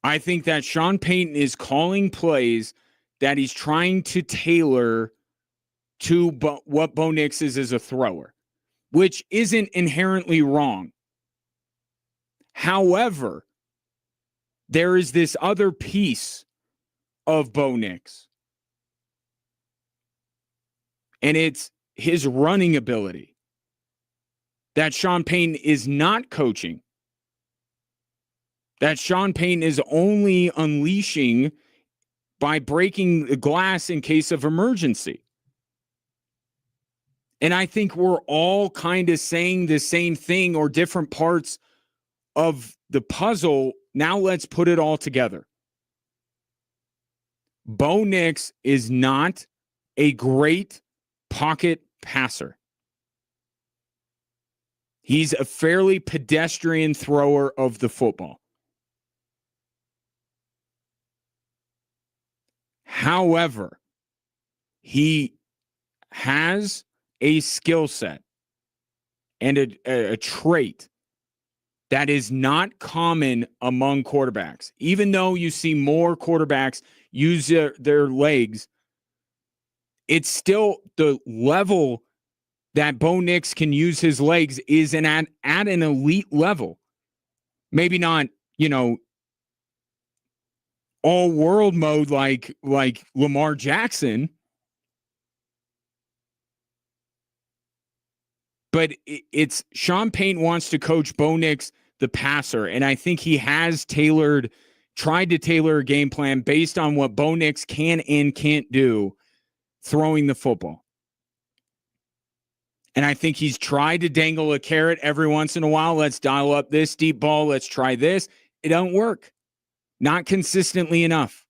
I think that Sean Payton is calling plays that he's trying to tailor to what Bo Nix is as a thrower, which isn't inherently wrong. However, there is this other piece of Bo Nix. And it's his running ability that Sean Payton is not coaching, that Sean Payton is only unleashing by breaking the glass in case of emergency. And I think we're all kind of saying the same thing or different parts of the puzzle. Now let's put it all together. Bo Nix is not a great pocket passer. He's a fairly pedestrian thrower of the football. However, he has a skill set and a trait that is not common among quarterbacks. Even though you see more quarterbacks use their legs, it's still the level that Bo Nix can use his legs is at an elite level. Maybe not, all world mode like Lamar Jackson. But it's Sean Payton wants to coach Bo Nix, the passer, and I think he has tried to tailor a game plan based on what Bo Nix can and can't do throwing the football. And I think he's tried to dangle a carrot every once in a while. Let's dial up this deep ball. Let's try this. It don't work. Not consistently enough.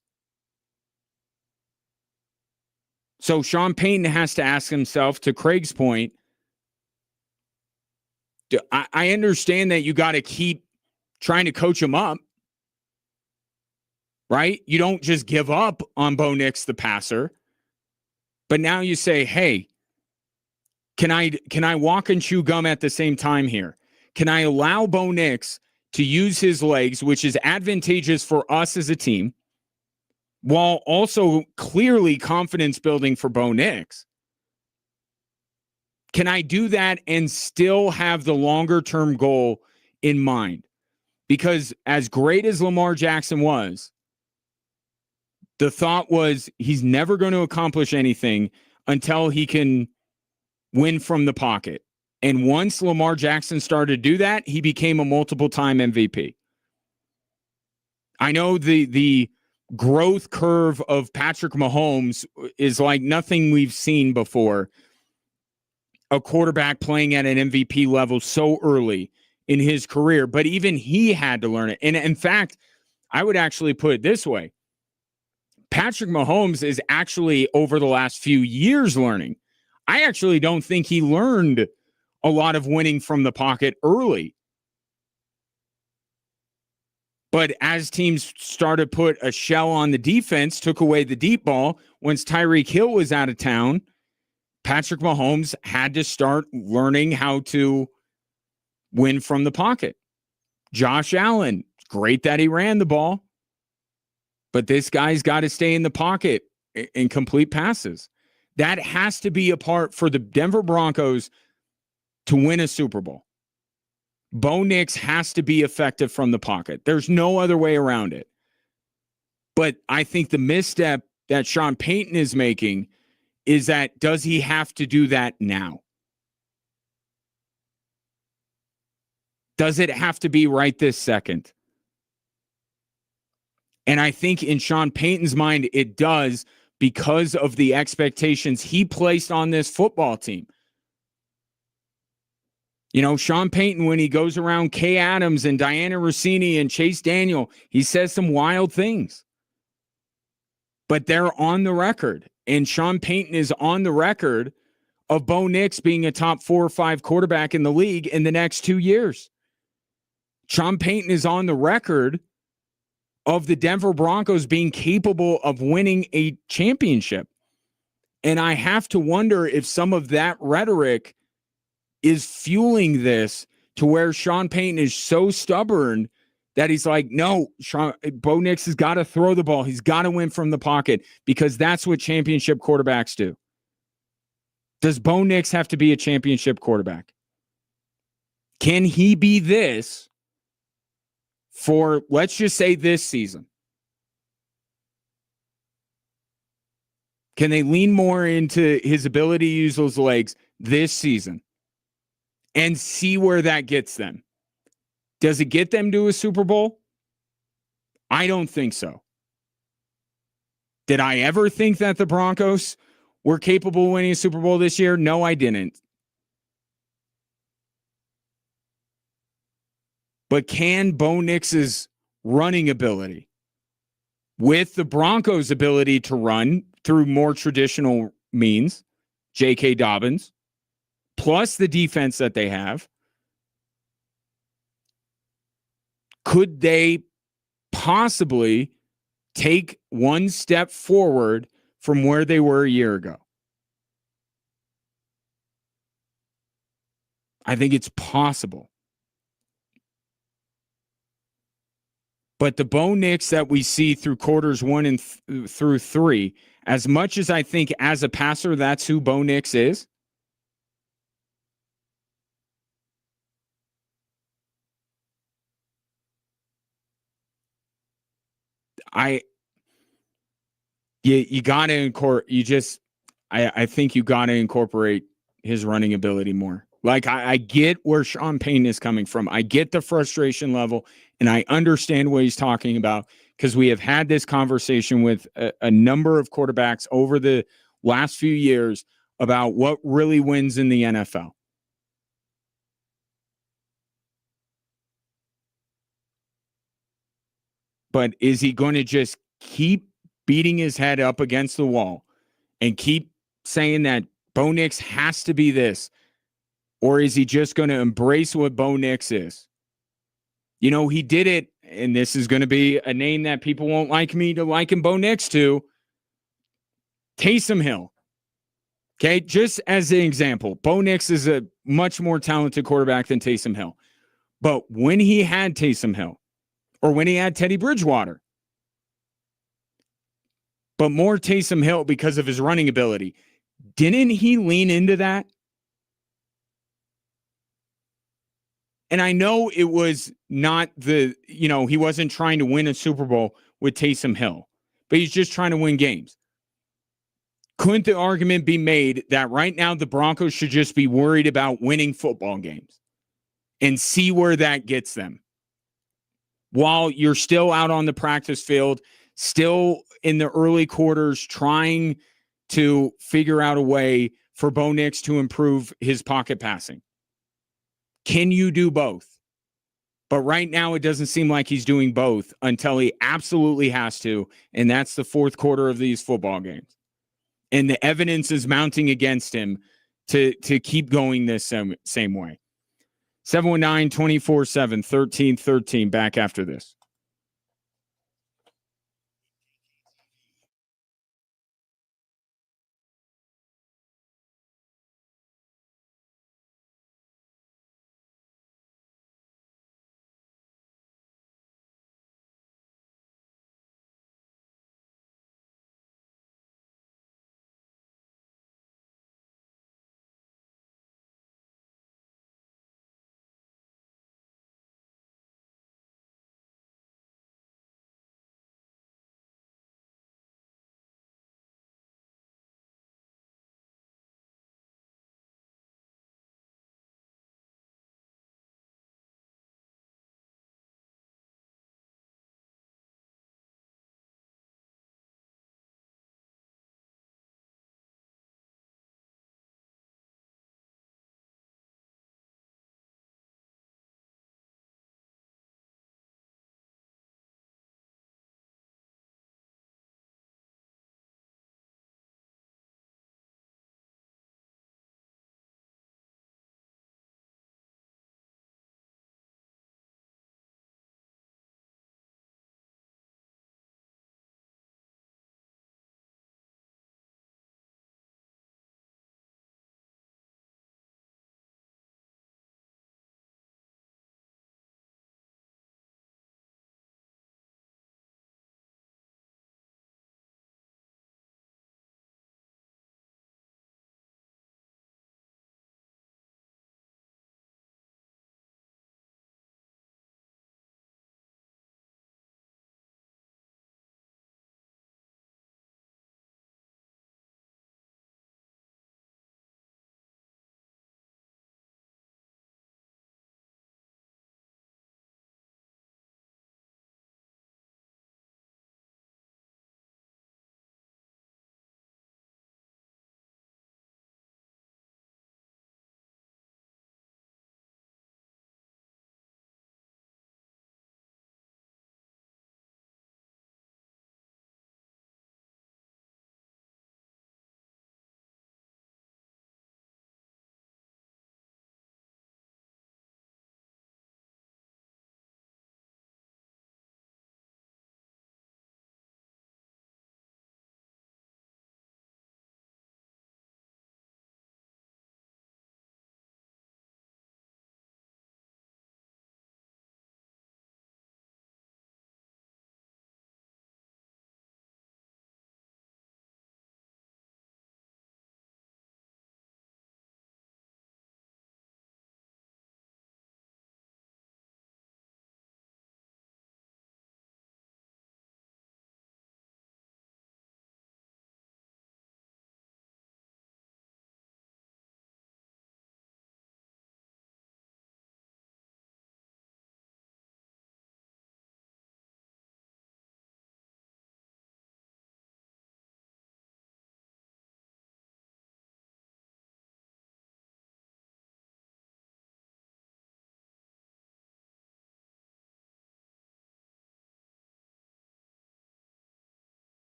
So Sean Payton has to ask himself, to Craig's point, I understand that you got to keep trying to coach him up, right? You don't just give up on Bo Nix, the passer. But now you say, hey, can I walk and chew gum at the same time here? Can I allow Bo Nix to use his legs, which is advantageous for us as a team, while also clearly confidence building for Bo Nix? Can I do that and still have the longer term goal in mind? Because as great as Lamar Jackson was, the thought was he's never going to accomplish anything until he can win from the pocket. And once Lamar Jackson started to do that, he became a multiple-time MVP. I know the growth curve of Patrick Mahomes is like nothing we've seen before. A quarterback playing at an MVP level so early in his career, but even he had to learn it. And in fact, I would actually put it this way. Patrick Mahomes is actually over the last few years learning. I actually don't think he learned a lot of winning from the pocket early. But as teams started to put a shell on the defense, took away the deep ball, once Tyreek Hill was out of town, Patrick Mahomes had to start learning how to win from the pocket. Josh Allen, great that he ran the ball, but this guy's got to stay in the pocket and complete passes. That has to be a part for the Denver Broncos to win a Super Bowl. Bo Nix has to be effective from the pocket. There's no other way around it. But I think the misstep that Sean Payton is making is that, does he have to do that now? Does it have to be right this second? And I think in Sean Payton's mind, it does, because of the expectations he placed on this football team. Sean Payton, when he goes around Kay Adams and Diana Rossini and Chase Daniel, he says some wild things. But they're on the record. And Sean Payton is on the record of Bo Nix being a top 4 or 5 quarterback in the league in the next 2 years. Sean Payton is on the record of the Denver Broncos being capable of winning a championship. And I have to wonder if some of that rhetoric is fueling this, to where Sean Payton is so stubborn that he's like, no, Bo Nix has got to throw the ball. He's got to win from the pocket, because that's what championship quarterbacks do. Does Bo Nix have to be a championship quarterback? Can he be this for, let's just say, this season? Can they lean more into his ability to use those legs this season and see where that gets them? Does it get them to a Super Bowl? I don't think so. Did I ever think that the Broncos were capable of winning a Super Bowl this year? No, I didn't. But can Bo Nix's running ability with the Broncos' ability to run through more traditional means, J.K. Dobbins, plus the defense that they have, could they possibly take one step forward from where they were a year ago? I think it's possible. But the Bo Nix that we see through quarters 1 and through 3, as much as I think as a passer that's who Bo Nix is, you gotta incorporate. I think you gotta incorporate his running ability more. Like I get where Sean Payton is coming from. I get the frustration level, and I understand what he's talking about because we have had this conversation with a number of quarterbacks over the last few years about what really wins in the NFL. But is he going to just keep beating his head up against the wall and keep saying that Bo Nix has to be this? Or is he just going to embrace what Bo Nix is? You know, he did it, and this is going to be a name that people won't like me to liken Bo Nix to. Taysom Hill. Okay, just as an example, Bo Nix is a much more talented quarterback than Taysom Hill. But when he had Taysom Hill, or when he had Teddy Bridgewater, but more Taysom Hill because of his running ability, didn't he lean into that? And I know it was not he wasn't trying to win a Super Bowl with Taysom Hill, but he's just trying to win games. Couldn't the argument be made that right now the Broncos should just be worried about winning football games and see where that gets them? While you're still out on the practice field, still in the early quarters, trying to figure out a way for Bo Nix to improve his pocket passing. Can you do both? But right now, it doesn't seem like he's doing both until he absolutely has to, and that's the fourth quarter of these football games. And the evidence is mounting against him to keep going this same way. 719-247-1313, back after this.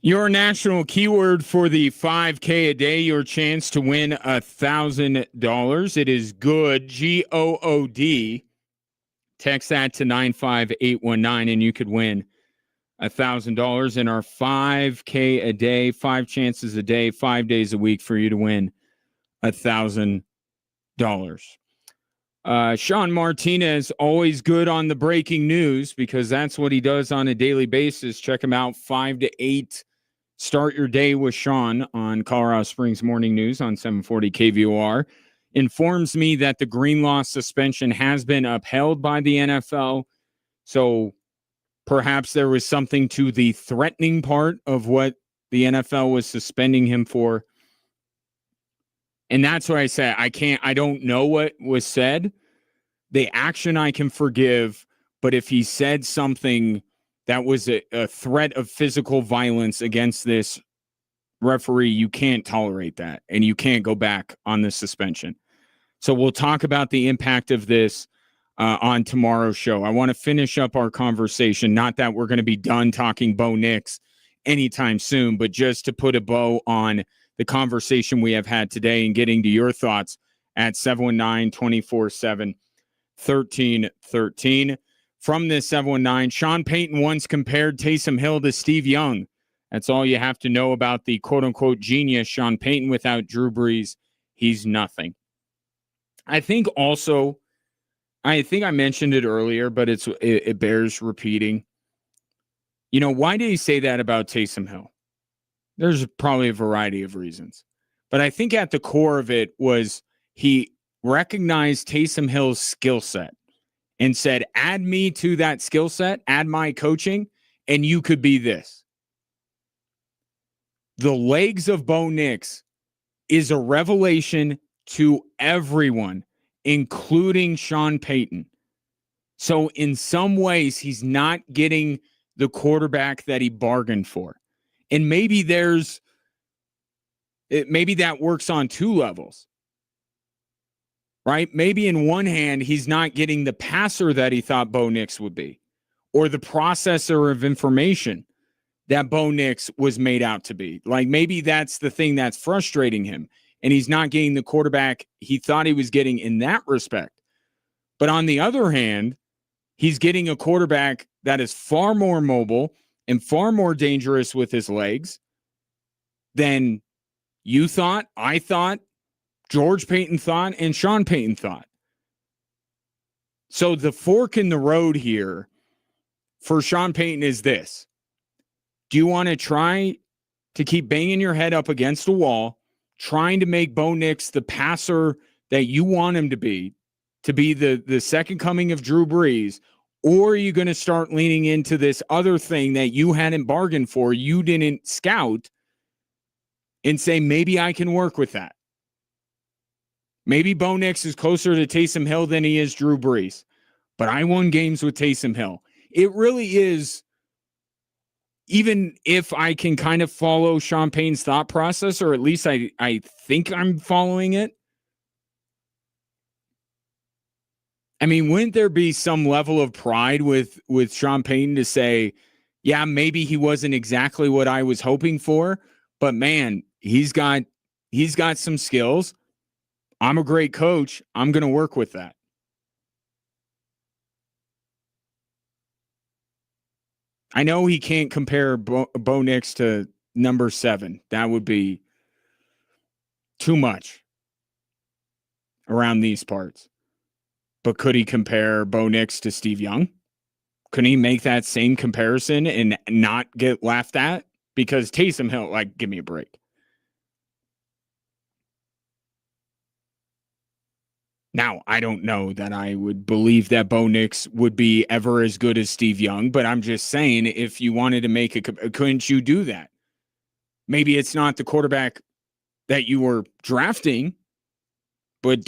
Your national keyword for the 5K a day, your chance to win $1,000. It is good, GOOD. Text that to 95819 and you could win $1,000 in our 5K a day, 5 chances a day, 5 days a week for you to win $1,000. Sean Martinez, always good on the breaking news because that's what he does on a daily basis. Check him out, 5 to 8. Start your day with Sean on Colorado Springs Morning News on 740 KVOR. Informs me that the Greenlaw suspension has been upheld by the NFL. So perhaps there was something to the threatening part of what the NFL was suspending him for. And that's why I say I don't know what was said. The action I can forgive, but if he said something that was a threat of physical violence against this referee, you can't tolerate that, and you can't go back on the suspension. So we'll talk about the impact of this on tomorrow's show. I want to finish up our conversation, not that we're going to be done talking Bo Nix anytime soon, but just to put a bow on the conversation we have had today and getting to your thoughts at 719-247-1313. From this 719, Sean Payton once compared Taysom Hill to Steve Young. That's all you have to know about the quote-unquote genius Sean Payton. Without Drew Brees, he's nothing. I think also, I mentioned it earlier, but it bears repeating. You know, why did he say that about Taysom Hill? There's probably a variety of reasons. But I think at the core of it was he recognized Taysom Hill's skill set and said, add me to that skill set, add my coaching, and you could be this. The legs of Bo Nix is a revelation to everyone, including Sean Payton. So in some ways, he's not getting the quarterback that he bargained for. And maybe maybe that works on two levels. Right? Maybe in one hand, he's not getting the passer that he thought Bo Nix would be, or the processor of information that Bo Nix was made out to be. Like maybe that's the thing that's frustrating him, and he's not getting the quarterback he thought he was getting in that respect. But on the other hand, he's getting a quarterback that is far more mobile and far more dangerous with his legs than you thought, I thought, George Payton thought, and Sean Payton thought. So the fork in the road here for Sean Payton is this. Do you want to try to keep banging your head up against a wall, trying to make Bo Nix the passer that you want him to be the second coming of Drew Brees, or are you going to start leaning into this other thing that you hadn't bargained for, you didn't scout, and say, maybe I can work with that? Maybe Bo Nix is closer to Taysom Hill than he is Drew Brees, but I won games with Taysom Hill. It really is, even if I can kind of follow Sean Payton's thought process, or at least I think I'm following it. I mean, wouldn't there be some level of pride with Sean Payton to say, yeah, maybe he wasn't exactly what I was hoping for, but man, he's got some skills. I'm a great coach. I'm going to work with that. I know he can't compare Bo Nix to number 7. That would be too much around these parts. But could he compare Bo Nix to Steve Young? Couldn't he make that same comparison and not get laughed at? Because Taysom Hill, like, give me a break. Now, I don't know that I would believe that Bo Nix would be ever as good as Steve Young, but I'm just saying, if you wanted to make couldn't you do that? Maybe it's not the quarterback that you were drafting, but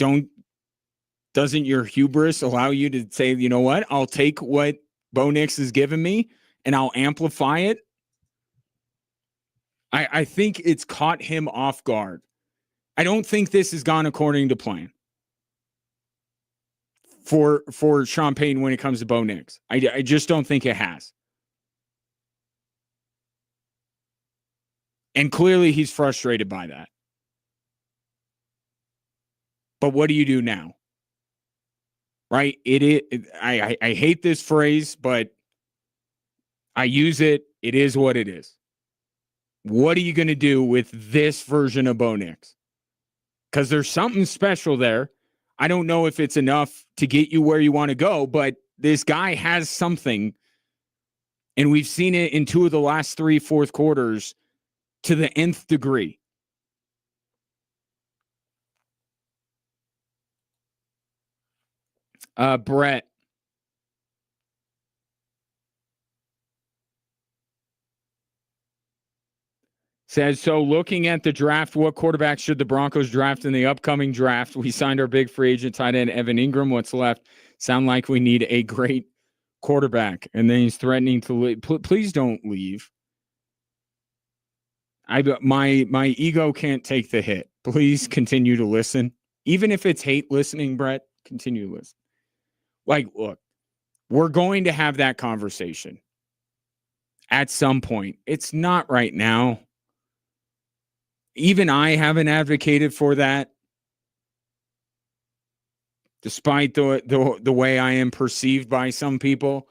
doesn't your hubris allow you to say, you know what, I'll take what Bo Nix has given me and I'll amplify it? I think it's caught him off guard. I don't think this has gone according to plan for Sean Payton when it comes to Bo Nix. I just don't think it has. And clearly he's frustrated by that. But what do you do now? Right? I hate this phrase, but I use it. It is what it is. What are you going to do with this version of Bo Nix? Because there's something special there. I don't know if it's enough to get you where you want to go, but this guy has something. And we've seen it in 2 of the last 3 fourth quarters to the nth degree. Brett. Says, so looking at the draft, what quarterback should the Broncos draft in the upcoming draft? We signed our big free agent tight end, Evan Ingram. What's left? Sound like we need a great quarterback. And then he's threatening to leave. Please don't leave. My ego can't take the hit. Please continue to listen. Even if it's hate listening, Brett, continue to listen. Like, look, we're going to have that conversation at some point. It's not right now. Even I haven't advocated for that, despite the way I am perceived by some people.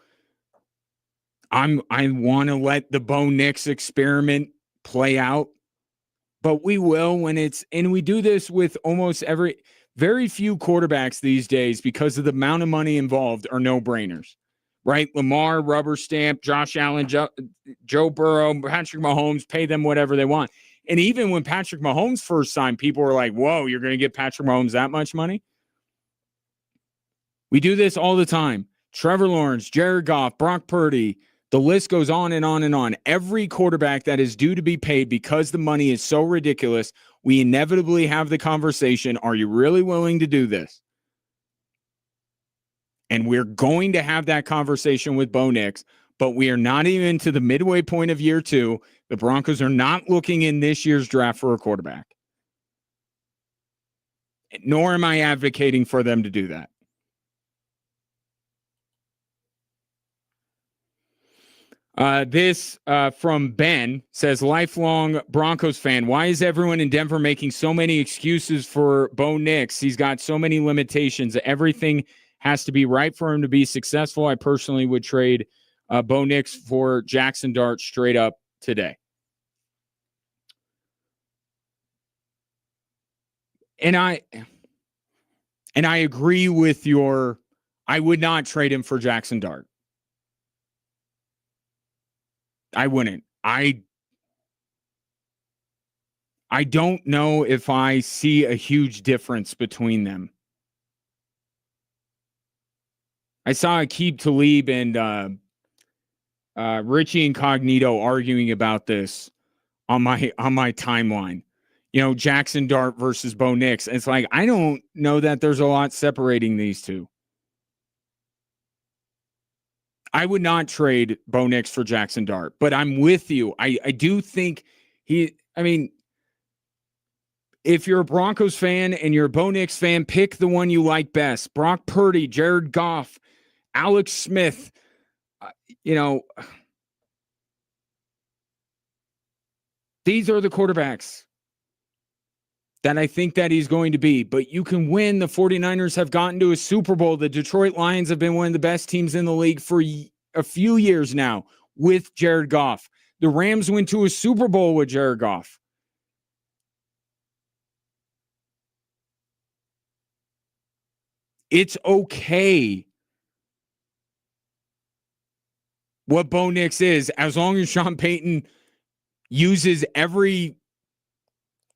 I want to let the Bo Nix experiment play out, but we will when it's, and we do this with almost very few quarterbacks these days because of the amount of money involved are no-brainers, right? Lamar, rubber stamp, Josh Allen, Joe Burrow, Patrick Mahomes, pay them whatever they want. And even when Patrick Mahomes first signed, people were like, whoa, you're going to give Patrick Mahomes that much money? We do this all the time. Trevor Lawrence, Jared Goff, Brock Purdy, the list goes on and on and on. Every quarterback that is due to be paid because the money is so ridiculous, we inevitably have the conversation, are you really willing to do this? And we're going to have that conversation with Bo Nix, but we are not even to the midway point of year 2. The Broncos are not looking in this year's draft for a quarterback. Nor am I advocating for them to do that. This from Ben says, lifelong Broncos fan, why is everyone in Denver making so many excuses for Bo Nix? He's got so many limitations. Everything has to be right for him to be successful. I personally would trade Bo Nix for Jackson Dart straight up today. And I agree with I would not trade him for Jackson Dart. I wouldn't. I don't know if I see a huge difference between them. I saw Aqib Talib and Richie Incognito arguing about this on my timeline. You know, Jackson Dart versus Bo Nix. It's like, I don't know that there's a lot separating these two. I would not trade Bo Nix for Jackson Dart, but I'm with you. I do think if you're a Broncos fan and you're a Bo Nix fan, pick the one you like best. Brock Purdy, Jared Goff, Alex Smith, these are the quarterbacks that I think that he's going to be. But you can win. The 49ers have gotten to a Super Bowl. The Detroit Lions have been one of the best teams in the league for a few years now with Jared Goff. The Rams went to a Super Bowl with Jared Goff. It's okay what Bo Nix is, as long as Sean Payton uses every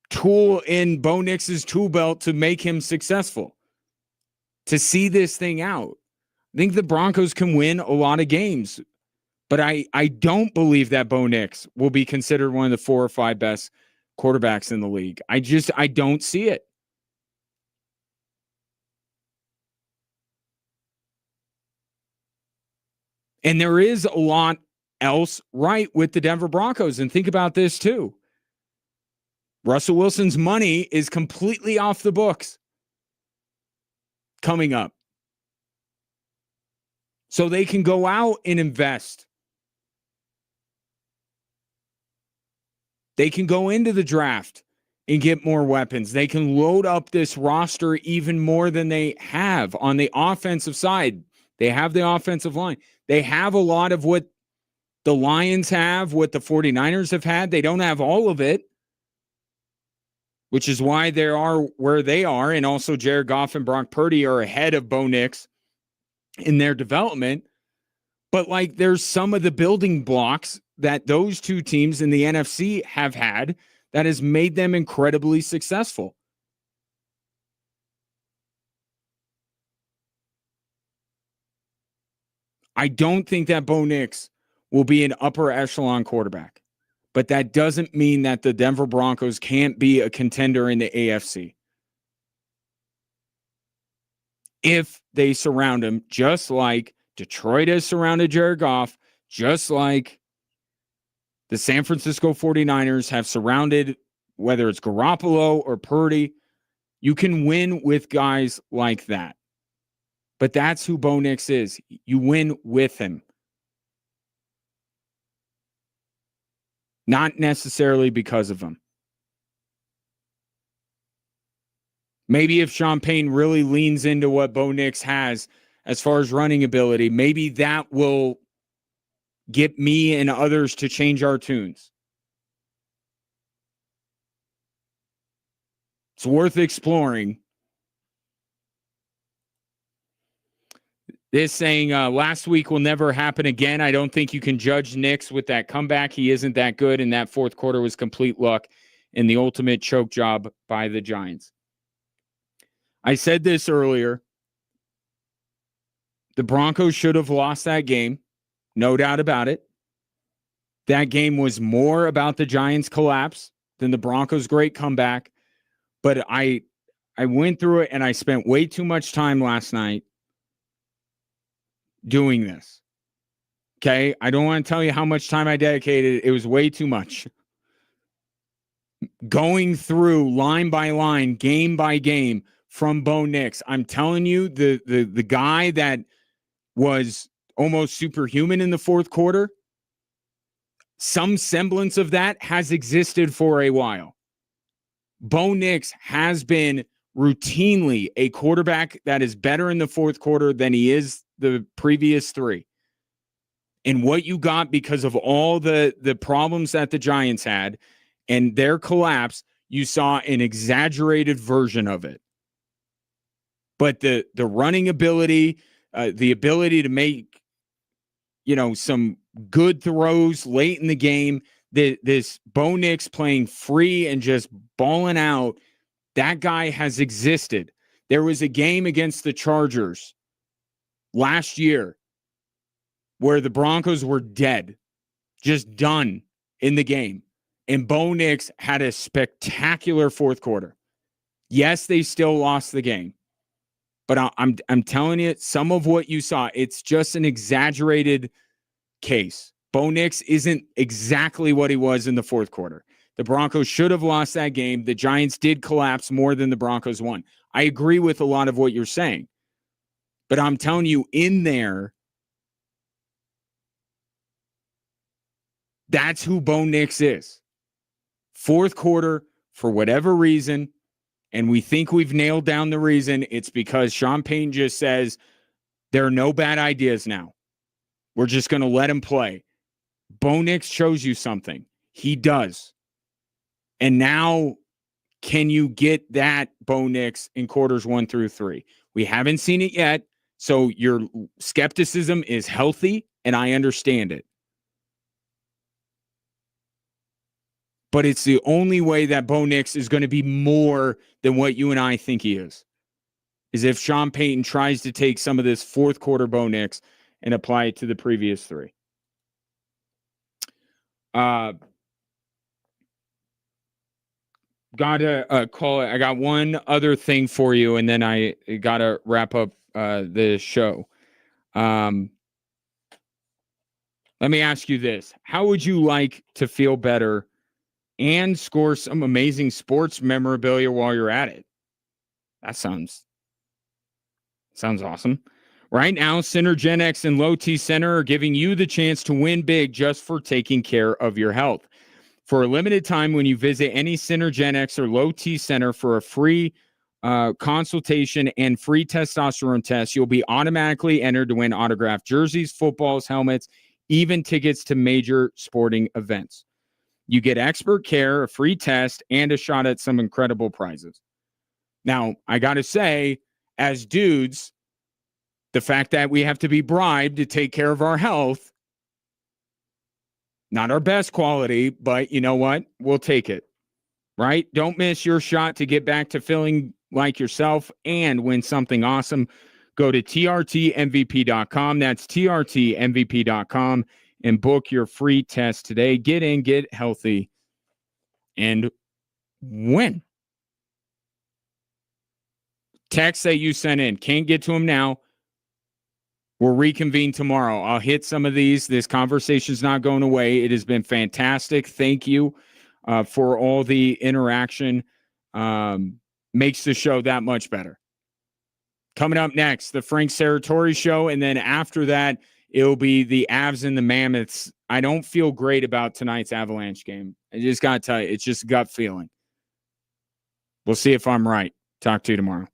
tool in Bo Nix's tool belt to make him successful, to see this thing out. I think the Broncos can win a lot of games, but I don't believe that Bo Nix will be considered one of the 4 or 5 best quarterbacks in the league. I don't see it. And there is a lot else right with the Denver Broncos. And think about this too. Russell Wilson's money is completely off the books coming up. So they can go out and invest They can go into the draft and get more weapons. They can load up this roster even more than they have on the offensive side. They have the offensive line. They have a lot of what the Lions have, what the 49ers have had. They don't have all of it, which is why they are where they are. And also Jared Goff and Brock Purdy are ahead of Bo Nix in their development. But like, there's some of the building blocks that those two teams in the NFC have had that has made them incredibly successful. I don't think that Bo Nix will be an upper echelon quarterback, but that doesn't mean that the Denver Broncos can't be a contender in the AFC. If they surround him, just like Detroit has surrounded Jared Goff, just like the San Francisco 49ers have surrounded, whether it's Garoppolo or Purdy, you can win with guys like that. But that's who Bo Nix is. You win with him. Not necessarily because of him. Maybe if Sean Payton really leans into what Bo Nix has as far as running ability, maybe that will get me and others to change our tunes. It's worth exploring. This saying, last week will never happen again. I don't think you can judge Nix with that comeback. He isn't that good, and that fourth quarter was complete luck and the ultimate choke job by the Giants. I said this earlier. The Broncos should have lost that game. No doubt about it. That game was more about the Giants' collapse than the Broncos' great comeback. But I went through it, and I spent way too much time last night doing this. Okay? I don't want to tell you how much time I dedicated. It was way too much. Going through line by line, game by game from Bo Nix. I'm telling you, the guy that was almost superhuman in the fourth quarter, some semblance of that has existed for a while. Bo Nix has been routinely a quarterback that is better in the fourth quarter than he is the previous three. And what you got because of all the problems that the Giants had and their collapse, you saw an exaggerated version of it. But the running ability, the ability to make, some good throws late in the game, this Bo Nix playing free and just balling out, that guy has existed. There was a game against the Chargers last year where the Broncos were dead, just done in the game. And Bo Nix had a spectacular fourth quarter. Yes, they still lost the game. But I'm telling you, some of what you saw, it's just an exaggerated case. Bo Nix isn't exactly what he was in the fourth quarter. The Broncos should have lost that game. The Giants did collapse more than the Broncos won. I agree with a lot of what you're saying. But I'm telling you, in there, that's who Bo Nix is. Fourth quarter, for whatever reason, and we think we've nailed down the reason, it's because Sean Payton just says, there are no bad ideas now. We're just going to let him play. Bo Nix shows you something. He does. And now, can you get that Bo Nix in quarters 1 through 3? We haven't seen it yet, so your skepticism is healthy, and I understand it. But it's the only way that Bo Nix is going to be more than what you and I think he is if Sean Payton tries to take some of this fourth quarter Bo Nix and apply it to the previous 3. Gotta call it. I got one other thing for you, and then I gotta wrap up the show. Let me ask you this. How would you like to feel better and score some amazing sports memorabilia while you're at it? That sounds awesome. Right now, Center Gen X and Low T Center are giving you the chance to win big just for taking care of your health. For a limited time, when you visit any Synergenics or Low T Center for a free consultation and free testosterone test, you'll be automatically entered to win autographed jerseys, footballs, helmets, even tickets to major sporting events. You get expert care, a free test, and a shot at some incredible prizes. Now, I got to say, as dudes, the fact that we have to be bribed to take care of our health, not our best quality, but you know what? We'll take it, right? Don't miss your shot to get back to feeling like yourself and win something awesome. Go to trtmvp.com. That's trtmvp.com and book your free test today. Get in, get healthy, and win. Text that you sent in. Can't get to them now. We'll reconvene tomorrow. I'll hit some of these. This conversation's not going away. It has been fantastic. Thank you for all the interaction. Makes the show that much better. Coming up next, the Frank Serratori show. And then after that, it'll be the Avs and the Mammoths. I don't feel great about tonight's Avalanche game. I just got to tell you, it's just gut feeling. We'll see if I'm right. Talk to you tomorrow.